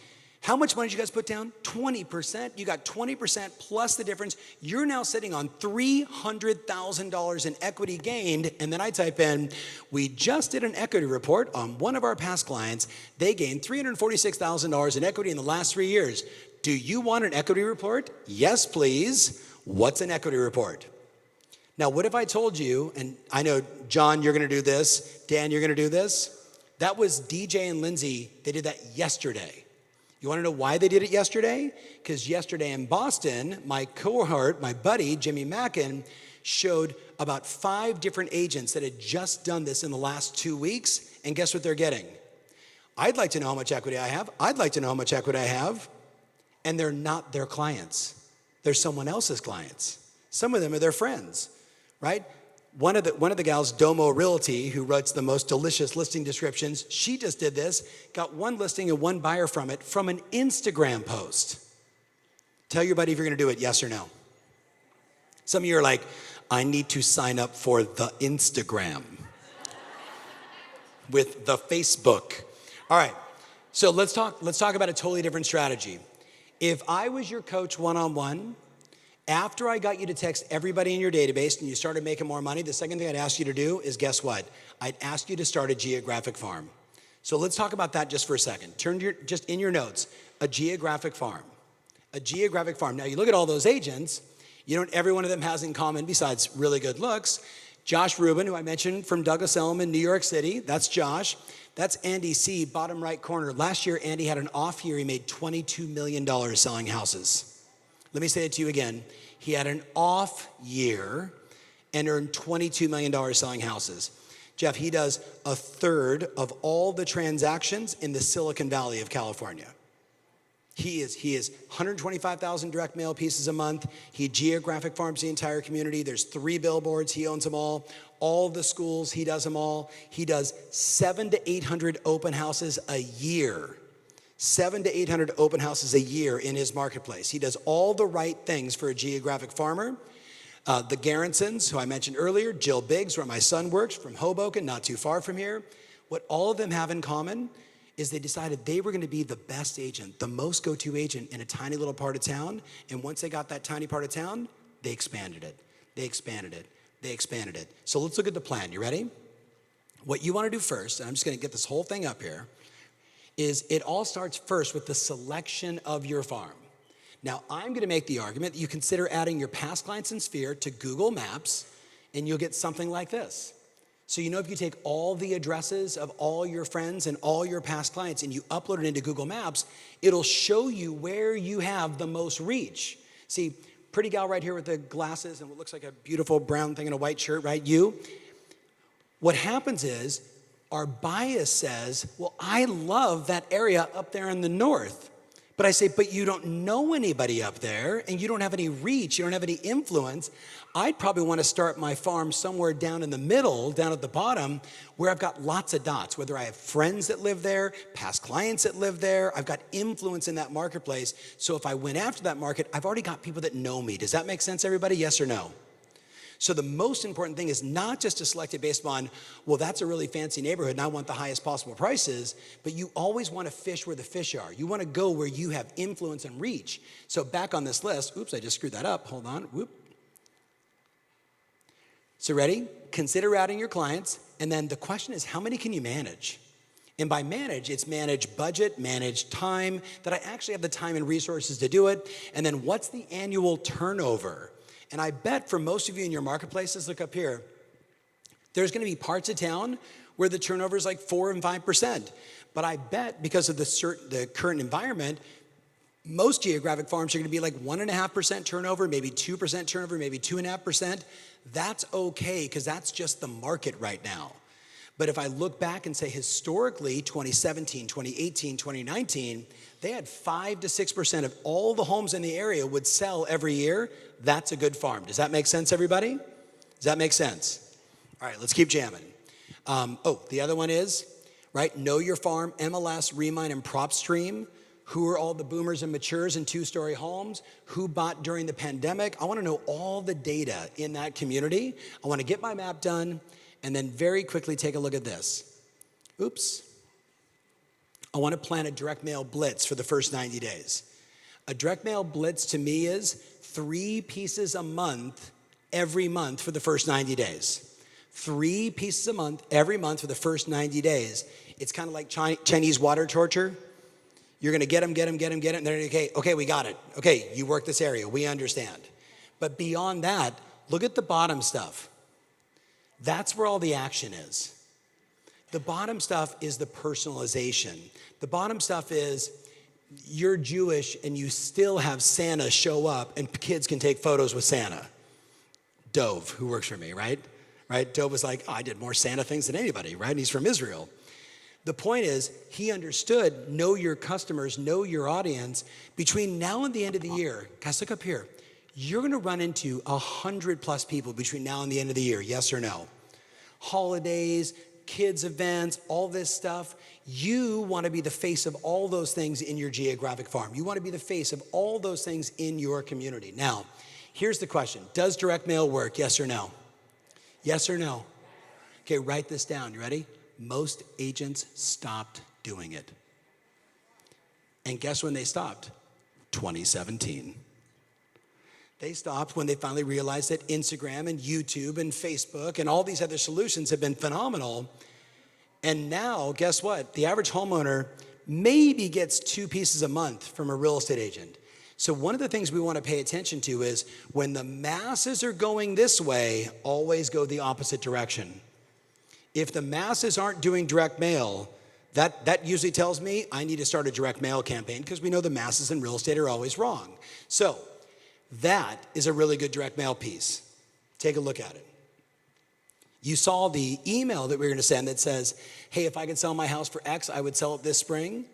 How much money did you guys put down? 20%. You got 20% plus the difference. You're now sitting on $300,000 in equity gained. And then I type in, we just did an equity report on one of our past clients. They gained $346,000 in equity in the last 3 years. Do you want an equity report? Yes, please. What's an equity report? Now, what if I told you, and I know, John, you're going to do this. Dan, you're going to do this. That was DJ and Lindsay. They did that yesterday. You want to know why they did it yesterday? Because yesterday in Boston, my cohort, my buddy, Jimmy Mackin, showed about 5 different agents that had just done this in the last 2 weeks. And guess what they're getting? I'd like to know how much equity I have. I'd like to know how much equity I have. And they're not their clients. They're someone else's clients. Some of them are their friends, right? One of the gals, Domo Realty, who writes the most delicious listing descriptions, she just did this, got 1 listing and 1 buyer from it from an Instagram post. Tell your buddy if you're going to do it, yes or no. Some of you are like, I need to sign up for the Instagram with the Facebook. All right, so let's talk about a totally different strategy. If I was your coach one-on-one After I got you to text everybody in your database and you started making more money, the second thing I'd ask you to do is, guess what? I'd ask you to start a geographic farm. So let's talk about that just for a second. Just in your notes, a geographic farm. A geographic farm. Now you look at all those agents, you know what every one of them has in common besides really good looks? Josh Rubin, who I mentioned from Douglas Elliman, New York City. That's Josh. That's Andy C., bottom right corner. Last year, Andy had an off year. He made $22 million selling houses. Let me say it to you again. He had an off year and earned $22 million selling houses. Jeff, he does a third of all the transactions in the Silicon Valley of California. He is 125,000 direct mail pieces a month. He geographic farms the entire community. There's 3 billboards. He owns them all. All the schools, he does them all. He does 700 to 800 open houses a year. 700 to 800 open houses a year in his marketplace. He does all the right things for a geographic farmer. The Garrisons, who I mentioned earlier, Jill Biggs, where my son works, from Hoboken, not too far from here. What all of them have in common is they decided they were going to be the best agent, the most go-to agent in a tiny little part of town. And once they got that tiny part of town, they expanded it. They expanded it. They expanded it. So let's look at the plan. You ready? What you want to do first, and I'm just going to get this whole thing up here, is it all starts first with the selection of your farm. Now, I'm going to make the argument that you consider adding your past clients in Sphere to Google Maps, and you'll get something like this. So you know, if you take all the addresses of all your friends and all your past clients and you upload it into Google Maps, it'll show you where you have the most reach. See, pretty gal right here with the glasses and what looks like a beautiful brown thing in a white shirt, right? You. What happens is, our bias says, well, I love that area up there in the north. But I say, but you don't know anybody up there and you don't have any reach, you don't have any influence. I'd probably want to start my farm somewhere down in the middle, down at the bottom, where I've got lots of dots, whether I have friends that live there, past clients that live there, I've got influence in that marketplace. So if I went after that market, I've already got people that know me. Does that make sense, everybody? Yes or no? So the most important thing is not just to select it based on, well, that's a really fancy neighborhood and I want the highest possible prices, but you always want to fish where the fish are. You want to go where you have influence and reach. So back on this list, oops, I just screwed that up. Hold on, whoop. So ready? Consider routing your clients. And then the question is, how many can you manage? And by manage, it's manage budget, manage time, that I actually have the time and resources to do it. And then what's the annual turnover? And I bet for most of you in your marketplaces, look up here, there's going to be parts of town where the turnover is like 4 and 5%. But I bet because of the current environment, most geographic farms are going to be like 1.5% turnover, maybe 2% turnover, maybe 2.5%. That's okay because that's just the market right now. But if I look back and say historically, 2017, 2018, 2019, they had 5 to 6% of all the homes in the area would sell every year. That's a good farm. Does that make sense, everybody? Does that make sense? All right, let's keep jamming. The other one is, right, know your farm, MLS, Remine, and PropStream. Who are all the boomers and matures in 2-story homes? Who bought during the pandemic? I want to know all the data in that community. I want to get my map done and then very quickly take a look at this. Oops. I want to plan a direct mail blitz for the first 90 days. A direct mail blitz to me is 3 pieces a month, every month for the first 90 days. 3 pieces a month, every month for the first 90 days. It's kind of like Chinese water torture. You're going to get them, and they're going to, okay, we got it. Okay, you work this area, we understand. But beyond that, look at the bottom stuff. That's where all the action is. The bottom stuff is the personalization. The bottom stuff is you're Jewish and you still have Santa show up and kids can take photos with Santa. Dove, who works for me, right? Dove was like, I did more Santa things than anybody, right? And he's from Israel. The point is, he understood, know your customers, know your audience. Between now and the end of the year, guys, look up here. You're going to run into 100+ people between now and the end of the year, yes or no? Holidays, kids events, all this stuff. You want to be the face of all those things in your geographic farm. You want to be the face of all those things in your community. Now, here's the question. Does direct mail work, yes or no? Yes or no? Okay, write this down. You ready? Most agents stopped doing it. And guess when they stopped? 2017. They stopped when they finally realized that Instagram and YouTube and Facebook and all these other solutions have been phenomenal. And now, guess what? The average homeowner maybe gets 2 pieces a month from a real estate agent. So one of the things we want to pay attention to is when the masses are going this way, always go the opposite direction. If the masses aren't doing direct mail, that usually tells me I need to start a direct mail campaign because we know the masses in real estate are always wrong. So that is a really good direct mail piece. Take a look at it. You saw the email that we're going to send that says, hey, if I could sell my house for X, I would sell it this spring.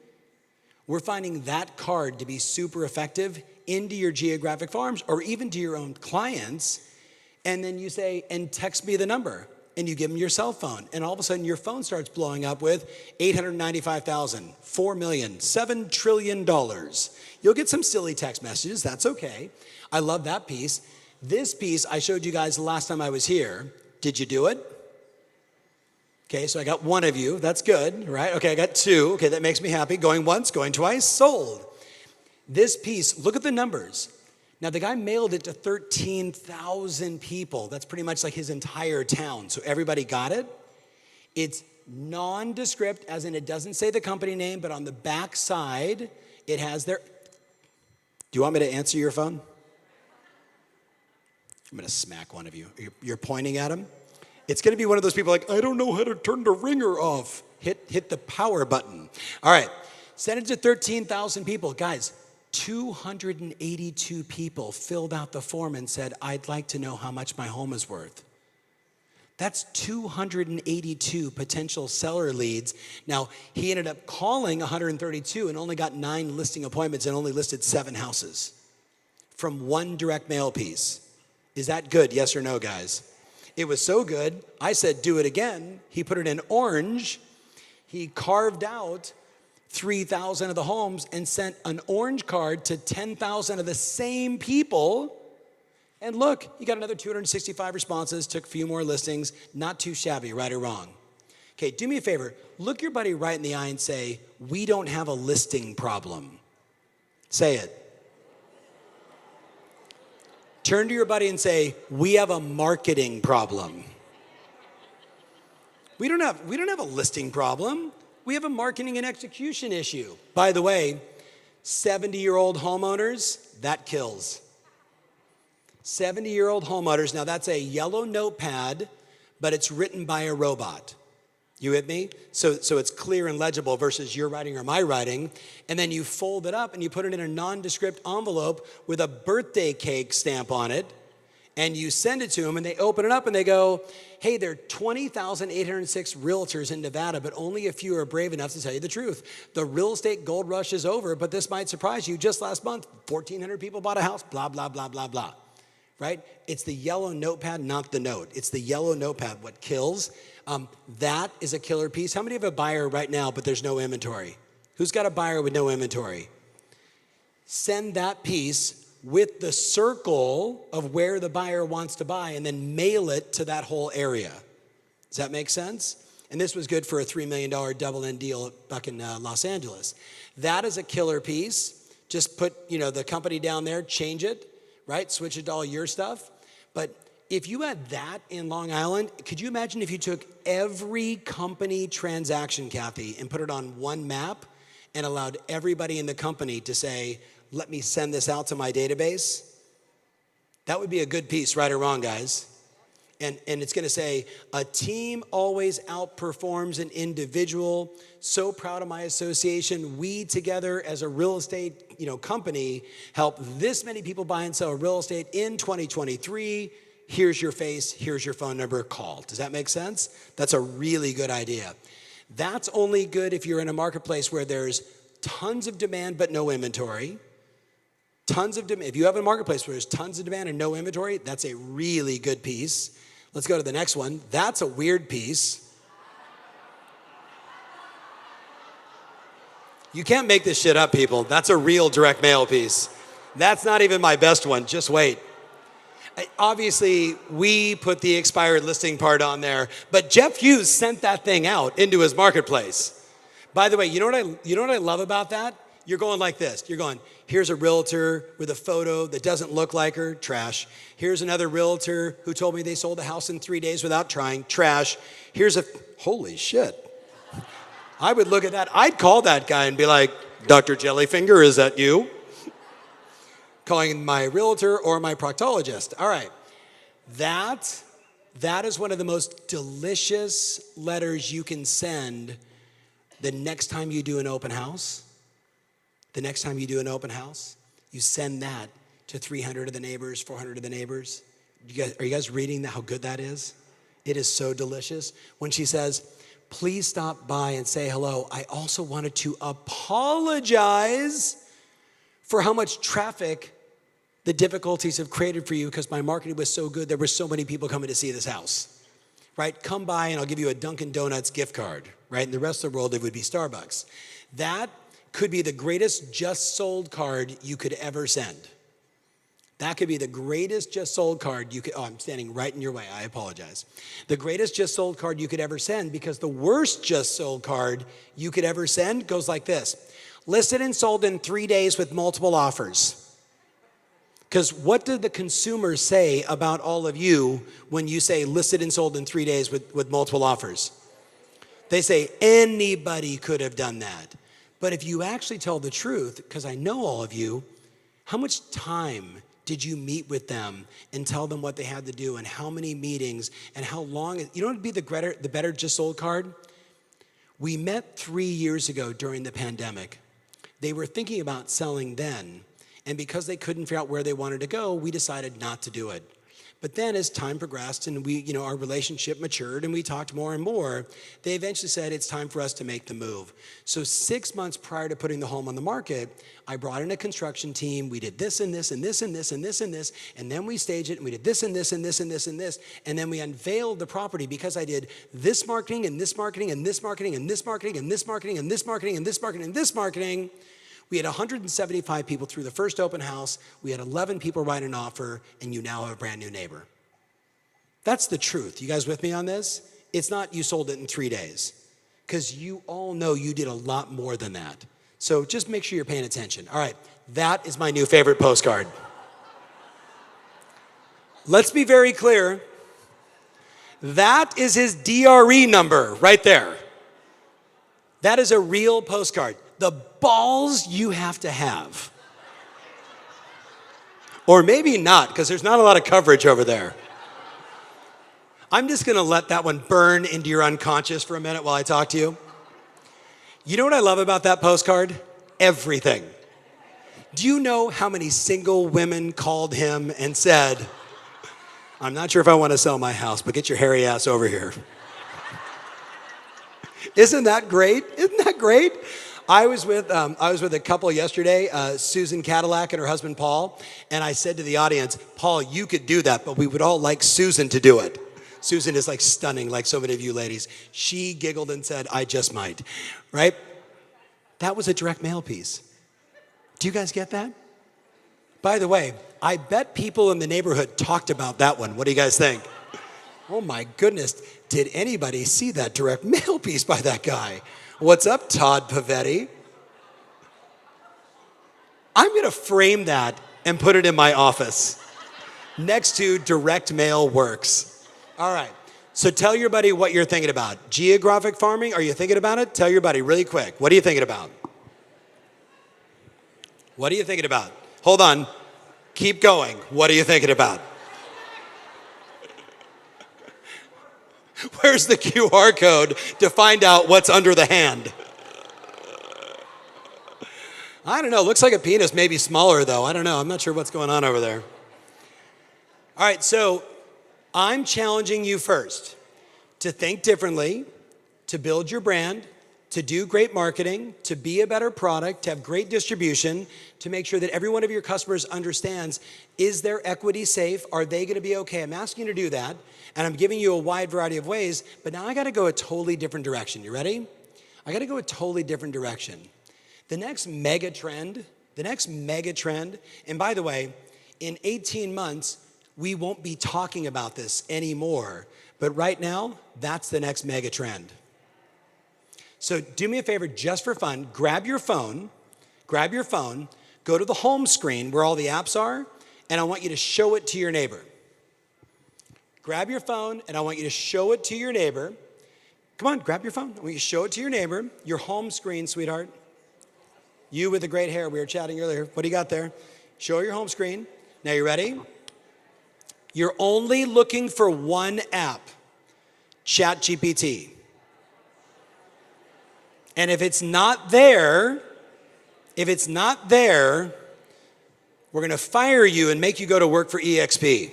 We're finding that card to be super effective into your geographic farms or even to your own clients. And then you say, and text me the number. And you give them your cell phone. And all of a sudden your phone starts blowing up with 895,000, 4 million, $7 trillion. You'll get some silly text messages. That's okay. I love that piece. This piece I showed you guys the last time I was here. Did you do it? Okay, so I got 1 of you. That's good, right? Okay, I got 2. Okay, that makes me happy. Going once, going twice, sold. This piece, look at the numbers. Now, the guy mailed it to 13,000 people. That's pretty much like his entire town. So everybody got it. It's nondescript, as in it doesn't say the company name, but on the back side, it has their... Do you want me to answer your phone? I'm going to smack one of you. You're pointing at him. It's going to be one of those people like, I don't know how to turn the ringer off. Hit the power button. All right. Send it to 13,000 people. Guys, 282 people filled out the form and said, I'd like to know how much my home is worth. That's 282 potential seller leads. Now, he ended up calling 132 and only got 9 listing appointments and only listed 7 houses from 1 direct mail piece. Is that good? Yes or no, guys? It was so good, I said, do it again. He put it in orange. He carved out 3,000 of the homes and sent an orange card to 10,000 of the same people. And look, you got another 265 responses, took a few more listings. Not too shabby, right or wrong. Okay, do me a favor. Look your buddy right in the eye and say, we don't have a listing problem. Say it. Turn to your buddy and say, we have a marketing problem. We don't have a listing problem. We have a marketing and execution issue. By the way, 70-year-old homeowners, that kills. 70-year-old homeowners, now that's a yellow notepad, but it's written by a robot. You with me? So it's clear and legible versus your writing or my writing. And then you fold it up and you put it in a nondescript envelope with a birthday cake stamp on it. And you send it to them and they open it up and they go, hey, there are 20,806 realtors in Nevada, but only a few are brave enough to tell you the truth. The real estate gold rush is over, but this might surprise you. Just last month, 1,400 people bought a house, blah, blah, blah, blah, blah. Right? It's the yellow notepad, not the note. It's the yellow notepad, what kills. That is a killer piece. How many have a buyer right now, but there's no inventory? Who's got a buyer with no inventory? Send that piece with the circle of where the buyer wants to buy and then mail it to that whole area. Does that make sense? And this was good for a $3 million double-end deal back in Los Angeles. That is a killer piece. Just put, the company down there, change it, right? Switch it to all your stuff. But if you had that in Long Island, could you imagine if you took every company transaction, Kathy, and put it on one map and allowed everybody in the company to say, let me send this out to my database? That would be a good piece, right or wrong, guys? And it's going to say, a team always outperforms an individual. So proud of my association. We together as a real estate company help this many people buy and sell real estate in 2023. Here's your face. Here's your phone number. Call. Does that make sense? That's a really good idea. That's only good if you're in a marketplace where there's tons of demand but no inventory. Tons of demand. If you have a marketplace where there's tons of demand and no inventory, that's a really good piece. Let's go to the next one. That's a weird piece. You can't make this shit up, people. That's a real direct mail piece. That's not even my best one. Just wait. Obviously, we put the expired listing part on there, but Jeff Hughes sent that thing out into his marketplace. By the way, you know what I love about that? you're going like this. You're going, here's a realtor with a photo that doesn't look like her, trash. Here's another realtor who told me they sold a house in 3 days without trying, trash. Holy shit. I would look at that. I'd call that guy and be like, Dr. Jellyfinger, is that you? Calling my realtor or my proctologist. All right. That is one of the most delicious letters you can send the next time you do an open house. The next time you do an open house, you send that to 300 of the neighbors, 400 of the neighbors. Are you guys reading how good that is? It is so delicious. When she says, please stop by and say hello. I also wanted to apologize for how much traffic the difficulties have created for you because my marketing was so good. There were so many people coming to see this house, right? Come by and I'll give you a Dunkin' Donuts gift card, right? In the rest of the world, it would be Starbucks. That could be the greatest just sold card you could ever send. That could be the greatest just sold card you could, I'm standing right in your way, I apologize. The greatest just sold card you could ever send, because the worst just sold card you could ever send goes like this. Listed and sold in 3 days with multiple offers. Because what did the consumer say about all of you when you say listed and sold in 3 days with multiple offers? They say anybody could have done that. But if you actually tell the truth, because I know all of you, how much time did you meet with them and tell them what they had to do and how many meetings and how long? You know what would be the better just sold card? We met 3 years ago during the pandemic. They were thinking about selling then. And because they couldn't figure out where they wanted to go, we decided not to do it. But then as time progressed and our relationship matured and we talked more and more, they eventually said it's time for us to make the move. So 6 months prior to putting the home on the market, I brought in a construction team. We did this and this and this and this and this and this, and then we staged it and we did this and this and this and this and this, and then we unveiled the property because I did this marketing and this marketing and this marketing and this marketing and this marketing and this marketing and this marketing and this marketing. We had 175 people through the first open house. We had 11 people write an offer, and you now have a brand new neighbor. That's the truth. You guys with me on this? It's not you sold it in 3 days, because you all know you did a lot more than that. So just make sure you're paying attention. All right, that is my new favorite postcard. Let's be very clear. That is his DRE number right there. That is a real postcard. The balls you have to have. Or maybe not, because there's not a lot of coverage over there. I'm just gonna let that one burn into your unconscious for a minute while I talk to you. You know what I love about that postcard? Everything. Do you know how many single women called him and said, I'm not sure if I want to sell my house, but get your hairy ass over here. Isn't that great? Isn't that great? I was with a couple yesterday, Susan Cadillac and her husband Paul, and I said to the audience, Paul, you could do that, but we would all like Susan to do it. Susan is like stunning, like so many of you ladies. She giggled and said, I just might, right? That was a direct mail piece. Do you guys get that? By the way, I bet people in the neighborhood talked about that one. What do you guys think? Oh my goodness, did anybody see that direct mail piece by that guy? What's up, Todd Pavetti? I'm gonna frame that and put it in my office next to direct mail works. All right, so tell your buddy what you're thinking about. Geographic farming, are you thinking about it? Tell your buddy really quick. What are you thinking about? What are you thinking about? Hold on, keep going. What are you thinking about? Where's the QR code to find out what's under the hand? I don't know. Looks like a penis, maybe smaller though. I don't know. I'm not sure what's going on over there. All right, so I'm challenging you first to think differently, to build your brand, to do great marketing, to be a better product, to have great distribution, to make sure that every one of your customers understands, is their equity safe? Are they gonna be okay? I'm asking you to do that, and I'm giving you a wide variety of ways, but now I gotta go a totally different direction. You ready? I gotta go a totally different direction. The next mega trend, and by the way, in 18 months, we won't be talking about this anymore, but right now, that's the next mega trend. So do me a favor, just for fun, grab your phone, grab your phone, go to the home screen where all the apps are, and I want you to show it to your neighbor. Grab your phone, and I want you to show it to your neighbor. Come on, grab your phone. I want you to show it to your neighbor, your home screen, sweetheart. You with the great hair, we were chatting earlier. What do you got there? Show your home screen. Now, you ready? You're only looking for one app, ChatGPT. And if it's not there, we're going to fire you and make you go to work for EXP.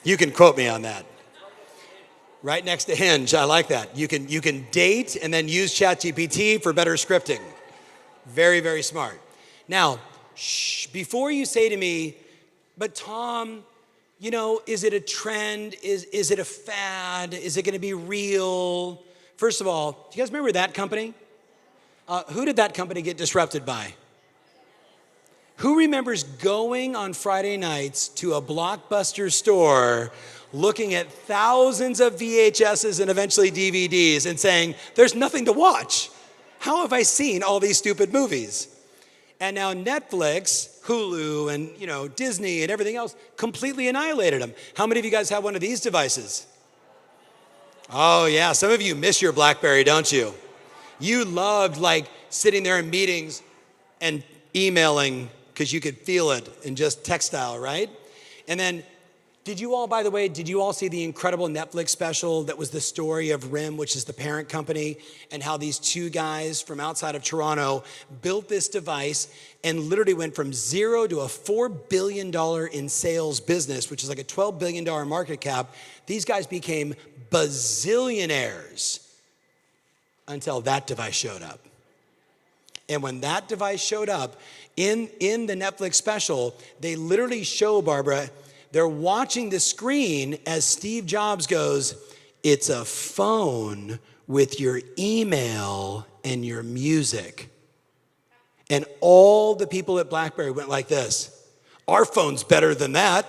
You can quote me on that. Right next to Hinge, I like that. You can date and then use ChatGPT for better scripting. Very, very smart. Now, before you say to me, but Tom, you know, is it a trend? Is it a fad? Is it going to be real? First of all, do you guys remember that company? Who did that company get disrupted by? Who remembers going on Friday nights to a Blockbuster store, looking at thousands of VHSs and eventually DVDs and saying, there's nothing to watch. How have I seen all these stupid movies? And now Netflix, Hulu, and Disney and everything else completely annihilated them. How many of you guys have one of these devices? Oh yeah, some of you miss your BlackBerry, don't you? You loved sitting there in meetings and emailing because you could feel it in just textile, right? And then, did you all see the incredible Netflix special that was the story of RIM, which is the parent company, and how these two guys from outside of Toronto built this device and literally went from zero to a $4 billion in sales business, which is like a $12 billion market cap. These guys became bazillionaires until that device showed up. And when that device showed up in the Netflix special, they literally show, Barbara, they're watching the screen as Steve Jobs goes, it's a phone with your email and your music. And all the people at BlackBerry went like this, our phone's better than that.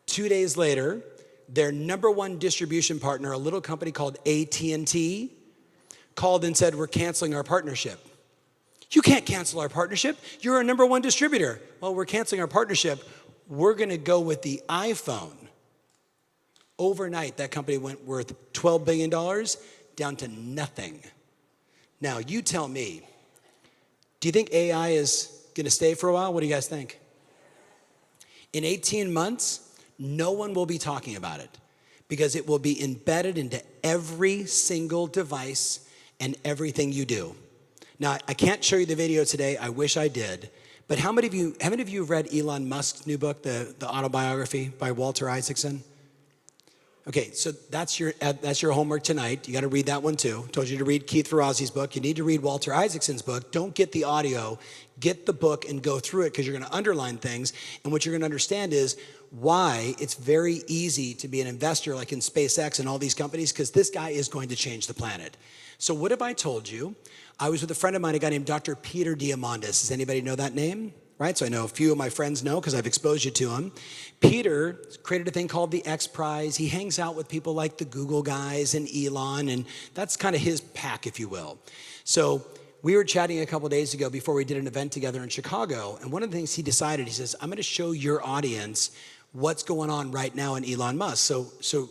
2 days later, their number one distribution partner, a little company called AT&T, called and said, we're canceling our partnership. You can't cancel our partnership. You're our number one distributor. Well, we're canceling our partnership. We're going to go with the iPhone. Overnight, that company went worth $12 billion down to nothing. Now, you tell me, do you think AI is going to stay for a while? What do you guys think? In 18 months, no one will be talking about it because it will be embedded into every single device and everything you do. Now, I can't show you the video today. I wish I did. But how many of you have read Elon Musk's new book, the autobiography by Walter Isaacson? Okay, so that's your homework tonight. You got to read that one too. Told you to read Keith Ferrazzi's book. You need to read Walter Isaacson's book. Don't get the audio. Get the book and go through it because you're going to underline things. And what you're going to understand is why it's very easy to be an investor like in SpaceX and all these companies because this guy is going to change the planet. So what have I told you? I was with a friend of mine, a guy named Dr. Peter Diamandis. Does anybody know that name? Right, so I know a few of my friends know because I've exposed you to him. Peter created a thing called the X Prize. He hangs out with people like the Google guys and Elon, and that's kind of his pack, if you will. So we were chatting a couple days ago before we did an event together in Chicago, and one of the things he decided, he says, I'm going to show your audience what's going on right now in Elon Musk. So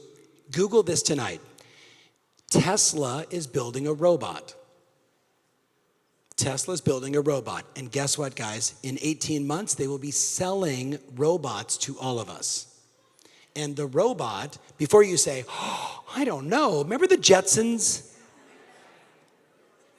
Google this tonight. Tesla is building a robot. Tesla's building a robot. And guess what, guys? In 18 months, they will be selling robots to all of us. And the robot, before you say, oh, I don't know, remember the Jetsons?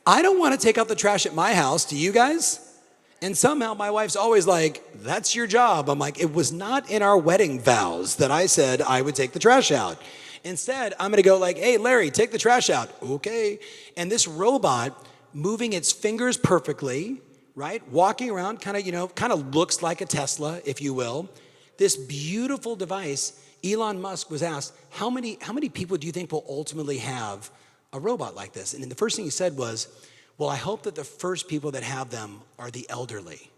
I don't want to take out the trash at my house, do you guys? And somehow my wife's always like, that's your job. I'm like, it was not in our wedding vows that I said I would take the trash out. Instead, I'm going to go like, hey, Larry, take the trash out. Okay. And this robot, moving its fingers perfectly, right? Walking around, kind of looks like a Tesla, if you will. This beautiful device, Elon Musk was asked, how many people do you think will ultimately have a robot like this? And then the first thing he said was, well, I hope that the first people that have them are the elderly.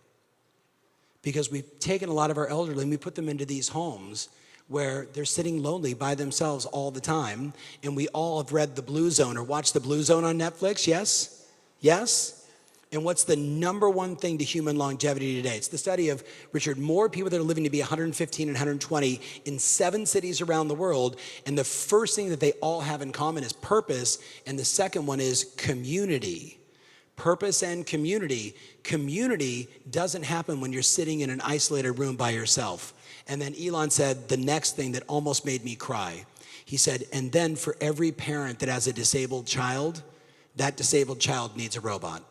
Because we've taken a lot of our elderly and we put them into these homes where they're sitting lonely by themselves all the time. And we all have read The Blue Zone or watched The Blue Zone on Netflix, yes? Yes? And what's the number one thing to human longevity today? It's the study of, Richard, more people that are living to be 115 and 120 in 7 cities around the world. And the first thing that they all have in common is purpose. And the second one is community. Purpose and community. Community doesn't happen when you're sitting in an isolated room by yourself. And then Elon said the next thing that almost made me cry. He said, and then for every parent that has a disabled child, that disabled child needs a robot.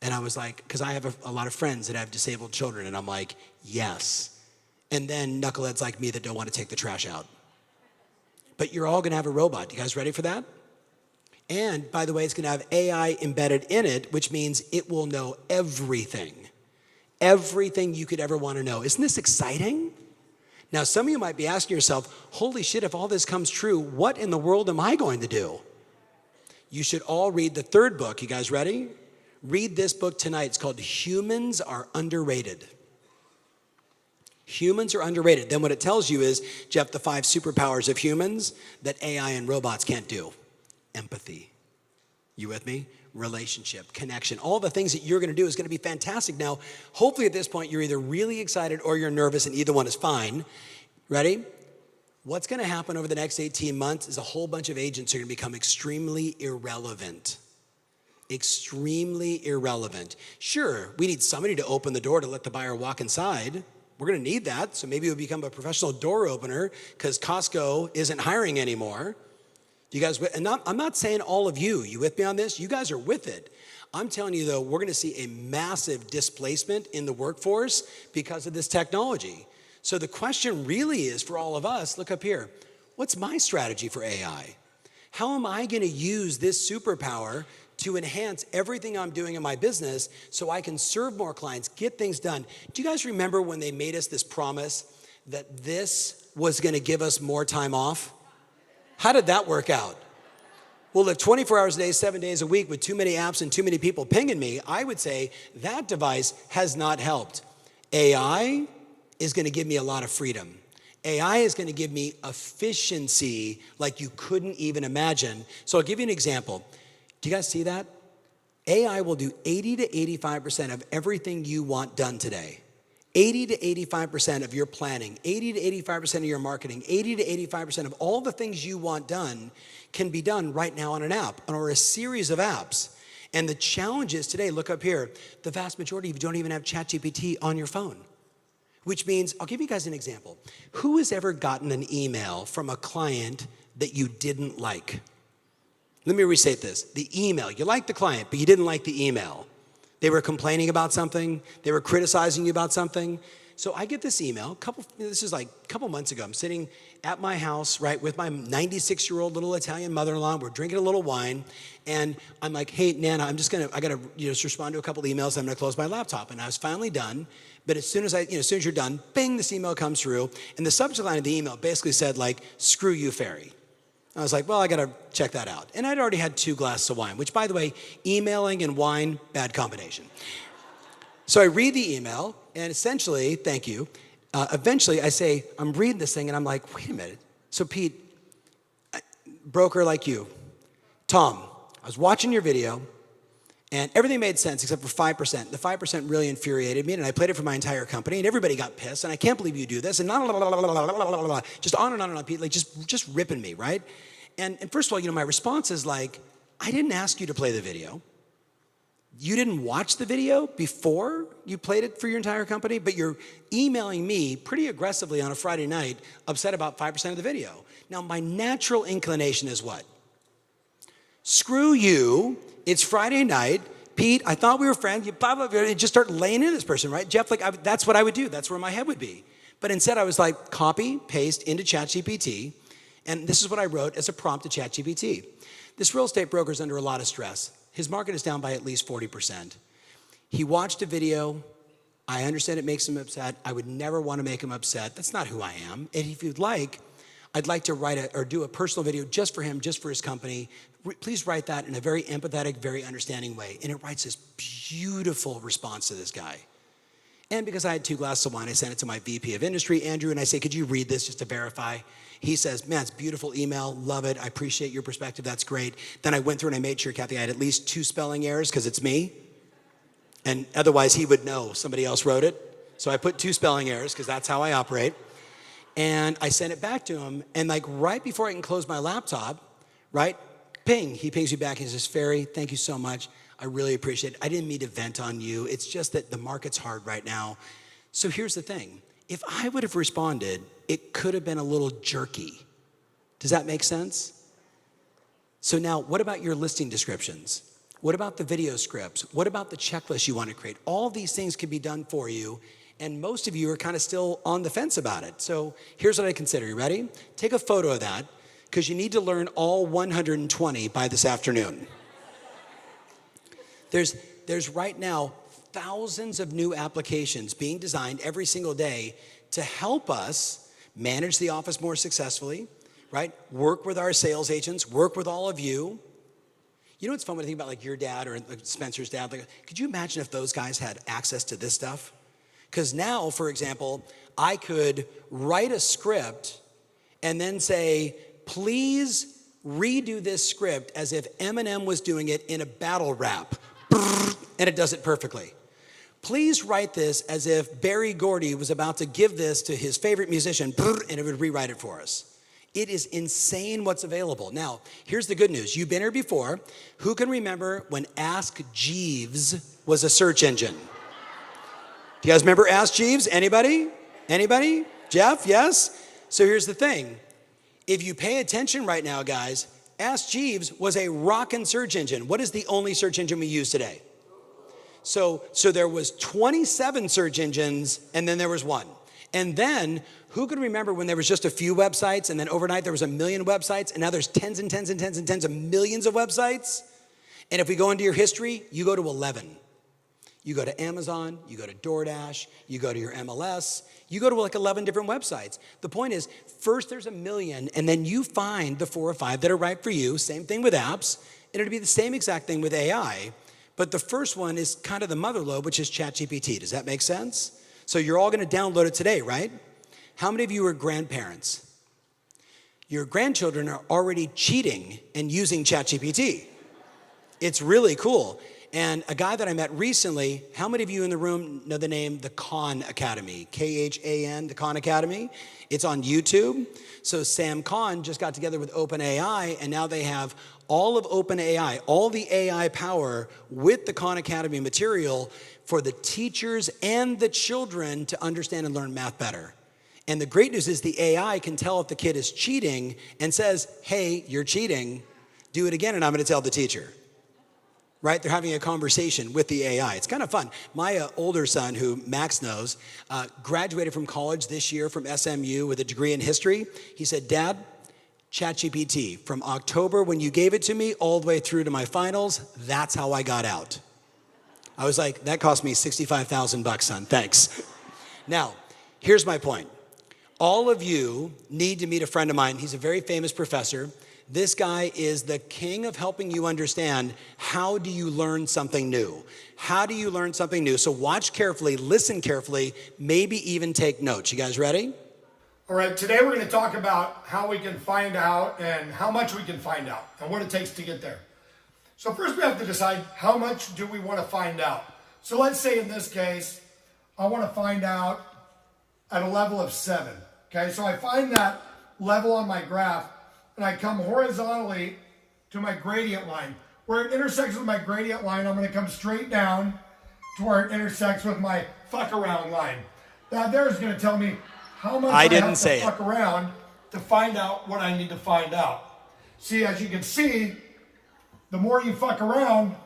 And I was like, because I have a lot of friends that have disabled children, and I'm like, yes. And then knuckleheads like me that don't want to take the trash out. But you're all gonna have a robot. You guys ready for that? And by the way, it's gonna have AI embedded in it, which means it will know everything. Everything you could ever wanna know. Isn't this exciting? Now, some of you might be asking yourself, holy shit, if all this comes true, what in the world am I going to do? You should all read the 3rd book. You guys ready? Read this book tonight. It's called Humans Are Underrated. Humans are underrated. Then what it tells you is, Jeff, the 5 superpowers of humans that AI and robots can't do. Empathy. You with me? Relationship, connection. All the things that you're going to do is going to be fantastic. Now, hopefully at this point, you're either really excited or you're nervous, and either one is fine. Ready? What's going to happen over the next 18 months is a whole bunch of agents are going to become extremely irrelevant. Extremely irrelevant. Sure, we need somebody to open the door to let the buyer walk inside. We're gonna need that, so maybe you'll become a professional door opener because Costco isn't hiring anymore. You guys, and I'm not saying all of you with me on this? You guys are with it. I'm telling you though, we're gonna see a massive displacement in the workforce because of this technology. So the question really is for all of us, look up here, what's my strategy for AI? How am I gonna use this superpower to enhance everything I'm doing in my business so I can serve more clients, get things done? Do you guys remember when they made us this promise that this was gonna give us more time off? How did that work out? Well, if 24 hours a day, 7 days a week with too many apps and too many people pinging me, I would say that device has not helped. AI is gonna give me a lot of freedom. AI is gonna give me efficiency like you couldn't even imagine. So I'll give you an example. Do you guys see that? AI will do 80 to 85% of everything you want done today. 80 to 85% of your planning, 80 to 85% of your marketing, 80 to 85% of all the things you want done can be done right now on an app or a series of apps. And the challenge is today, look up here, the vast majority of you don't even have ChatGPT on your phone. Which means, I'll give you guys an example. Who has ever gotten an email from a client that you didn't like? Let me restate this. The email, you liked the client, but you didn't like the email. They were complaining about something. They were criticizing you about something. So I get this email, this is like a couple months ago. I'm sitting at my house, right, with my 96-year-old little Italian mother-in-law. We're drinking a little wine. And I'm like, hey, Nana, I gotta just respond to a couple emails. I'm gonna close my laptop. And I was finally done. But as soon as you're done, bing, this email comes through. And the subject line of the email basically said like, screw you, Ferry. I was like, well, I gotta check that out. And I'd already had 2 glasses of wine, which by the way, emailing and wine, bad combination. So I read the email and essentially, thank you, eventually I say, I'm reading this thing and I'm like, wait a minute. So Pete, broker like you, Tom, I was watching your video and everything made sense except for 5%. The 5% really infuriated me and I played it for my entire company and everybody got pissed and I can't believe you do this and just on and on, Pete, like just ripping me, right? And first of all, my response is like, I didn't ask you to play the video. You didn't watch the video before you played it for your entire company, but you're emailing me pretty aggressively on a Friday night, upset about 5% of the video. Now, my natural inclination is what? Screw you, it's Friday night, Pete, I thought we were friends, you blah, blah, blah, and just start laying into this person, right? Jeff, that's what I would do, that's where my head would be. But instead I was like, copy, paste into ChatGPT, and this is what I wrote as a prompt to ChatGPT. This real estate broker is under a lot of stress. His market is down by at least 40%. He watched a video. I understand it makes him upset. I would never want to make him upset. That's not who I am. And if you'd like, I'd like to write or do a personal video just for him, just for his company. Please write that in a very empathetic, very understanding way. And it writes this beautiful response to this guy. And because I had 2 glasses of wine, I sent it to my VP of industry, Andrew, and I say, could you read this just to verify? He says, man, it's a beautiful email, love it, I appreciate your perspective, that's great. Then I went through and I made sure, Kathy, I had at least 2 spelling errors because it's me. And otherwise he would know somebody else wrote it. So I put 2 spelling errors because that's how I operate. And I sent it back to him. And like right before I can close my laptop, right? Ping, he pings me back and he says, Ferry, thank you so much. I really appreciate it. I didn't mean to vent on you. It's just that the market's hard right now. So here's the thing. If I would have responded, it could have been a little jerky. Does that make sense? So now, what about your listing descriptions? What about the video scripts? What about the checklist you want to create? All these things can be done for you, and most of you are kind of still on the fence about it. So here's what I consider. You ready? Take a photo of that, because you need to learn all 120 by this afternoon. There's right now thousands of new applications being designed every single day to help us manage the office more successfully, right? Work with our sales agents, work with all of you. You know what's fun when I think about like your dad or Spencer's dad? Like, could you imagine if those guys had access to this stuff? Because now, for example, I could write a script and then say, please redo this script as if Eminem was doing it in a battle rap. And it does it perfectly. Please write this as if Barry Gordy was about to give this to his favorite musician, and it would rewrite it for us. It is insane what's available. Now, here's the good news. You've been here before. Who can remember when Ask Jeeves was a search engine? Do you guys remember Ask Jeeves? Anybody? Anybody? Jeff, yes? So here's the thing. If you pay attention right now, guys, Ask Jeeves was a rockin' search engine. What is the only search engine we use today? So there was 27 search engines, and then there was one. And then, who could remember when there was just a few websites, and then overnight there was 1 million websites, and now there's tens and tens and tens and tens of millions of websites? And if we go into your history, you go to 11. You go to Amazon, you go to DoorDash, you go to your MLS, you go to like 11 different websites. The point is, first there's 1 million, and then you find the 4 or 5 that are right for you. Same thing with apps, and it'll be the same exact thing with AI. But the first one is kind of the mother lode, which is ChatGPT. Does that make sense? So you're all going to download it today, right? How many of you are grandparents? Your grandchildren are already cheating and using ChatGPT. It's really cool. And a guy that I met recently, how many of you in the room know the name The Khan Academy? Khan, The Khan Academy. It's on YouTube. So Sam Khan just got together with OpenAI, and now they have all of OpenAI, all the AI power with the Khan Academy material for the teachers and the children to understand and learn math better. And the great news is the AI can tell if the kid is cheating and says, hey, you're cheating, do it again, and I'm going to tell the teacher. Right? They're having a conversation with the AI. It's kind of fun. My older son, who Max knows, graduated from college this year from SMU with a degree in history. He said, Dad, ChatGPT, from October when you gave it to me all the way through to my finals, that's how I got out. I was like, that cost me $65,000, son. Thanks. Now, here's my point. All of you need to meet a friend of mine. He's a very famous professor. This guy is the king of helping you understand how do you learn something new? How do you learn something new? So watch carefully, listen carefully, maybe even take notes. You guys ready? All right, today we're going to talk about how we can find out and how much we can find out and what it takes to get there. So first we have to decide how much do we want to find out. So let's say in this case, I want to find out at a level of 7. Okay, so I find that level on my graph and I come horizontally to my gradient line. Where it intersects with my gradient line, I'm going to come straight down to where it intersects with my fuck around line. That there is going to tell me how much I have to fuck around to find out what I need to find out. See, as you can see, the more you fuck around,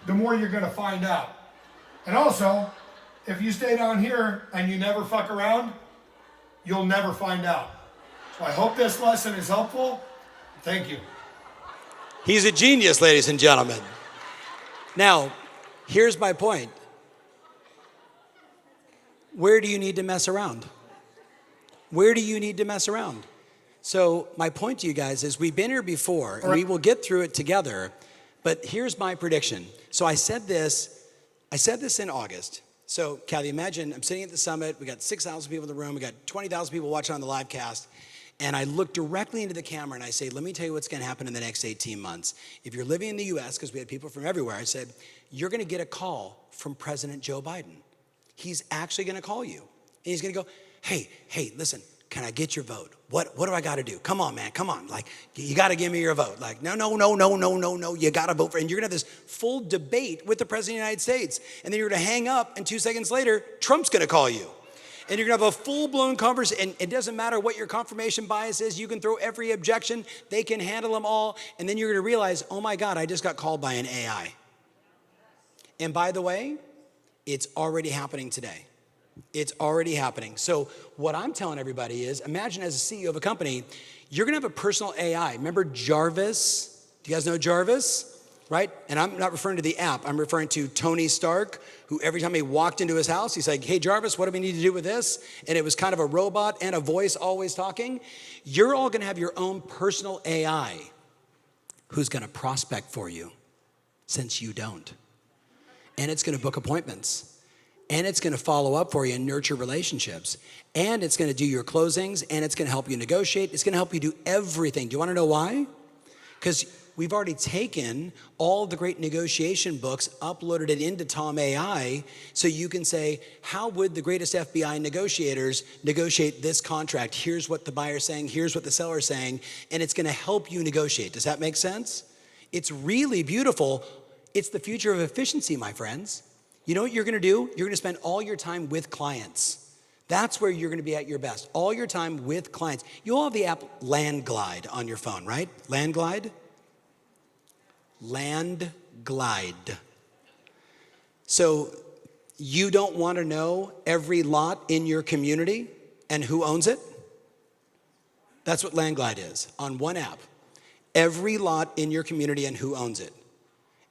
the more you're going to find out. And also, if you stay down here and you never fuck around, you'll never find out. So I hope this lesson is helpful. Thank you. He's a genius, ladies and gentlemen. Now, here's my point. Where do you need to mess around? Where do you need to mess around? So my point to you guys is we've been here before, and we will get through it together, but here's my prediction. So I said this in August. So Kathy, imagine I'm sitting at the summit, we got 6,000 people in the room, we got 20,000 people watching on the live cast, And I look directly into the camera and I say, let me tell you what's gonna happen in the next 18 months. If you're living in the US, because we had people from everywhere, I said, you're gonna get a call from President Joe Biden. He's actually gonna call you. And he's gonna go, hey, listen, can I get your vote? What do I gotta do? Come on, man, come on. Like, you gotta give me your vote. Like, no, you gotta vote for it. And you're gonna have this full debate with the President of the United States. And then you're gonna hang up, and 2 seconds later, Trump's gonna call you. And you're gonna have a full-blown conversation, and it doesn't matter what your confirmation bias is, you can throw every objection, they can handle them all, and then you're gonna realize, oh my God, I just got called by an AI. And by the way, it's already happening today. It's already happening. So what I'm telling everybody is, imagine as a CEO of a company, you're gonna have a personal AI. Remember Jarvis? Do you guys know Jarvis? Right? And I'm not referring to the app, I'm referring to Tony Stark, who every time he walked into his house, he's like, hey Jarvis, what do we need to do with this? And it was kind of a robot and a voice always talking. You're all gonna have your own personal AI who's gonna prospect for you since you don't. And it's gonna book appointments. And it's gonna follow up for you and nurture relationships. And it's gonna do your closings, and it's gonna help you negotiate. It's gonna help you do everything. Do you wanna know why? Because we've already taken all the great negotiation books, uploaded it into Tom AI, so you can say, how would the greatest FBI negotiators negotiate this contract? Here's what the buyer's saying, here's what the seller's saying, and it's gonna help you negotiate. Does that make sense? It's really beautiful. It's the future of efficiency, my friends. You know what you're gonna do? You're gonna spend all your time with clients. That's where you're gonna be at your best. All your time with clients. You all have the app Landglide on your phone, right? Landglide? Landglide. So you don't wanna know every lot in your community and who owns it? That's what Landglide is, on one app. Every lot in your community and who owns it.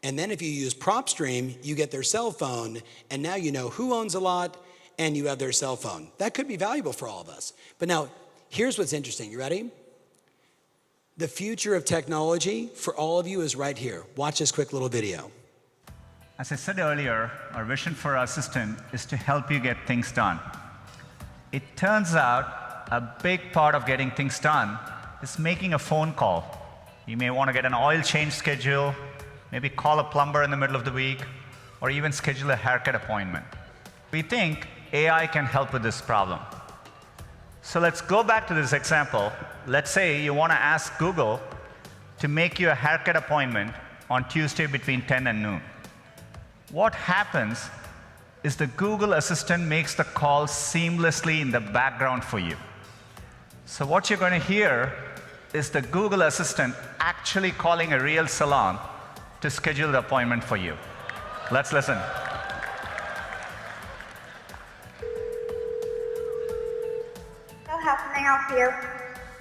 And then if you use PropStream, you get their cell phone, and now you know who owns a lot, and you have their cell phone. That could be valuable for all of us. But now, here's what's interesting. You ready? The future of technology for all of you is right here. Watch this quick little video. As I said earlier, our vision for our assistant is to help you get things done. It turns out a big part of getting things done is making a phone call. You may want to get an oil change schedule, maybe call a plumber in the middle of the week, or even schedule a haircut appointment. We think AI can help with this problem. So let's go back to this example. Let's say you want to ask Google to make you a haircut appointment on Tuesday between 10 and noon. What happens is the Google Assistant makes the call seamlessly in the background for you. So what you're going to hear is the Google Assistant actually calling a real salon to schedule the appointment for you. Let's listen. So how can I help you?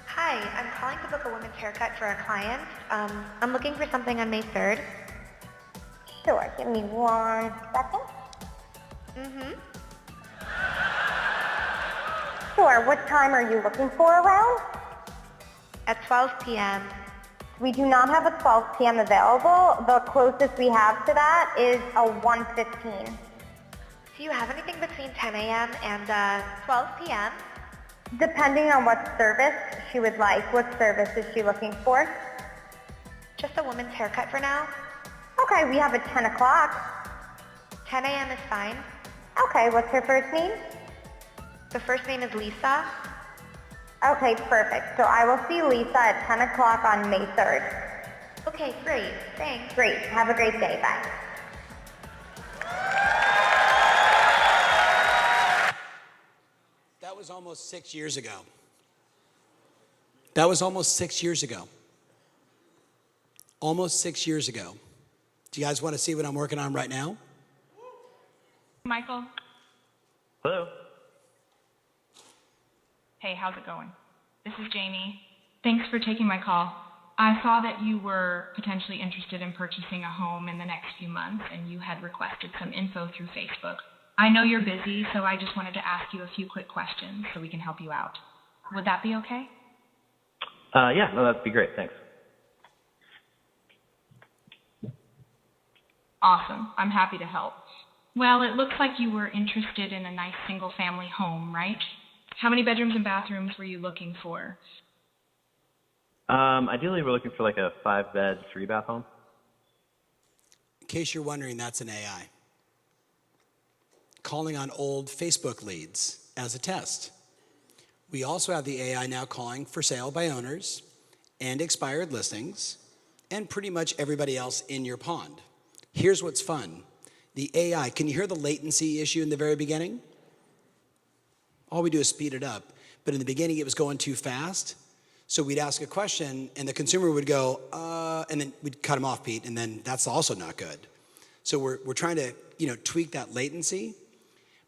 Hi, I'm calling to book a women's haircut for a client. I'm looking for something on May 3rd. Sure, give me 1 second. Sure, what time are you looking for around? At 12 p.m. We do not have a 12 p.m. available. The closest we have to that is a 1:15. Do you have anything between 10 a.m. and 12 p.m.? Depending on what service she would like. What service is she looking for? Just a woman's haircut for now. Okay, we have a 10 o'clock. 10 a.m. is fine. Okay, what's her first name? The first name is Lisa. Okay, perfect. So I will see Lisa at 10 o'clock on May 3rd. Okay, great. Thanks. Great. Have a great day. Bye. That was almost 6 years ago. That was almost 6 years ago. Almost 6 years ago. Do you guys want to see what I'm working on right now? Michael. Hello. Hey, how's it going? This is Jamie. Thanks for taking my call. I saw that you were potentially interested in purchasing a home in the next few months, and you had requested some info through Facebook. I know you're busy, so I just wanted to ask you a few quick questions so we can help you out. Would that be okay? Yeah, no, that'd be great. Thanks. Awesome. I'm happy to help. Well, it looks like you were interested in a nice single-family home, right? How many bedrooms and bathrooms were you looking for? Ideally, we're looking for like a 5-bed, 3-bath home. In case you're wondering, that's an AI. Calling on old Facebook leads as a test. We also have the AI now calling for sale by owners and expired listings and pretty much everybody else in your pond. Here's what's fun. The AI, can you hear the latency issue in the very beginning? All we do is speed it up. But in the beginning, it was going too fast. So we'd ask a question, and the consumer would go, and then we'd cut him off, Pete, and then that's also not good. So we're trying to, tweak that latency.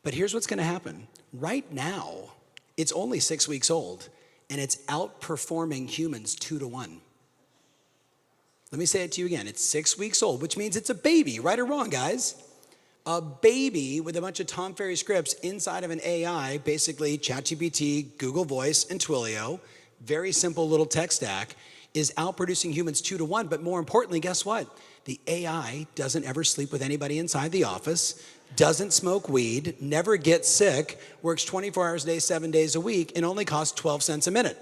But here's what's going to happen. Right now, it's only 6 weeks old, and it's outperforming humans 2-to-1. Let me say it to you again. It's 6 weeks old, which means it's a baby, right or wrong, guys? A baby with a bunch of Tom Ferry scripts inside of an AI, basically ChatGPT, Google Voice, and Twilio, very simple little tech stack, is outproducing humans 2-to-1. But more importantly, guess what? The AI doesn't ever sleep with anybody inside the office, doesn't smoke weed, never gets sick, works 24 hours a day, 7 days a week, and only costs 12 cents a minute.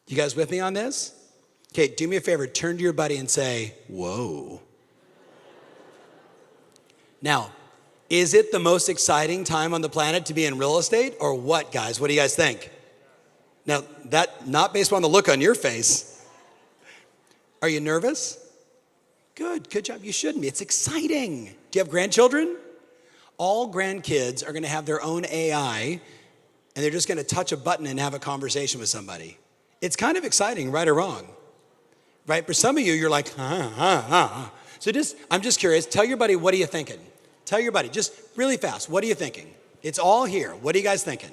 You guys with me on this? Okay, do me a favor, turn to your buddy and say, whoa. Now, is it the most exciting time on the planet to be in real estate or what, guys? What do you guys think? Now, that not based on the look on your face. Are you nervous? Good job. You shouldn't be. It's exciting. Do you have grandchildren? All grandkids are going to have their own AI, and they're just going to touch a button and have a conversation with somebody. It's kind of exciting, right or wrong? Right? For some of you, you're like, So I'm just curious. Tell your buddy, what are you thinking? Tell your buddy, just really fast, what are you thinking? It's all here. What are you guys thinking?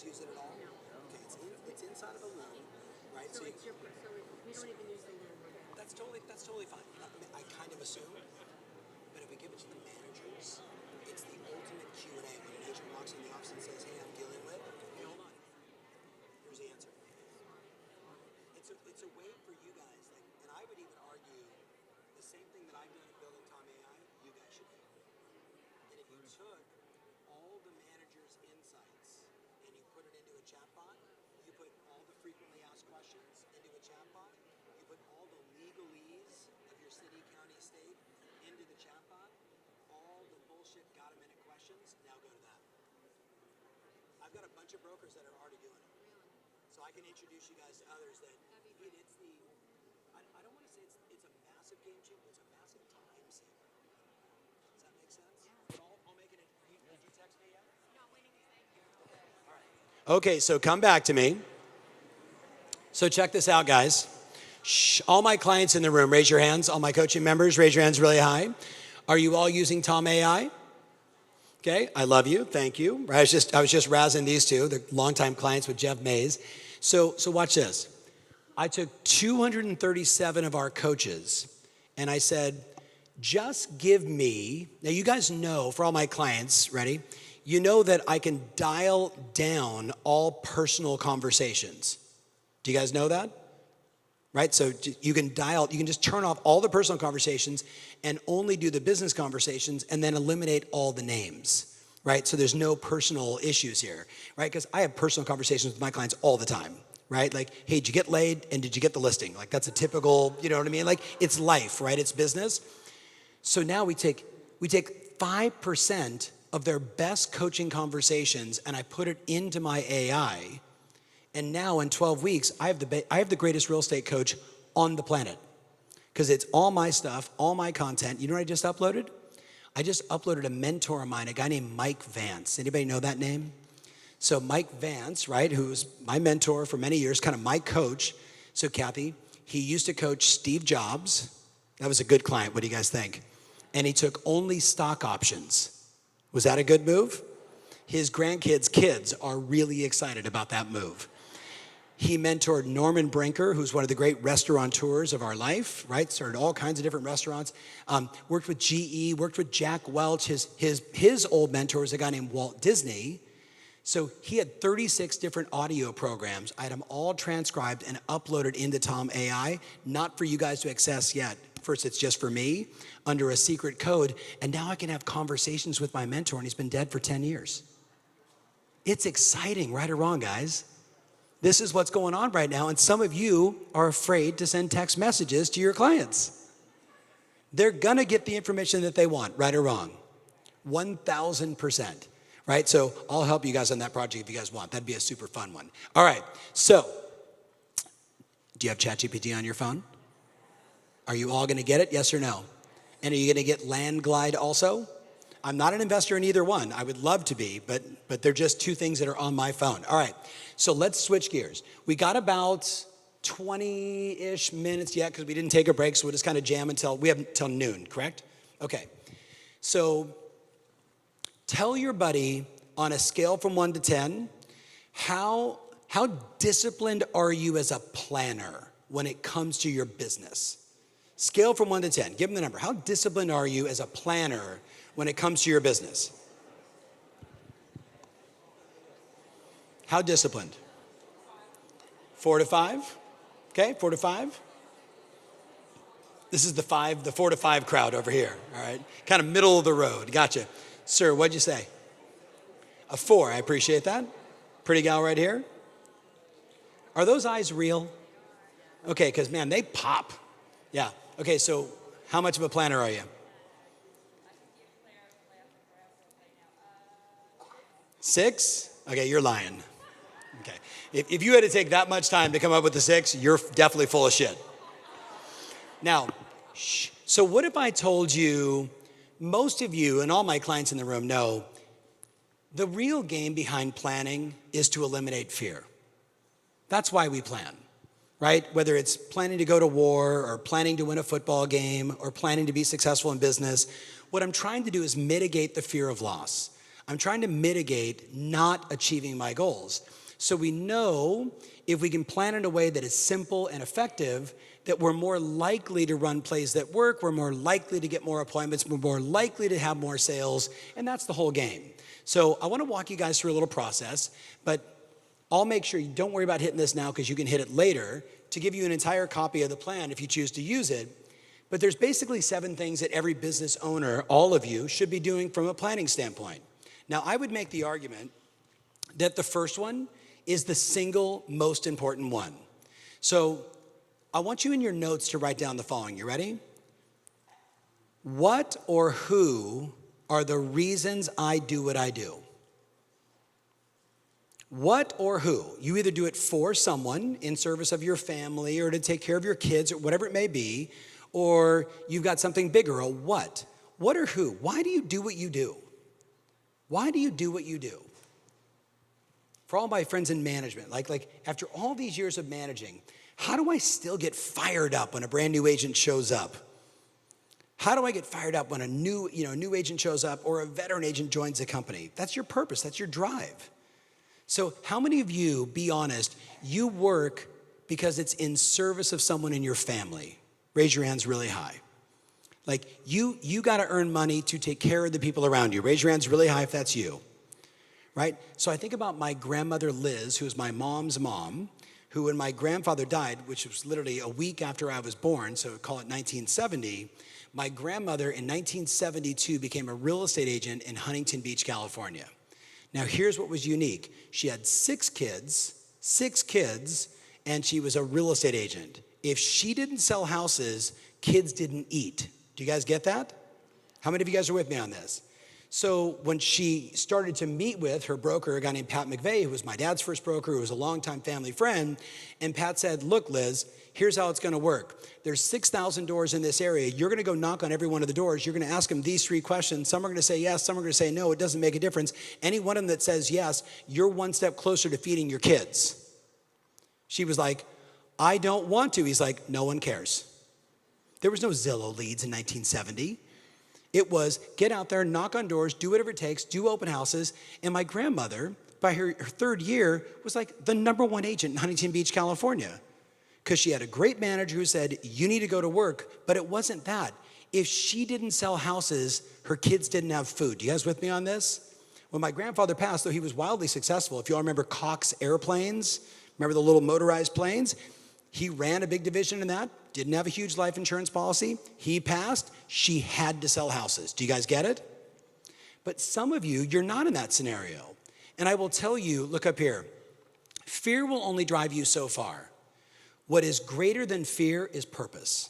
Use it at all? Okay, it's inside of a loan, right? So we don't even use the loan. That's totally fine. I kind of assume, but if we give it to the managers, it's the ultimate Q&A. When an agent walks in the office and says, "Hey, I'm dealing with," hey, hold on. Here's the answer. It's a way for you guys, and I would even argue the same thing that I've done in building Tom AI, you guys should do. And if you took all the managers' insights and you put it into a chatbot, you put all the frequently asked questions into a chatbot, you put all the legalese of your city, county, state into the chatbot, all the bullshit got-a-minute questions, now go to that. I've got a bunch of brokers that are already doing it. So I can introduce you guys to others that, I don't want to say it's a massive game changer, it's a massive time saver. Does that make sense? Yeah. I'll make it, did you text me yet? No, waiting to say you. All right. Okay, so come back to me. So check this out, guys. Shh, all my clients in the room, raise your hands. All my coaching members, raise your hands really high. Are you all using Tom AI? Okay, I love you, thank you. I was just razzing these two, they're longtime clients with Jeff Mays. So watch this. I took 237 of our coaches and I said, just give me, now you guys know, for all my clients, ready? You know that I can dial down all personal conversations. Do you guys know that? Right, so you can just turn off all the personal conversations and only do the business conversations and then eliminate all the names, right? So there's no personal issues here, right? Because I have personal conversations with my clients all the time, right? Like, hey, did you get laid and did you get the listing? Like that's a typical, you know what I mean? Like it's life, right? It's business. So now we take 5% of their best coaching conversations and I put it into my AI. And now in 12 weeks, I have the greatest real estate coach on the planet because it's all my stuff, all my content. You know what I just uploaded? I just uploaded a mentor of mine, a guy named Mike Vance. Anybody know that name? So Mike Vance, right, who's my mentor for many years, kind of my coach. So Kathy, he used to coach Steve Jobs. That was a good client. What do you guys think? And he took only stock options. Was that a good move? His grandkids' kids are really excited about that move. He mentored Norman Brinker, who's one of the great restaurateurs of our life, right? Started all kinds of different restaurants. Worked with GE, worked with Jack Welch. His old mentor is a guy named Walt Disney. So he had 36 different audio programs. I had them all transcribed and uploaded into Tom AI, not for you guys to access yet. First, it's just for me under a secret code. And now I can have conversations with my mentor, and he's been dead for 10 years. It's exciting, right or wrong, guys. This is what's going on right now. And some of you are afraid to send text messages to your clients. They're gonna get the information that they want, right or wrong. 1,000%, right? So I'll help you guys on that project if you guys want. That'd be a super fun one. All right, so do you have ChatGPT on your phone? Are you all gonna get it, yes or no? And are you gonna get Landglide also? I'm not an investor in either one. I would love to be, but they're just two things that are on my phone. All right, so let's switch gears. We got about 20-ish minutes yet because we didn't take a break, so we'll just kind of jam until noon, correct? Okay, so tell your buddy on a scale from 1 to 10, how disciplined are you as a planner when it comes to your business? Scale from 1 to 10, give them the number. How disciplined are you as a planner when it comes to your business? How disciplined? 4 to 5? Okay, 4 to 5? This is the 4 to 5 crowd over here, all right? Kind of middle of the road, gotcha. Sir, what'd you say? A 4, I appreciate that. Pretty gal right here. Are those eyes real? Okay, because man, they pop. Yeah, okay, so how much of a planner are you? 6? Okay, you're lying. Okay, if you had to take that much time to come up with the 6, you're definitely full of shit. Now, so what if I told you, most of you and all my clients in the room know, the real game behind planning is to eliminate fear. That's why we plan, right? Whether it's planning to go to war or planning to win a football game or planning to be successful in business, what I'm trying to do is mitigate the fear of loss. I'm trying to mitigate not achieving my goals. So we know if we can plan in a way that is simple and effective, that we're more likely to run plays that work, we're more likely to get more appointments, we're more likely to have more sales, and that's the whole game. So I want to walk you guys through a little process, but I'll make sure you don't worry about hitting this now because you can hit it later to give you an entire copy of the plan if you choose to use it. But there's basically 7 things that every business owner, all of you, should be doing from a planning standpoint. Now, I would make the argument that the first one is the single most important one. So I want you in your notes to write down the following. You ready? What or who are the reasons I do what I do? What or who? You either do it for someone in service of your family or to take care of your kids or whatever it may be, or you've got something bigger, a what? What or who? Why do you do what you do? Why do you do what you do? For all my friends in management, like after all these years of managing, how do I still get fired up when a brand new agent shows up? How do I get fired up when a new agent shows up or a veteran agent joins the company? That's your purpose, that's your drive. So how many of you, be honest, you work because it's in service of someone in your family? Raise your hands really high. Like you gotta earn money to take care of the people around you. Raise your hands really high if that's you, right? So I think about my grandmother Liz, who's my mom's mom, who when my grandfather died, which was literally a week after I was born, so call it 1970, my grandmother in 1972 became a real estate agent in Huntington Beach, California. Now here's what was unique. She had 6 kids, and she was a real estate agent. If she didn't sell houses, kids didn't eat. Do you guys get that? How many of you guys are with me on this? So when she started to meet with her broker, a guy named Pat McVeigh, who was my dad's first broker, who was a longtime family friend, and Pat said, look, Liz, here's how it's gonna work. There's 6,000 doors in this area. You're gonna go knock on every one of the doors. You're gonna ask them these 3 questions. Some are gonna say yes, some are gonna say no. It doesn't make a difference. Any one of them that says yes, you're one step closer to feeding your kids. She was like, I don't want to. He's like, no one cares. There was no Zillow leads in 1970. It was get out there, knock on doors, do whatever it takes, do open houses. And my grandmother, by her 3rd year, was like the #1 agent in Huntington Beach, California. Because she had a great manager who said, you need to go to work. But it wasn't that. If she didn't sell houses, her kids didn't have food. You guys with me on this? When my grandfather passed, though he was wildly successful, if you all remember Cox Airplanes, remember the little motorized planes? He ran a big division in that, didn't have a huge life insurance policy. He passed, she had to sell houses. Do you guys get it? But some of you, you're not in that scenario. And I will tell you, look up here, fear will only drive you so far. What is greater than fear is purpose.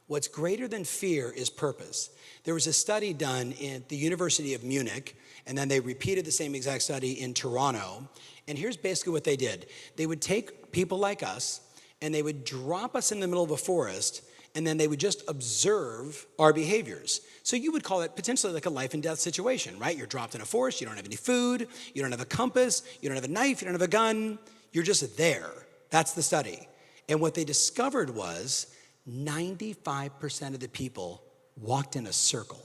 What's greater than fear is purpose. There was a study done at the University of Munich, and then they repeated the same exact study in Toronto. And here's basically what they did. They would take people like us, and they would drop us in the middle of a forest, and then they would just observe our behaviors. So you would call it potentially like a life and death situation, right? You're dropped in a forest, you don't have any food, you don't have a compass, you don't have a knife, you don't have a gun, you're just there. That's the study. And what they discovered was 95% of the people walked in a circle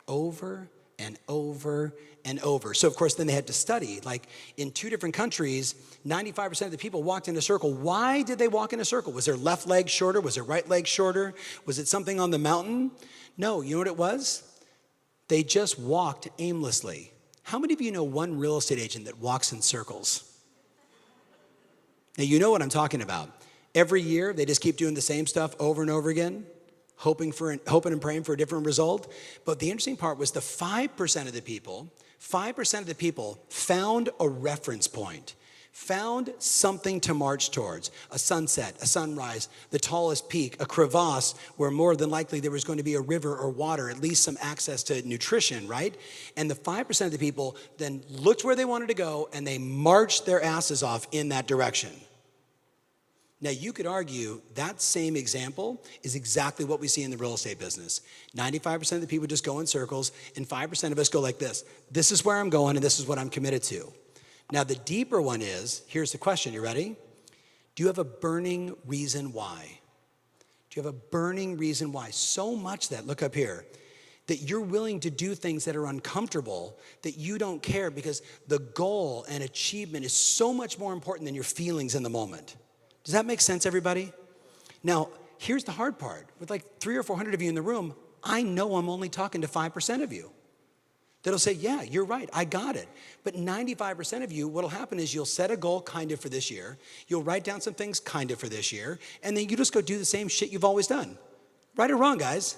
over and over and over. So of course, then they had to study, like in 2 different countries, 95% of the people walked in a circle. Why did they walk in a circle? Was their left leg shorter? Was their right leg shorter? Was it something on the mountain? No, you know what it was? They just walked aimlessly. How many of you know one real estate agent that walks in circles? Now you know what I'm talking about. Every year, they just keep doing the same stuff over and over again, hoping and praying for a different result. But the interesting part was the 5% of the people, 5% of the people found a reference point, found something to march towards, a sunset, a sunrise, the tallest peak, a crevasse where more than likely there was going to be a river or water, at least some access to nutrition, right? And the 5% of the people then looked where they wanted to go and they marched their asses off in that direction. Now, you could argue that same example is exactly what we see in the real estate business. 95% of the people just go in circles, and 5% of us go like this. This is where I'm going, and this is what I'm committed to. Now, the deeper one is, here's the question. You ready? Do you have a burning reason why? Do you have a burning reason why? So much that, look up here, that you're willing to do things that are uncomfortable, that you don't care because the goal and achievement is so much more important than your feelings in the moment. Does that make sense, everybody? Now, here's the hard part. With like 300 or 400 of you in the room, I know I'm only talking to 5% of you. That'll say, yeah, you're right, I got it. But 95% of you, what'll happen is you'll set a goal kind of for this year, you'll write down some things kind of for this year, and then you just go do the same shit you've always done. Right or wrong, guys?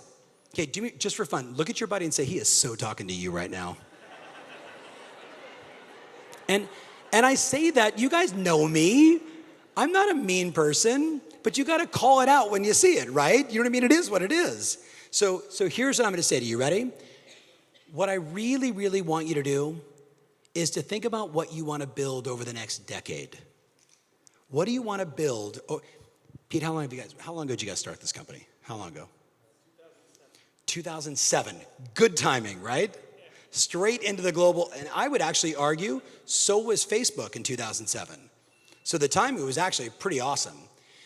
Okay, do me, just for fun, look at your buddy and say, he is so talking to you right now. And I say that, you guys know me. I'm not a mean person, but you gotta call it out when you see it, right? You know what I mean? It is what it is. So here's what I'm gonna say to you, ready? What I really, really want you to do is to think about what you wanna build over the next decade. What do you wanna build? Oh, Pete, how long ago did you guys start this company? How long ago? 2007. Good timing, right? Straight into the global, and I would actually argue, so was Facebook in 2007. So the timing was actually pretty awesome.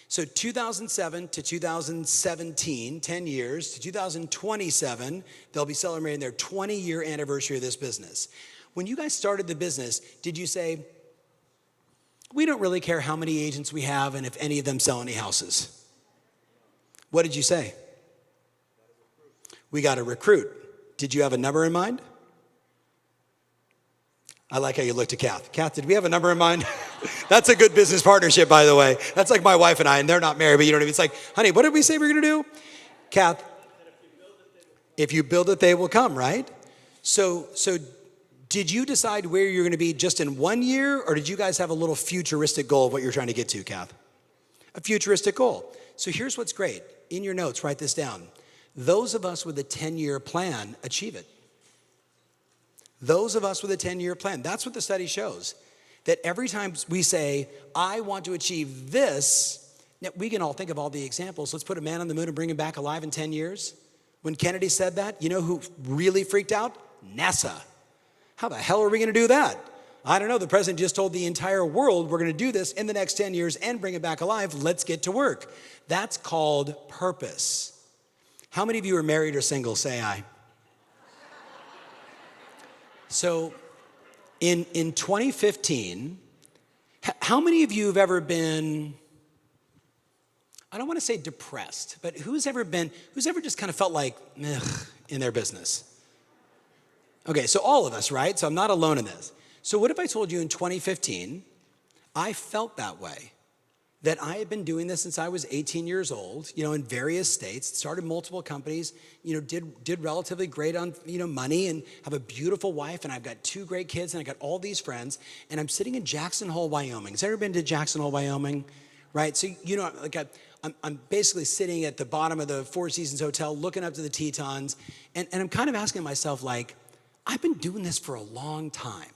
So 2007 to 2017, 10 years, to 2027, they'll be celebrating their 20-year anniversary of this business. When you guys started the business, did you say, we don't really care how many agents we have and if any of them sell any houses? What did you say? We got to recruit. Did you have a number in mind? I like how you looked at Kath. Kath, did we have a number in mind? That's a good business partnership, by the way. That's like my wife and I, and they're not married, but you know what I mean? It's like, honey, what did we say we're gonna do? Kath, if you build it, they will come, right? So did you decide where you're gonna be just in 1 year, or did you guys have a little futuristic goal of what you're trying to get to, Kath? A futuristic goal. So here's what's great. In your notes, write this down. Those of us with a 10-year plan achieve it. Those of us with a 10-year plan, that's what the study shows. That every time we say, I want to achieve this, now we can all think of all the examples. Let's put a man on the moon and bring him back alive in 10 years. When Kennedy said that, you know who really freaked out? NASA. How the hell are we gonna do that? I don't know, the president just told the entire world we're gonna do this in the next 10 years and bring it back alive. Let's get to work. That's called purpose. How many of you are married or single? Say aye. So in 2015, how many of you have ever been, I don't want to say depressed, but who's ever just kind of felt like, ugh, in their business? Okay, so all of us, right? So I'm not alone in this. So what if I told you in 2015, I felt that way? That I had been doing this since I was 18 years old, in various states, started multiple companies, did relatively great on, money, and have a beautiful wife, and I've got 2 great kids, and I got all these friends, and I'm sitting in Jackson Hole, Wyoming. Has everyone been to Jackson Hole, Wyoming? Right, so, I'm basically sitting at the bottom of the Four Seasons Hotel, looking up to the Tetons, and I'm kind of asking myself, I've been doing this for a long time.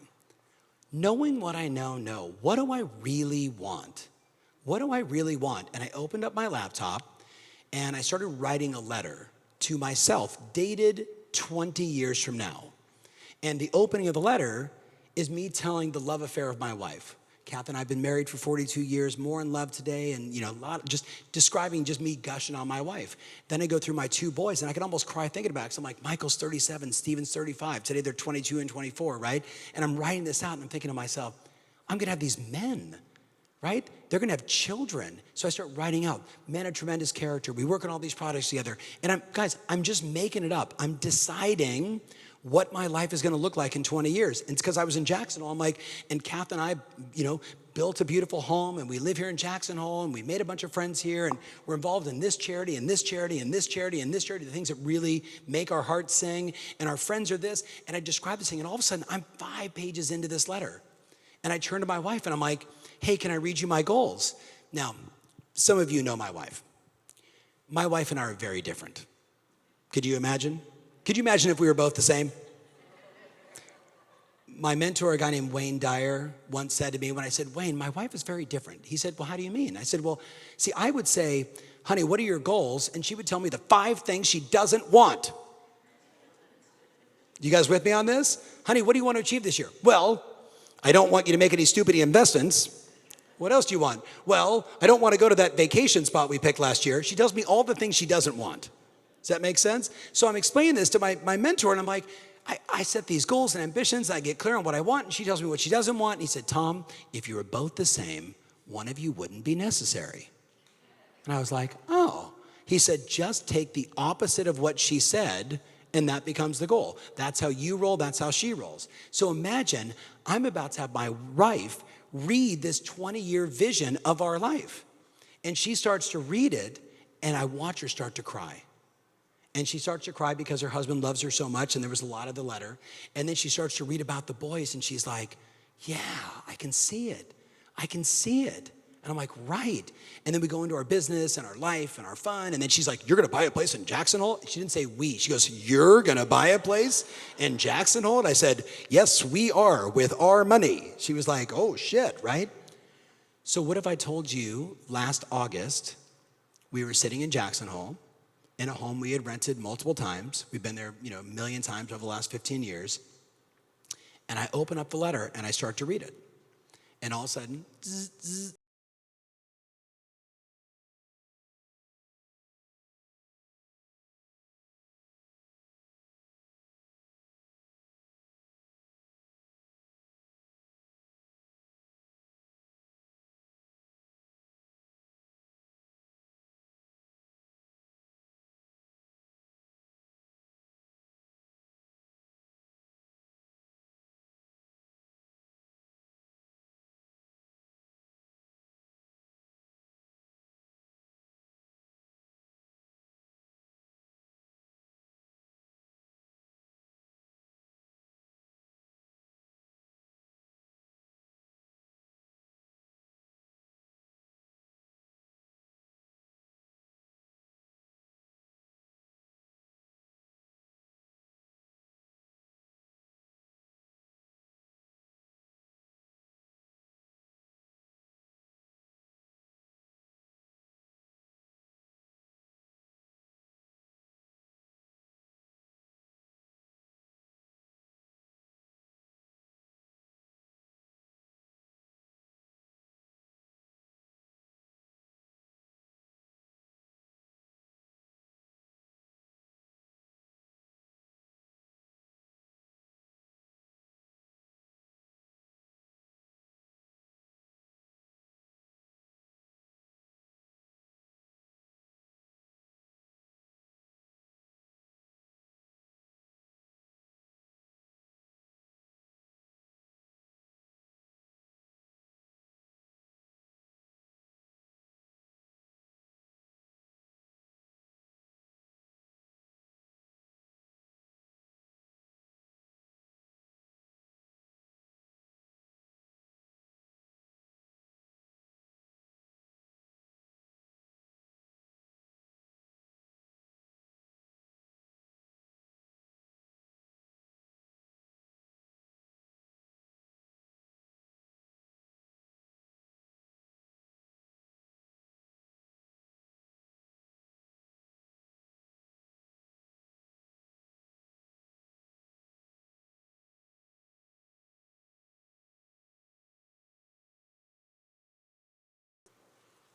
Knowing what I know, what do I really want? What do I really want? And I opened up my laptop and I started writing a letter to myself, dated 20 years from now. And the opening of the letter is me telling the love affair of my wife. Kath and I have been married for 42 years, more in love today, and a lot, just describing just me gushing on my wife. Then I go through my 2 boys, and I can almost cry thinking about it, because I'm like, Michael's 37, Steven's 35. Today they're 22 and 24, right? And I'm writing this out, and I'm thinking to myself, I'm gonna have these men, right? They're gonna have children. So I start writing out, men of tremendous character. We work on all these projects together. And I'm just making it up. I'm deciding what my life is gonna look like in 20 years. And it's because I was in Jackson Hole. I'm like, and Kath and I, built a beautiful home, and we live here in Jackson Hole, and we made a bunch of friends here, and we're involved in this charity, and this charity, and this charity, and this charity, the things that really make our hearts sing, and our friends are this. And I describe this thing, and all of a sudden, I'm 5 pages into this letter. And I turn to my wife, and I'm like, hey, can I read you my goals? Now, some of you know my wife. My wife and I are very different. Could you imagine? Could you imagine if we were both the same? My mentor, a guy named Wayne Dyer, once said to me when I said, Wayne, my wife is very different. He said, well, how do you mean? I said, well, see, I would say, honey, what are your goals? And she would tell me the 5 things she doesn't want. You guys with me on this? Honey, what do you want to achieve this year? Well, I don't want you to make any stupid investments. What else do you want? Well, I don't want to go to that vacation spot we picked last year. She tells me all the things she doesn't want. Does that make sense? So I'm explaining this to my mentor, and I'm like, I set these goals and ambitions, and I get clear on what I want, and she tells me what she doesn't want. And he said, Tom, if you were both the same, one of you wouldn't be necessary. And I was like, oh. He said, just take the opposite of what she said, and that becomes the goal. That's how you roll, that's how she rolls. So imagine I'm about to have my wife read this 20-year vision of our life. And she starts to read it, and I watch her start to cry. And she starts to cry because her husband loves her so much, and there was a lot of the letter. And then she starts to read about the boys, and she's like, yeah, I can see it. I can see it. And I'm like, right. And then we go into our business and our life and our fun. And then she's like, you're going to buy a place in Jackson Hole? She didn't say we. She goes, you're going to buy a place in Jackson Hole? And I said, yes, we are, with our money. She was like, oh, shit, right? So what if I told you last August, we were sitting in Jackson Hole in a home we had rented multiple times. We've been there, a million times over the last 15 years. And I open up the letter and I start to read it. And all of a sudden, zzz, zzz,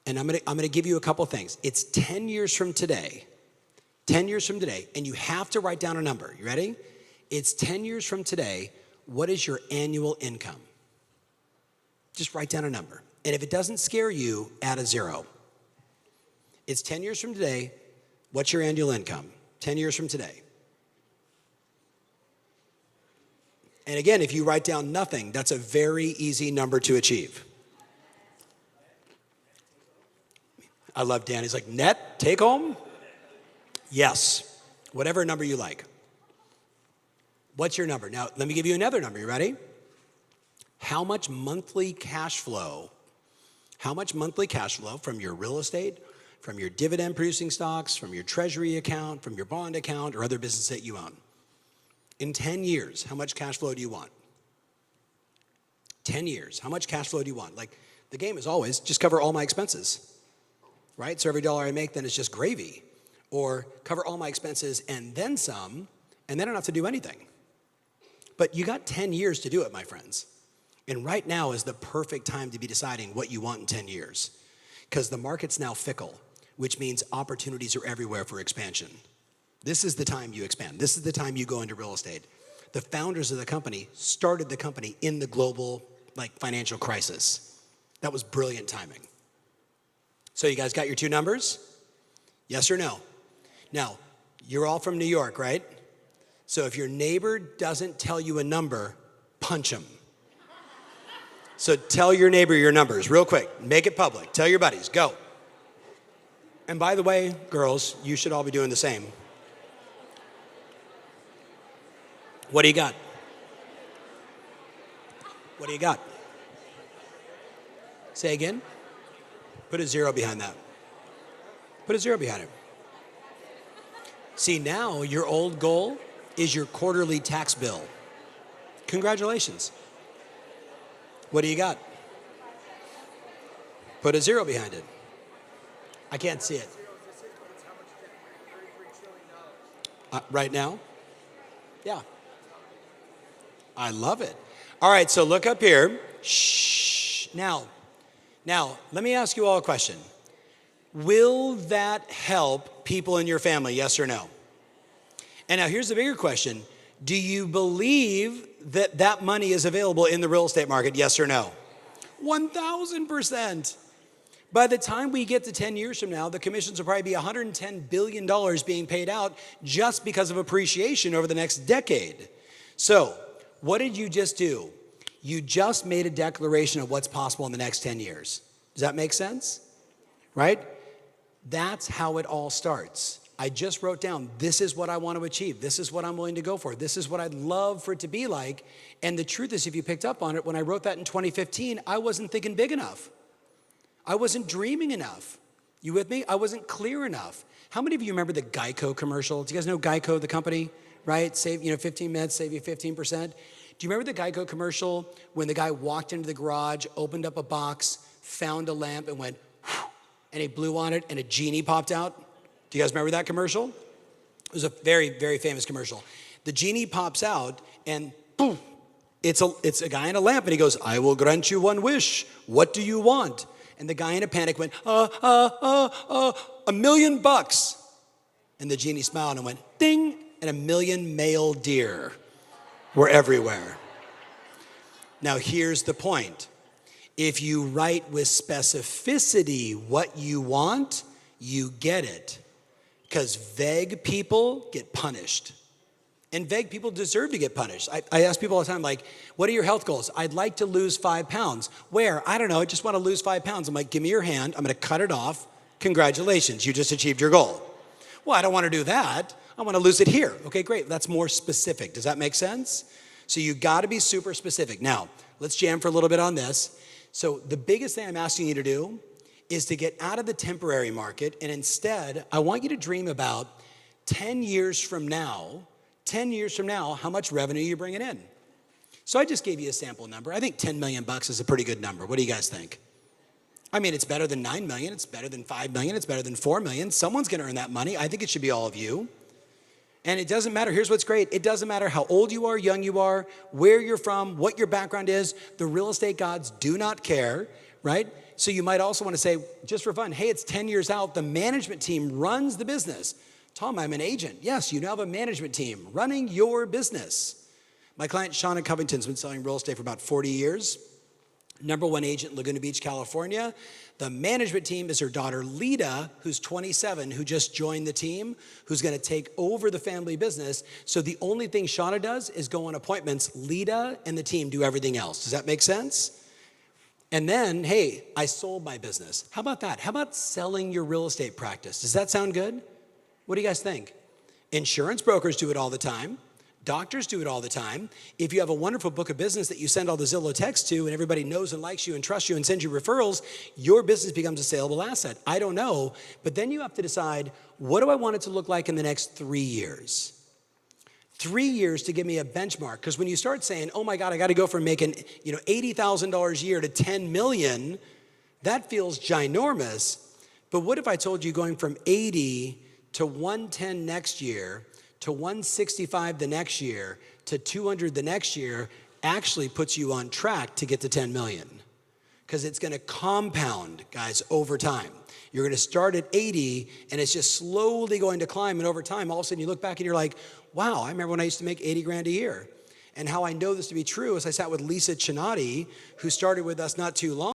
and I'm gonna give you a couple things. It's 10 years from today. 10 years from today, and you have to write down a number. You ready? It's 10 years from today. What is your annual income? Just write down a number. And if it doesn't scare you, add a 0. It's 10 years from today. What's your annual income? 10 years from today. And again, if you write down nothing, that's a very easy number to achieve. I love Dan. He's like, net, take home? Yes, whatever number you like. What's your number? Now, let me give you another number. You ready? How much monthly cash flow from your real estate, from your dividend producing stocks, from your treasury account, from your bond account, or other business that you own? In 10 years, how much cash flow do you want? 10 years, how much cash flow do you want? Like, the game is always just cover all my expenses, right? So every dollar I make then is just gravy. Or cover all my expenses and then some, and then I don't have to do anything. But you got 10 years to do it, my friends. And right now is the perfect time to be deciding what you want in 10 years. Because the market's now fickle, which means opportunities are everywhere for expansion. This is the time you expand. This is the time you go into real estate. The founders of the company started the company in the global financial crisis. That was brilliant timing. So you guys got your 2 numbers? Yes or no? Now, you're all from New York, right? So if your neighbor doesn't tell you a number, punch him. So tell your neighbor your numbers real quick. Make it public. Tell your buddies. Go. And by the way, girls, you should all be doing the same. What do you got? What do you got? Say again. Put a 0 behind that. Put a 0 behind it. See, now your old goal is your quarterly tax bill. Congratulations. What do you got? Put a 0 behind it. I can't see it. Right now? Yeah. I love it. All right, so look up here. Shh. Now, let me ask you all a question. Will that help people in your family, yes or no? And now here's the bigger question. Do you believe that that money is available in the real estate market, yes or no? 1,000%. By the time we get to 10 years from now, the commissions will probably be $110 billion being paid out just because of appreciation over the next decade. So, what did you just do? You just made a declaration of what's possible in the next 10 years. Does that make sense? Right? That's how it all starts. I just wrote down, this is what I want to achieve. This is what I'm willing to go for. This is what I'd love for it to be like. And the truth is, if you picked up on it, when I wrote that in 2015, I wasn't thinking big enough. I wasn't dreaming enough. You with me? I wasn't clear enough. How many of you remember the Geico commercial? Do you guys know Geico, the company? Right? Save, 15 minutes, save you 15%. Do you remember the Geico commercial when the guy walked into the garage, opened up a box, found a lamp, and went, whew, and he blew on it, and a genie popped out? Do you guys remember that commercial? It was a very, very famous commercial. The genie pops out, and boom, it's a guy in a lamp, and he goes, I will grant you one wish. What do you want? And the guy in a panic went, $1 million. And the genie smiled and went, ding, and 1 million male deer were everywhere. Now, here's the point. If you write with specificity what you want, you get it. Because vague people get punished. And vague people deserve to get punished. I ask people all the time, like, what are your health goals? I'd like to lose 5 pounds. Where? I don't know. I just want to lose 5 pounds. I'm like, give me your hand. I'm going to cut it off. Congratulations. You just achieved your goal. Well, I don't want to do that. I want to lose it here. Okay, great. That's more specific. Does that make sense? So you got to be super specific. Now, let's jam for a little bit on this. So the biggest thing I'm asking you to do is to get out of the temporary market, and instead, I want you to dream about 10 years from now, how much revenue you're bringing in. So I just gave you a sample number. I think $10 million is a pretty good number. What do you guys think? I mean, it's better than 9 million, it's better than 5 million, it's better than 4 million. Someone's gonna earn that money. I think it should be all of you. And it doesn't matter, here's what's great. It doesn't matter how old you are, young you are, where you're from, what your background is. The real estate gods do not care. right? So you might also want to say, just for fun, hey, it's 10 years out, the management team runs the business. Tom, I'm an agent. Yes, you now have a management team running your business. My client, Shauna Covington's been selling real estate for about 40 years. Number one agent in Laguna Beach, California. The management team is her daughter, Lita, who's 27, who just joined the team, who's gonna take over the family business. So the only thing Shauna does is go on appointments. Lita and the team do everything else. Does that make sense? And then, hey, I sold my business. How about that? How about selling your real estate practice? Does that sound good? What do you guys think? Insurance brokers do it all the time. Doctors do it all the time. If you have a wonderful book of business that you send all the Zillow texts to and everybody knows and likes you and trusts you and sends you referrals, your business becomes a saleable asset. I don't know, but then you have to decide, what do I want it to look like in the next 3 years? 3 years to give me a benchmark, because when you start saying, oh my God, I gotta go from making $80,000 a year to 10 million, that feels ginormous. But what if I told you going from 80 to 110 next year, to 165 the next year, to 200 the next year, actually puts you on track to get to 10 million. Because it's gonna compound, guys, over time. You're gonna start at 80, and it's just slowly going to climb, and over time, all of a sudden you look back and you're like, wow, I remember when I used to make 80 grand a year. And how I know this to be true is I sat with Lisa Chinati, who started with us not too long.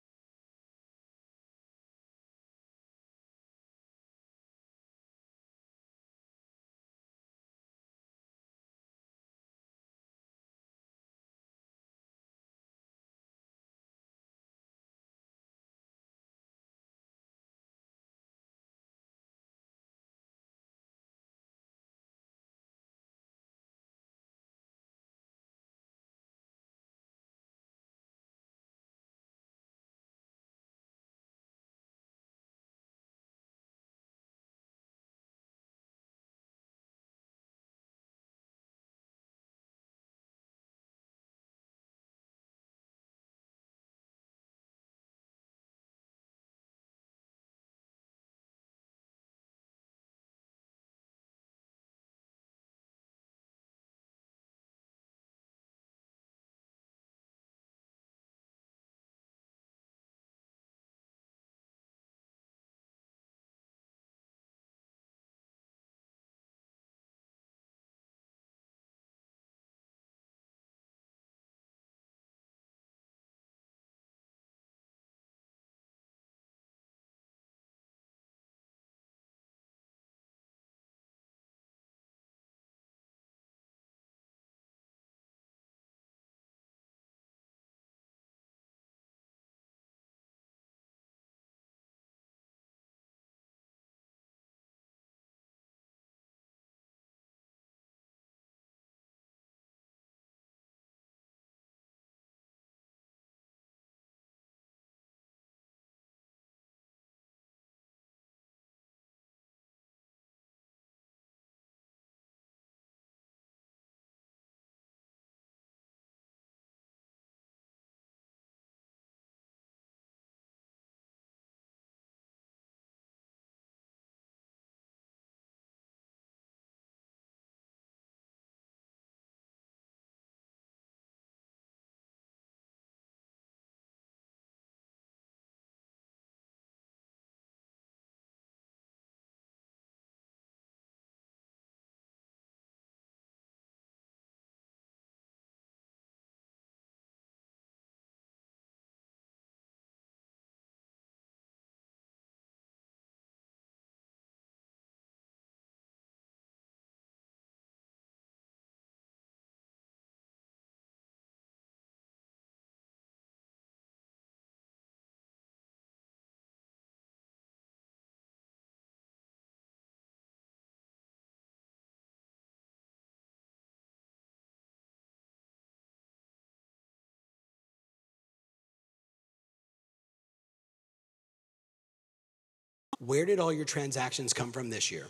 Where did all your transactions come from this year?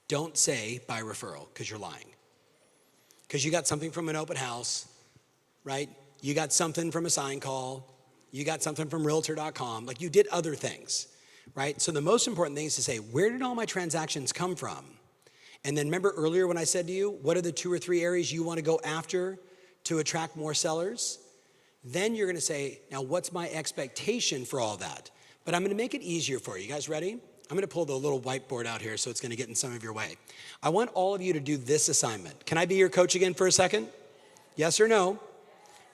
Don't say by referral, because you're lying. Because you got something from an open house, right? You got something from a sign call. You got something from Realtor.com. Like, you did other things, right? So the most important thing is to say, where did all my transactions come from? And then remember earlier when I said to you, what are the 2 or 3 areas you want to go after to attract more sellers? Then you're gonna say, now what's my expectation for all that? But I'm gonna make it easier for you. You guys ready? I'm gonna pull the little whiteboard out here so it's gonna get in some of your way. I want all of you to do this assignment. Can I be your coach again for a second? Yes or no?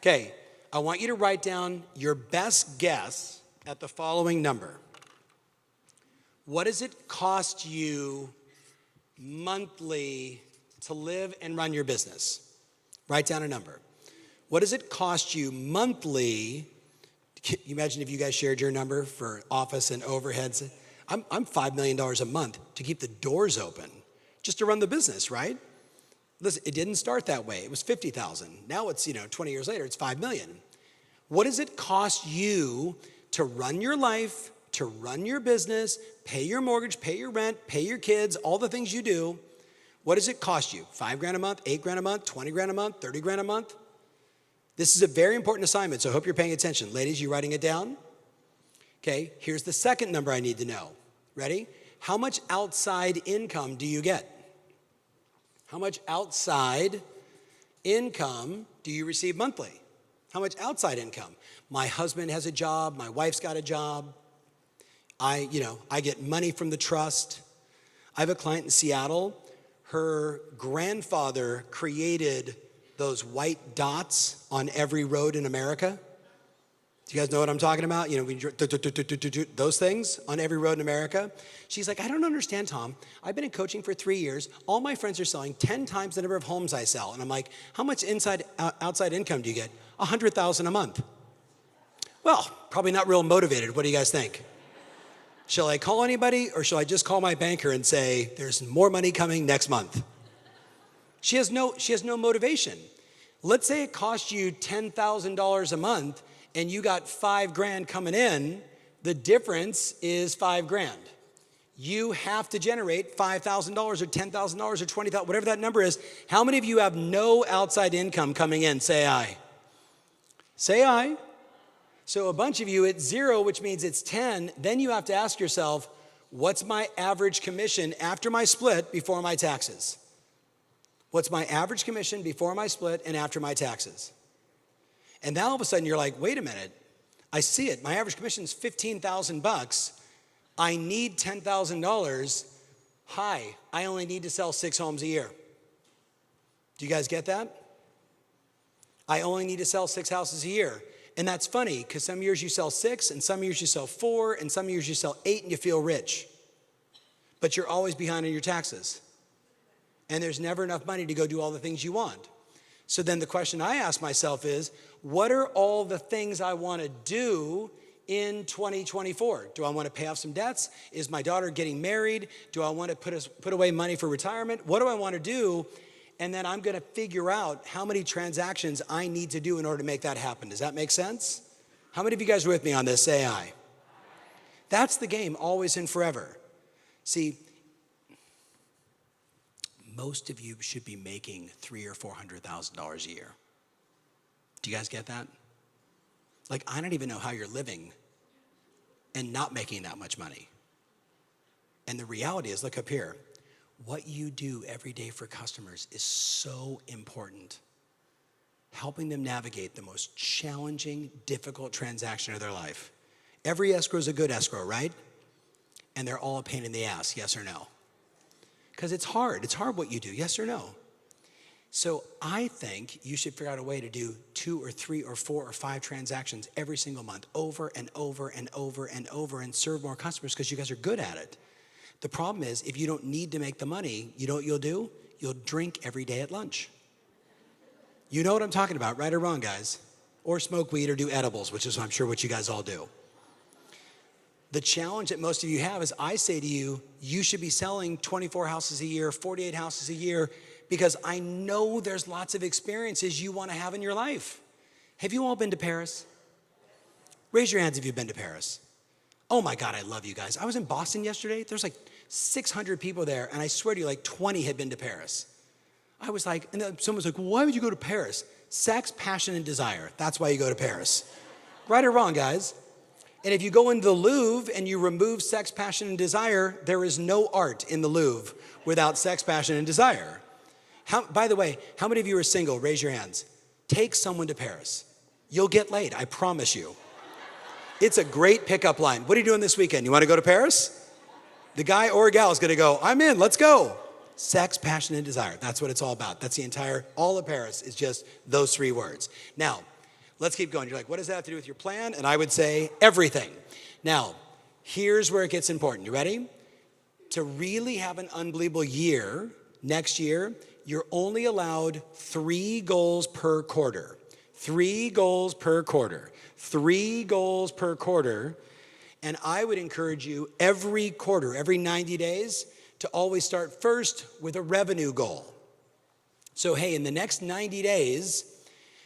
Okay, I want you to write down your best guess at the following number. What does it cost you monthly to live and run your business? Write down a number. What does it cost you monthly? Can you imagine if you guys shared your number for office and overheads? I'm $5 million a month to keep the doors open, just to run the business, right? Listen, it didn't start that way. It was 50,000. Now it's, 20 years later, it's 5 million. What does it cost you to run your life, to run your business, pay your mortgage, pay your rent, pay your kids, all the things you do? What does it cost you? 5 grand a month, 8 grand a month, 20 grand a month, 30 grand a month? This is a very important assignment, so I hope you're paying attention. Ladies, you writing it down? Okay, here's the second number I need to know. Ready? How much outside income do you get? How much outside income do you receive monthly? How much outside income? My husband has a job, my wife's got a job. I get money from the trust. I have a client in Seattle. Her grandfather created those white dots on every road in America. Do you guys know what I'm talking about? Those things on every road in America. She's like, I don't understand, Tom. I've been in coaching for 3 years. All my friends are selling 10 times the number of homes I sell. And I'm like, how much outside income do you get? $100,000 a month. Well, probably not real motivated. What do you guys think? Shall I call anybody or shall I just call my banker and say, there's more money coming next month? She has no motivation. Let's say it costs you $10,000 a month and you got 5 grand coming in, the difference is 5 grand. You have to generate $5,000 or $10,000 or $20,000, whatever that number is. How many of you have no outside income coming in? Say aye. Say aye. So a bunch of you, it's 0, which means it's 10. Then you have to ask yourself, what's my average commission after my split before my taxes? What's my average commission before my split and after my taxes? And now all of a sudden you're like, wait a minute, I see it. My average commission is $15,000. I need $10,000. Hi, I only need to sell 6 homes a year. Do you guys get that? I only need to sell 6 houses a year. And that's funny because some years you sell 6 and some years you sell 4 and some years you sell 8 and you feel rich. But you're always behind on your taxes. And there's never enough money to go do all the things you want. So then the question I ask myself is, what are all the things I want to do in 2024? Do I want to pay off some debts? Is my daughter getting married? Do I want to put away money for retirement? What do I want to do? And then I'm going to figure out how many transactions I need to do in order to make that happen. Does that make sense? How many of you guys are with me on this? Say aye. That's the game, always and forever. See, most of you should be making $300,000 or $400,000 a year. Do you guys get that? Like, I don't even know how you're living and not making that much money. And the reality is, look up here, what you do every day for customers is so important. Helping them navigate the most challenging, difficult transaction of their life. Every escrow is a good escrow, right? And they're all a pain in the ass, yes or no? Because it's hard what you do, yes or no? So I think you should figure out a way to do 2 or 3 or 4 or 5 transactions every single month, over and over and over and over, and serve more customers because you guys are good at it. The problem is, if you don't need to make the money, you know what you'll do? You'll drink every day at lunch. You know what I'm talking about, right or wrong, guys? Or smoke weed or do edibles, which is I'm sure what you guys all do. The challenge that most of you have is I say to you, you should be selling 24 houses a year, 48 houses a year, because I know there's lots of experiences you want to have in your life. Have you all been to Paris? Raise your hands if you've been to Paris. Oh my God, I love you guys. I was in Boston yesterday. There's like 600 people there, and I swear to you, like 20 had been to Paris. I was like, and then someone was like, why would you go to Paris? Sex, passion, and desire. That's why you go to Paris. Right or wrong, guys? And if you go into the Louvre and you remove sex, passion, and desire, there is no art in the Louvre without sex, passion, and desire. By the way, how many of you are single? Raise your hands. Take someone to Paris. you'll get laid, I promise you. It's a great pickup line. What are you doing this weekend? You want to go to Paris? The guy or gal is going to go, I'm in, let's go. Sex, passion, and desire. That's what it's all about. That's the entire, all of Paris is just those 3 words. Now, let's keep going. You're like, what does that have to do with your plan? And I would say everything. Now, here's where it gets important. You ready? To really have an unbelievable year, next year, you're only allowed 3 goals per quarter. 3 goals per quarter. 3 goals per quarter. And I would encourage you every quarter, every 90 days, to always start first with a revenue goal. So, hey, in the next 90 days,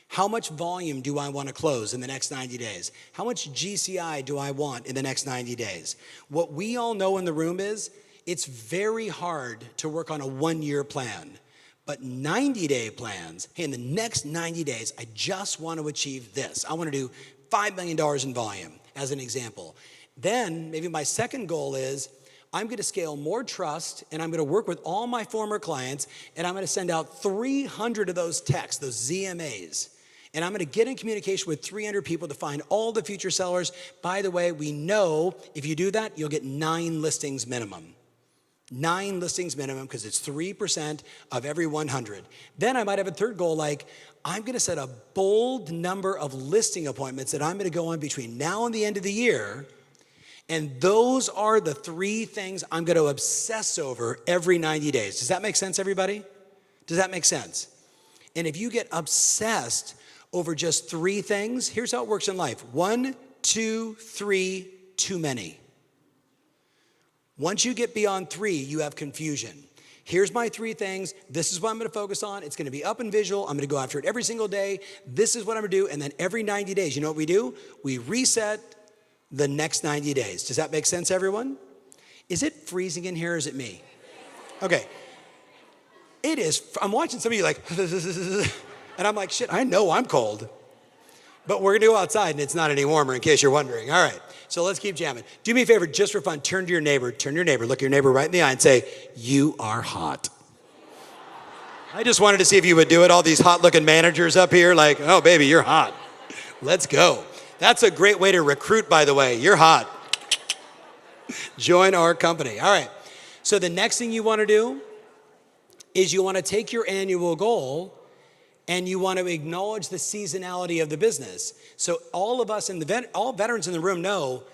how much volume do I want to close in the next 90 days? How much GCI do I want in the next 90 days? What we all know in the room is it's very hard to work on a 1-year plan. But 90-day plans, hey, in the next 90 days, I just want to achieve this. I want to do $5 million in volume, as an example. Then, maybe my second goal is, I'm going to scale more trust, and I'm going to work with all my former clients, and I'm going to send out 300 of those texts, those ZMAs. And I'm going to get in communication with 300 people to find all the future sellers. By the way, we know if you do that, you'll get 9 listings minimum. 9 listings minimum, because it's 3% of every 100. Then I might have a third goal, like I'm going to set a bold number of listing appointments that I'm going to go on between now and the end of the year. And those are the 3 things I'm going to obsess over every 90 days. Does that make sense, everybody? Does that make sense? And if you get obsessed over just 3 things, here's how it works in life. 1, 2, 3, too many. Once you get beyond 3, you have confusion. Here's my 3 things. This is what I'm going to focus on. It's going to be up and visual. I'm going to go after it every single day. This is what I'm going to do. And then every 90 days, you know what we do? We reset the next 90 days. Does that make sense, everyone? Is it freezing in here or is it me? Okay. It is. I'm watching some of you like, and I'm like, shit, I know I'm cold. But we're going to go outside and it's not any warmer, in case you're wondering. All right. So let's keep jamming. Do me a favor, just for fun, turn to your neighbor, look your neighbor right in the eye and say, you are hot. I just wanted to see if you would do it. All these hot looking managers up here like, oh baby, you're hot. Let's go. That's a great way to recruit, by the way. You're hot. Join our company. All right. So the next thing you want to do is you want to take your annual goal and you want to acknowledge the seasonality of the business. So all of us, all veterans in the room know,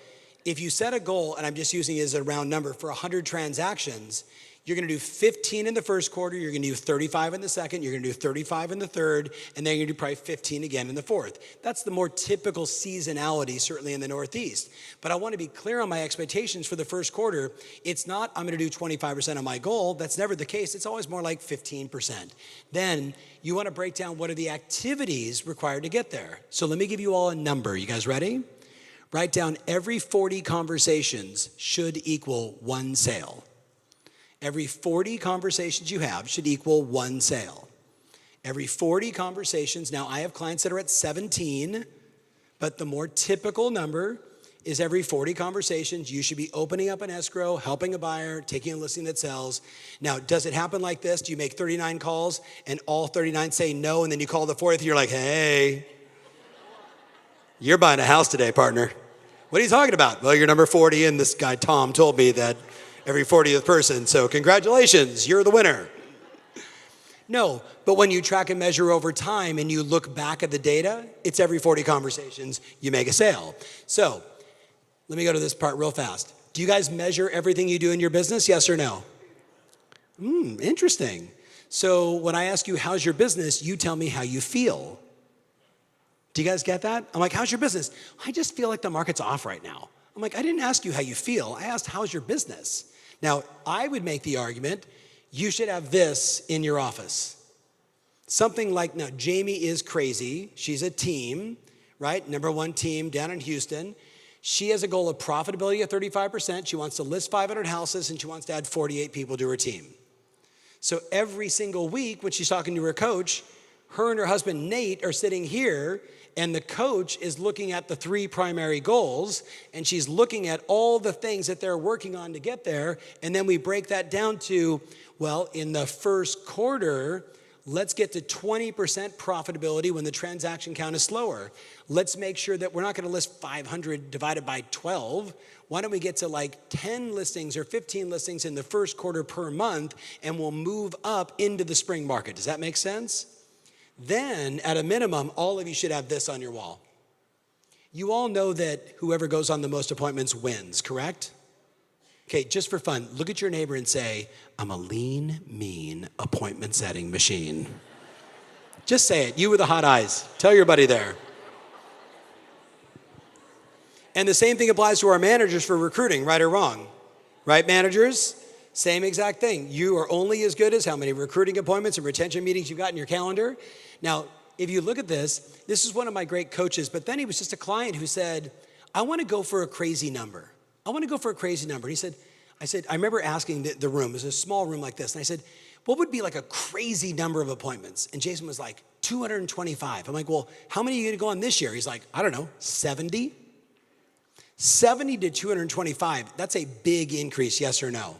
if you set a goal, and I'm just using it as a round number, for 100 transactions, you're going to do 15 in the first quarter, you're going to do 35 in the second, you're going to do 35 in the third, and then you're going to do probably 15 again in the fourth. That's the more typical seasonality, certainly in the Northeast. But I want to be clear on my expectations for the first quarter. It's not, I'm going to do 25% of my goal. That's never the case. It's always more like 15%. Then you want to break down what are the activities required to get there. So let me give you all a number. You guys ready? Write down every 40 conversations should equal 1 sale. Every 40 conversations you have should equal 1 sale. Every 40 conversations, now I have clients that are at 17, but the more typical number is every 40 conversations, you should be opening up an escrow, helping a buyer, taking a listing that sells. Now, does it happen like this? Do you make 39 calls and all 39 say no, and then you call the 40th and you're like, hey, you're buying a house today, partner. What are you talking about? Well, you're number 40, and this guy Tom told me that every 40th person, so congratulations, you're the winner. No, but when you track and measure over time and you look back at the data, it's every 40 conversations you make a sale. So let me go to this part real fast. Do you guys measure everything you do in your business, yes or no? Interesting. So when I ask you, how's your business, you tell me how you feel. Do you guys get that? I'm like, how's your business? I just feel like the market's off right now. I'm like, I didn't ask you how you feel. I asked, how's your business? Now, I would make the argument, you should have this in your office. Something like, now, Jamie is crazy. She's a team, right? Number 1 team down in Houston. She has a goal of profitability of 35%. She wants to list 500 houses, and she wants to add 48 people to her team. So every single week, when she's talking to her coach, her and her husband, Nate, are sitting here, and the coach is looking at the 3 primary goals, and she's looking at all the things that they're working on to get there. And then we break that down to, well, in the first quarter, Let's get to 20% profitability when the transaction count is slower. Let's make sure that we're not going to list 500 divided by 12. Why don't we get to like 10 listings or 15 listings in the first quarter per month, and we'll move up into the spring market? Does that make sense? Then, at a minimum, all of you should have this on your wall. You all know that whoever goes on the most appointments wins, correct? Okay, just for fun, look at your neighbor and say, I'm a lean, mean appointment setting machine. Just say it, you with the hot eyes. Tell your buddy there. And the same thing applies to our managers for recruiting, right or wrong. Right, managers? Same exact thing. You are only as good as how many recruiting appointments and retention meetings you've got in your calendar. Now, if you look at this is one of my great coaches, but then he was just a client who said, I want to go for a crazy number. I want to go for a crazy number. And I said, I remember asking the room, it was a small room like this, and I said, what would be like a crazy number of appointments? And Jason was like, 225. I'm like, well, how many are you going to go on this year? He's like, I don't know, 70? 70 to 225, that's a big increase, yes or no?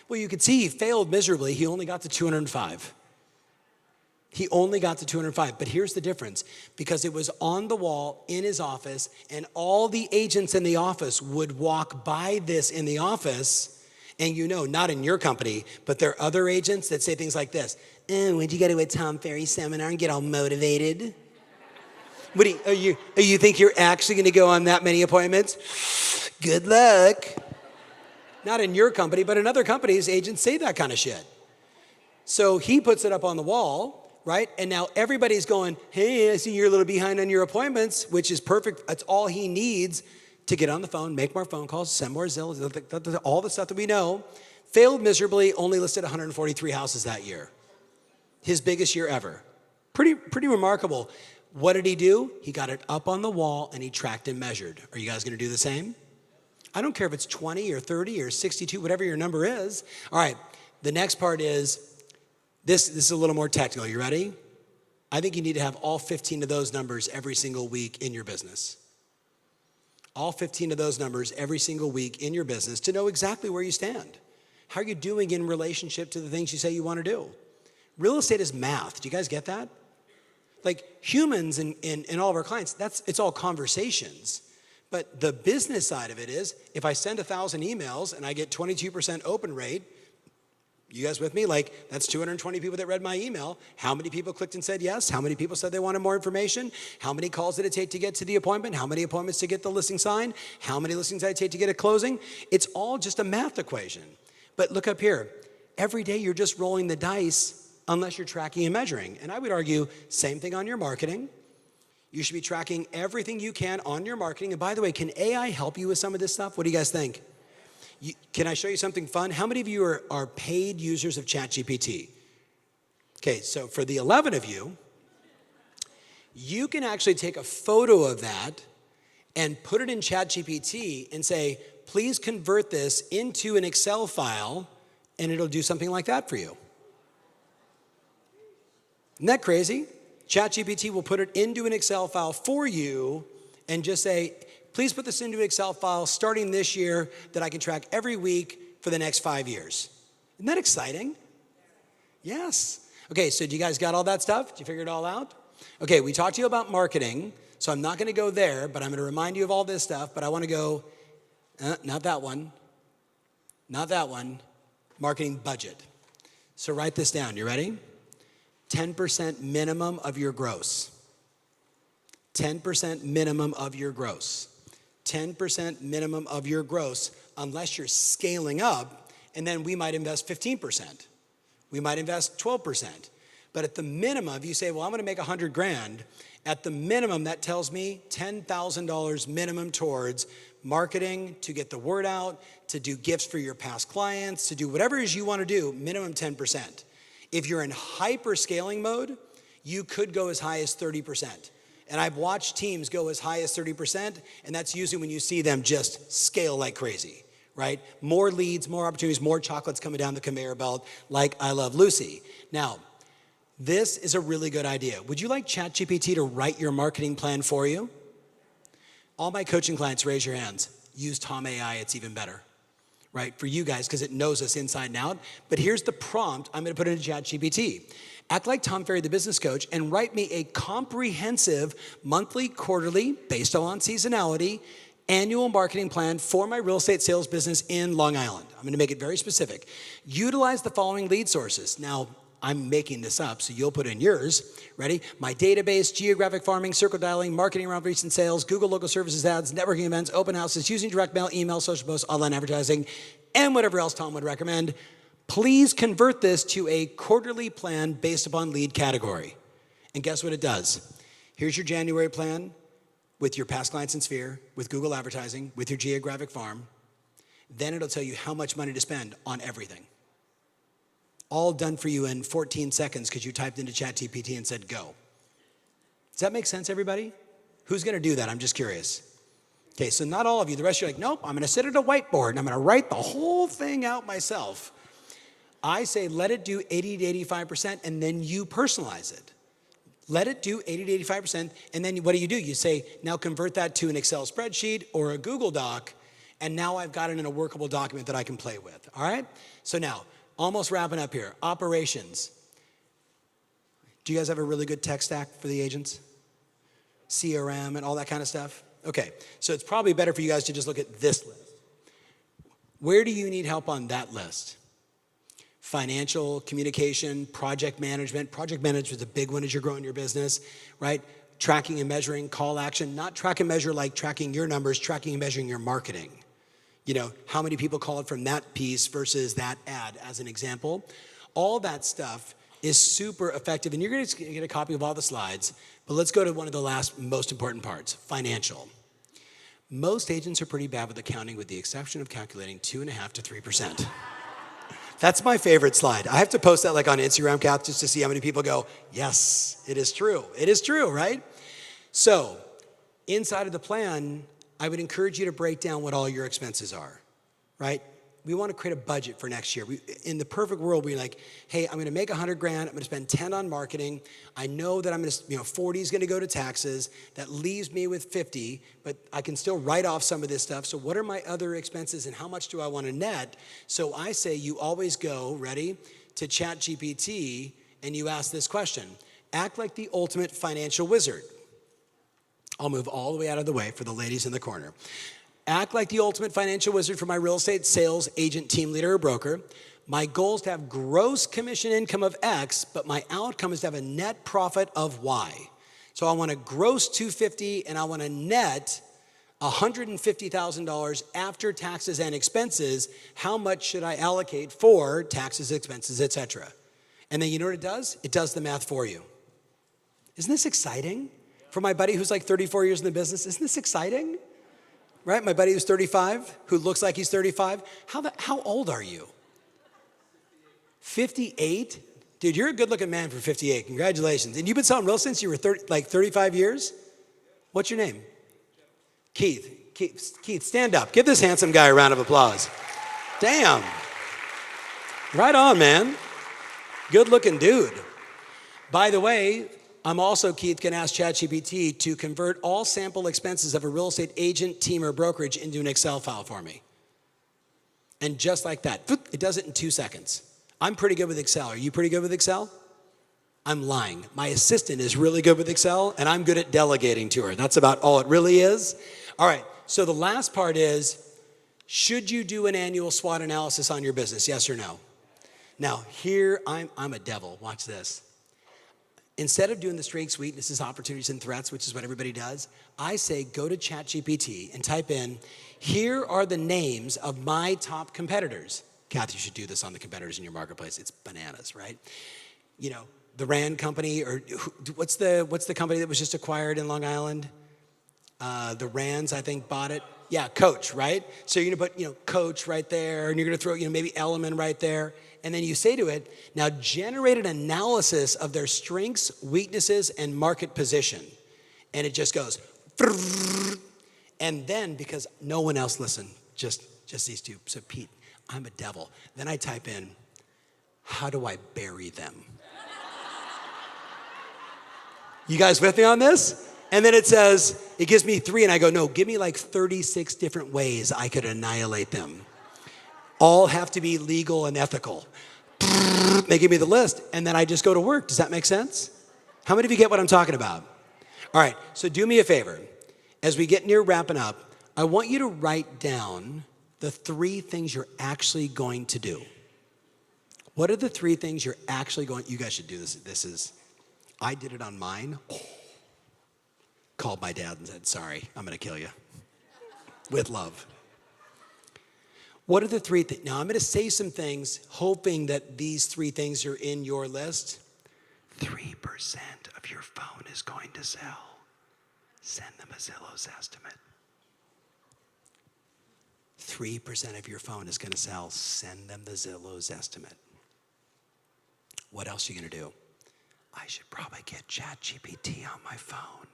Well, you could see he failed miserably. He only got to 205. He only got to 205, but here's the difference. Because it was on the wall in his office, and all the agents in the office would walk by this in the office, and you know, not in your company, but there are other agents that say things like this. When'd you go to a Tom Ferry seminar and get all motivated? What do you think you're actually gonna go on that many appointments? Good luck. Not in your company, but in other companies, agents say that kind of shit. So he puts it up on the wall, right? And now everybody's going, hey, I see you're a little behind on your appointments, which is perfect. That's all he needs to get on the phone, make more phone calls, send more Zills, all the stuff that we know. Failed miserably, only listed 143 houses that year. His biggest year ever. Pretty remarkable. What did he do? He got it up on the wall and he tracked and measured. Are you guys gonna do the same? I don't care if it's 20 or 30 or 62, whatever your number is. All right, the next part is, this is a little more technical. You ready? I think you need to have all 15 of those numbers every single week in your business. All 15 of those numbers every single week in your business to know exactly where you stand. How are you doing in relationship to the things you say you want to do? Real estate is math. Do you guys get that? Like humans and all of our clients, it's all conversations. But the business side of it is, if I send 1,000 emails and I get 22% open rate, you guys with me? Like, that's 220 people that read my email. How many people clicked and said yes? How many people said they wanted more information? How many calls did it take to get to the appointment? How many appointments to get the listing signed? How many listings did it take to get a closing? It's all just a math equation. But look up here. Every day you're just rolling the dice unless you're tracking and measuring. And I would argue, same thing on your marketing. You should be tracking everything you can on your marketing. And by the way, can AI help you with some of this stuff? What do you guys think? Can I show you something fun? How many of you are paid users of ChatGPT? Okay, so for the 11 of you, you can actually take a photo of that and put it in ChatGPT and say, please convert this into an Excel file, and it'll do something like that for you. Isn't that crazy? ChatGPT will put it into an Excel file for you and just say, please put this into an Excel file starting this year that I can track every week for the next 5 years. Isn't that exciting? Yes. Okay, so do you guys got all that stuff? Did you figure it all out? Okay, we talked to you about marketing, so I'm not gonna go there, but I'm gonna remind you of all this stuff, but I wanna go, not that one, marketing budget. So write this down, you ready? 10% minimum of your gross. 10% minimum of your gross. 10% minimum of your gross, unless you're scaling up, and then we might invest 15%. We might invest 12%. But at the minimum, if you say, well, I'm gonna make 100 grand, at the minimum, that tells me $10,000 minimum towards marketing, to get the word out, to do gifts for your past clients, to do whatever it is you wanna do, minimum 10%. If you're in hyper scaling mode, you could go as high as 30%. And I've watched teams go as high as 30%, and that's usually when you see them just scale like crazy, right? More leads, more opportunities, more chocolates coming down the conveyor belt, like I Love Lucy. Now, this is a really good idea. Would you like ChatGPT to write your marketing plan for you? All my coaching clients, raise your hands. Use Tom AI, it's even better. right, for you guys, because it knows us inside and out. But here's the prompt I'm going to put into ChatGPT. Act like Tom Ferry, the business coach, and write me a comprehensive monthly, quarterly, based on seasonality, annual marketing plan for my real estate sales business in Long Island. I'm going to make it very specific. Utilize the following lead sources. Now, I'm making this up, so you'll put in yours. Ready? My database, geographic farming, circle dialing, marketing around recent sales, Google local services ads, networking events, open houses, using direct mail, email, social posts, online advertising, and whatever else Tom would recommend. Please convert this to a quarterly plan based upon lead category. And guess what it does? Here's your January plan with your past clients in Sphere, with Google advertising, with your geographic farm. Then it'll tell you how much money to spend on everything. All done for you in 14 seconds because you typed into ChatGPT and said go. Does that make sense, everybody? Who's going to do that? I'm just curious. Okay, so not all of you. The rest of you are like, nope, I'm going to sit at a whiteboard and I'm going to write the whole thing out myself. I say let it do 80 to 85% and then you personalize it. Let it do 80 to 85% and then what do? You say, now convert that to an Excel spreadsheet or a Google Doc and now I've got it in a workable document that I can play with, all right? So now, almost wrapping up here. Operations. Do you guys have a really good tech stack for the agents? CRM and all that kind of stuff? Okay, so it's probably better for you guys to just look at this list. Where do you need help on that list? Financial, communication, project management. Project management is a big one as you're growing your business, right? Tracking and measuring, call action. Not track and measure like tracking your numbers, tracking and measuring your marketing. You know, how many people called from that piece versus that ad as an example. All that stuff is super effective. And you're going to get a copy of all the slides. But let's go to one of the last most important parts, financial. Most agents are pretty bad with accounting with the exception of calculating 2.5% to 3%. That's my favorite slide. I have to post that like on Instagram, Kath, just to see how many people go, yes, it is true. It is true, right? So inside of the plan, I would encourage you to break down what all your expenses are, right? We want to create a budget for next year. In the perfect world, we're like, hey, I'm going to make $100,000. I'm going to spend 10 on marketing. I know that I'm going to, 40 is going to go to taxes. That leaves me with 50, but I can still write off some of this stuff. So what are my other expenses and how much do I want to net? So I say you always go, ready, to ChatGPT and you ask this question. Act like the ultimate financial wizard. I'll move all the way out of the way for the ladies in the corner. Act like the ultimate financial wizard for my real estate sales agent, team leader, or broker. My goal is to have gross commission income of X, but my outcome is to have a net profit of Y. So I want to gross $250 and I want to net $150,000 after taxes and expenses. How much should I allocate for taxes, expenses, etc.? And then you know what it does? It does the math for you. Isn't this exciting? For my buddy who's like 34 years in the business, isn't this exciting? Right? My buddy who's 35, who looks like he's 35. How old are you? 58? Dude, you're a good-looking man for 58. Congratulations. And you've been selling real estate since you were 35 years? What's your name? Keith. Keith, stand up. Give this handsome guy a round of applause. Damn. Right on, man. Good-looking dude. By the way, I'm also, Keith, can ask ChatGPT to convert all sample expenses of a real estate agent, team, or brokerage into an Excel file for me. And just like that, it does it in 2 seconds. I'm pretty good with Excel. Are you pretty good with Excel? I'm lying. My assistant is really good with Excel, and I'm good at delegating to her. That's about all it really is. All right, so the last part is, should you do an annual SWOT analysis on your business, yes or no? Now, here, I'm a devil. Watch this. Instead of doing the strengths, weaknesses, opportunities, and threats, which is what everybody does, I say go to ChatGPT and type in, here are the names of my top competitors. Kath, you should do this on the competitors in your marketplace. It's bananas, right? You know, the Rand company, or what's the company that was just acquired in Long Island? The Rands, I think, bought it. Yeah, Coach, right? So you're gonna put, Coach right there, and you're gonna throw, maybe Element right there. And then you say to it, now generate an analysis of their strengths, weaknesses, and market position. And it just goes, and then, because no one else listened, just these two. So Pete, I'm a devil. Then I type in, how do I bury them? You guys with me on this? And then it says, it gives me 3, and I go, no, give me like 36 different ways I could annihilate them. all have to be legal and ethical. They give me the list, and then I just go to work. Does that make sense? How many of you get what I'm talking about? All right, so do me a favor. As we get near wrapping up, I want you to write down the 3 things you're actually going to do. What are the 3 things you're actually going, you guys should do this. I did it on mine. Called my dad and said, sorry, I'm gonna kill you. With love. What are the 3 things? Now I'm gonna say some things hoping that these 3 things are in your list. 3% of your phone is going to sell. Send them a Zillow's estimate. 3% of your phone is gonna sell. Send them the Zillow's estimate. What else are you gonna do? I should probably get ChatGPT on my phone.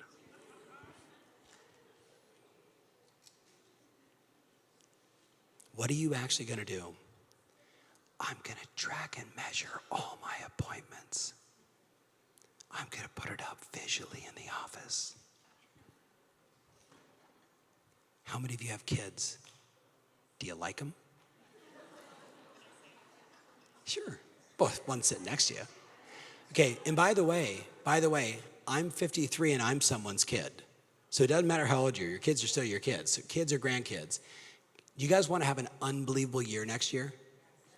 What are you actually gonna do? I'm gonna track and measure all my appointments. I'm gonna put it up visually in the office. How many of you have kids? Do you like them? Sure. Both, one sitting next to you. Okay, and by the way, I'm 53 and I'm someone's kid. So it doesn't matter how old you are, your kids are still your kids. So kids or grandkids. You guys want to have an unbelievable year next year?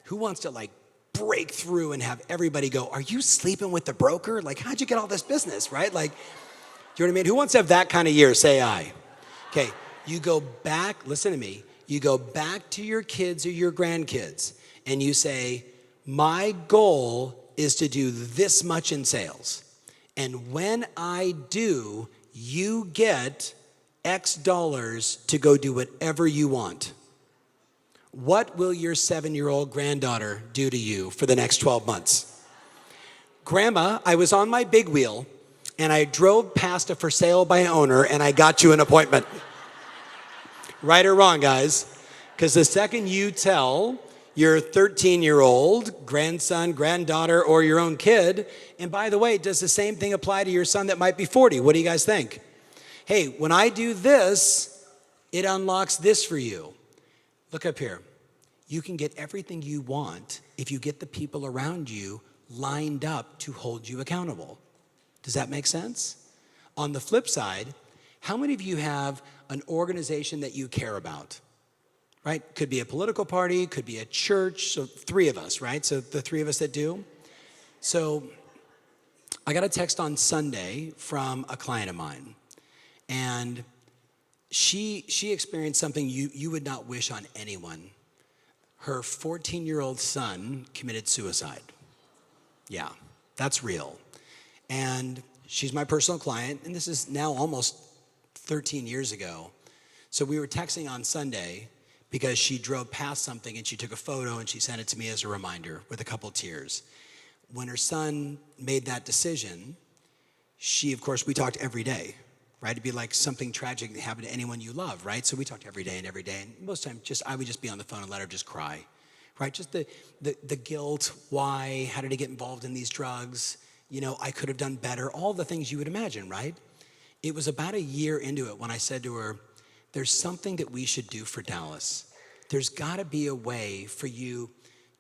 Who wants to like break through and have everybody go, are you sleeping with the broker? Like, how'd you get all this business, right? Like, do you know what I mean? Who wants to have that kind of year? Say aye. Okay, you go back, listen to me. You go back to your kids or your grandkids and you say, my goal is to do this much in sales. And when I do, you get X dollars to go do whatever you want. What will your 7-year-old granddaughter do to you for the next 12 months? Grandma, I was on my big wheel and I drove past a for sale by owner and I got you an appointment. Right or wrong, guys? Because the second you tell your 13-year-old grandson, granddaughter, or your own kid, and by the way, does the same thing apply to your son that might be 40? What do you guys think? Hey, when I do this, it unlocks this for you. Look up here. You can get everything you want if you get the people around you lined up to hold you accountable. Does that make sense? On the flip side, how many of you have an organization that you care about? Right? Could be a political party, could be a church, so 3 of us, right? So the 3 of us that do. So I got a text on Sunday from a client of mine, and she experienced something you would not wish on anyone. Her 14-year-old son committed suicide. Yeah, that's real. And she's my personal client, and this is now almost 13 years ago. So we were texting on Sunday because she drove past something and she took a photo and she sent it to me as a reminder with a couple tears. When her son made that decision, of course, we talked every day, right? It'd be like something tragic that happened to anyone you love, right? So we talked every day. And most of the time, I would just be on the phone and let her just cry, right? Just the guilt, why, how did he get involved in these drugs? You know, I could have done better, all the things you would imagine, right? It was about a year into it when I said to her, there's something that we should do for Dallas. There's gotta be a way for you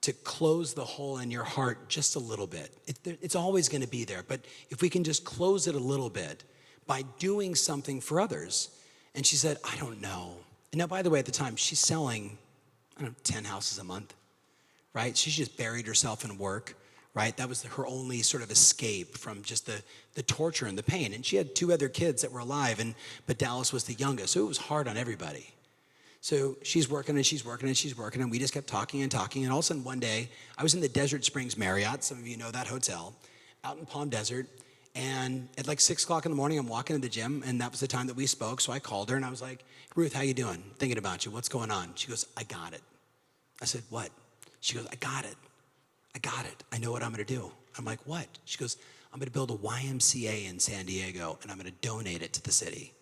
to close the hole in your heart just a little bit. It's always gonna be there, but if we can just close it a little bit by doing something for others. And she said, I don't know. And now, by the way, at the time, she's selling, 10 houses a month, right? She's just buried herself in work, right? That was her only sort of escape from just the torture and the pain. And she had 2 other kids that were alive, but Dallas was the youngest, so it was hard on everybody. So she's working and we just kept talking and talking. And all of a sudden one day, I was in the Desert Springs Marriott, some of you know that hotel, out in Palm Desert. And at like 6 o'clock in the morning, I'm walking to the gym, and that was the time that we spoke. So I called her and I was like, Ruth, how you doing? Thinking about you, what's going on? She goes, I got it. I said, what? She goes, I got it. I know what I'm gonna do. I'm like, what? She goes, I'm gonna build a YMCA in San Diego and I'm gonna donate it to the city.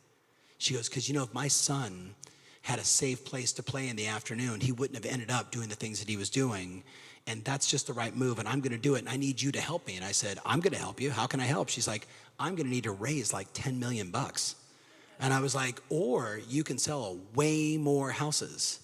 She goes, because if my son had a safe place to play in the afternoon, he wouldn't have ended up doing the things that he was doing. And that's just the right move, and I'm gonna do it, and I need you to help me. And I said, I'm gonna help you. How can I help? She's like, I'm gonna need to raise like 10 million bucks. And I was like, or you can sell way more houses.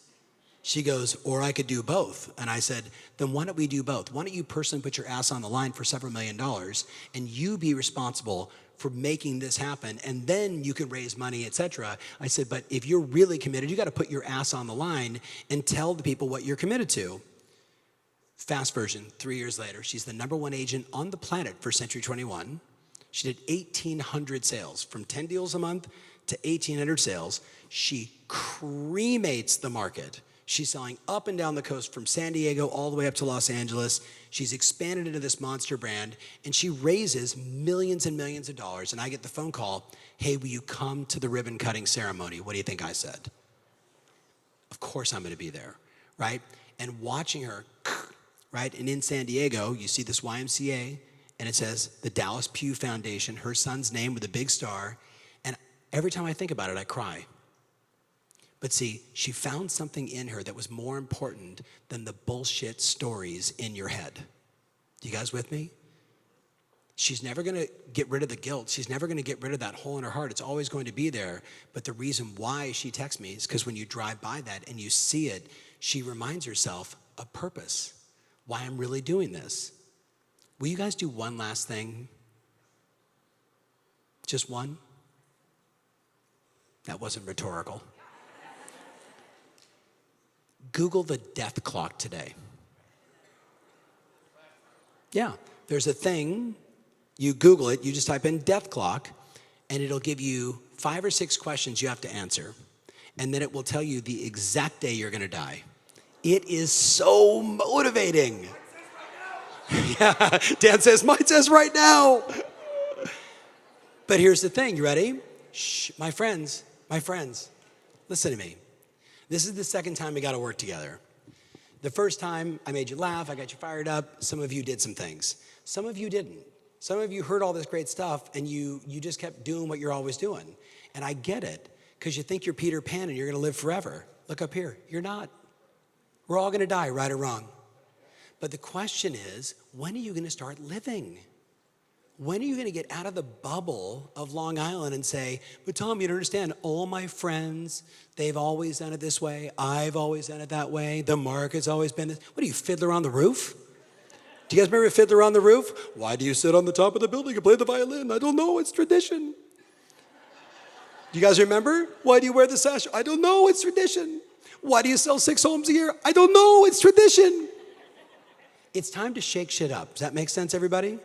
She goes, or I could do both. And I said, then why don't we do both? Why don't you personally put your ass on the line for several $1 million and you be responsible for making this happen, and then you can raise money, etc. I said, but if you're really committed, you got to put your ass on the line and tell the people what you're committed to. Fast version, 3 years later, she's the #1 agent on the planet for Century 21. She did 1,800 sales, from 10 deals a month to 1,800 sales. She cremates the market. She's selling up and down the coast from San Diego all the way up to Los Angeles. She's expanded into this monster brand, and she raises millions and millions of dollars. And I get the phone call, hey, will you come to the ribbon cutting ceremony? What do you think I said? Of course I'm gonna be there, right? And watching her, right? And in San Diego, you see this YMCA, and it says the Dallas Pew Foundation, her son's name with a big star. And every time I think about it, I cry. But see, she found something in her that was more important than the bullshit stories in your head. You guys with me? She's never gonna get rid of the guilt. She's never gonna get rid of that hole in her heart. It's always going to be there. But the reason why she texts me is because when you drive by that and you see it, she reminds herself of purpose, why I'm really doing this. Will you guys do one last thing? Just one? That wasn't rhetorical. Google the death clock today. Yeah, there's a thing, you Google it, you just type in death clock, and it'll give you 5 or 6 questions you have to answer. And then it will tell you the exact day you're gonna die. It is so motivating. Yeah, Dan says, mine says right now. But here's the thing, you ready? Shh, my friends, listen to me. This is the second time we got to work together. The first time I made you laugh, I got you fired up. Some of you did some things. Some of you didn't. Some of you heard all this great stuff and you just kept doing what you're always doing. And I get it, because you think you're Peter Pan and you're going to live forever. Look up here, you're not. We're all going to die, right or wrong. But the question is, when are you going to start living? When are you going to get out of the bubble of Long Island and say, but Tom, you don't understand, all my friends, they've always done it this way. I've always done it that way. The market's always been this. What are you, Fiddler on the Roof? Do you guys remember Fiddler on the Roof? Why do you sit on the top of the building and play the violin? I don't know, it's tradition. Do you guys remember? Why do you wear the sash? I don't know, it's tradition. Why do you sell 6 homes a year? I don't know, it's tradition. It's time to shake shit up. Does that make sense, everybody?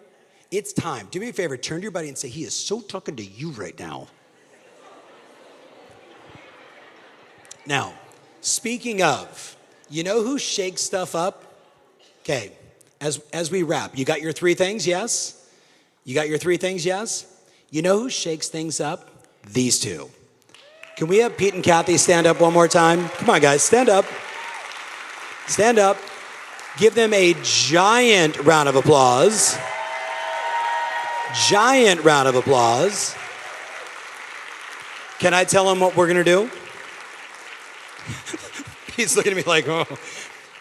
It's time. Do me a favor, turn to your buddy and say, he is so talking to you right now. Now, speaking of, you know who shakes stuff up? Okay, as we wrap, you got your 3 things, yes? You got your 3 things, yes? You know who shakes things up? These 2. Can we have Pete and Kathy stand up one more time? Come on, guys, stand up. Stand up. Give them a giant round of applause. Giant round of applause. Can I tell them what we're gonna do? He's looking at me like, oh.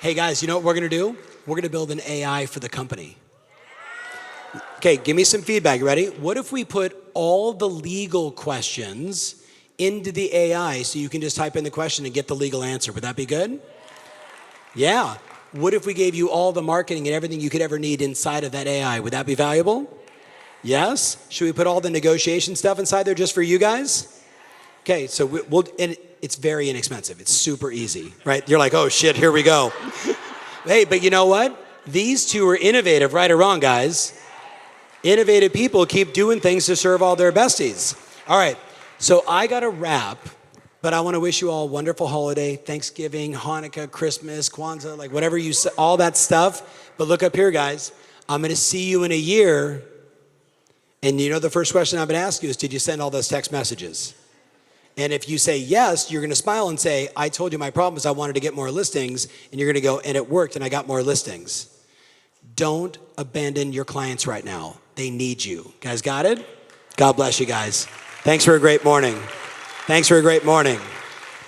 Hey guys, you know what we're gonna do? We're gonna build an AI for the company. Okay, give me some feedback, you ready? What if we put all the legal questions into the AI so you can just type in the question and get the legal answer? Would that be good? Yeah. What if we gave you all the marketing and everything you could ever need inside of that AI? Would that be valuable? Yes? Should we put all the negotiation stuff inside there just for you guys? Okay, so and it's very inexpensive. It's super easy, right? You're like, oh shit, here we go. Hey, but you know what? These 2 are innovative, right or wrong, guys? Innovative people keep doing things to serve all their besties. All right, so I got to wrap, but I want to wish you all a wonderful holiday, Thanksgiving, Hanukkah, Christmas, Kwanzaa, like whatever you say, all that stuff. But look up here, guys. I'm going to see you in a year. And you know the first question I'm going to ask you is, did you send all those text messages? And if you say yes, you're going to smile and say, I told you my problem is I wanted to get more listings. And you're going to go, and it worked, and I got more listings. Don't abandon your clients right now. They need you. Guys got it? God bless you guys. Thanks for a great morning. Thanks for a great morning.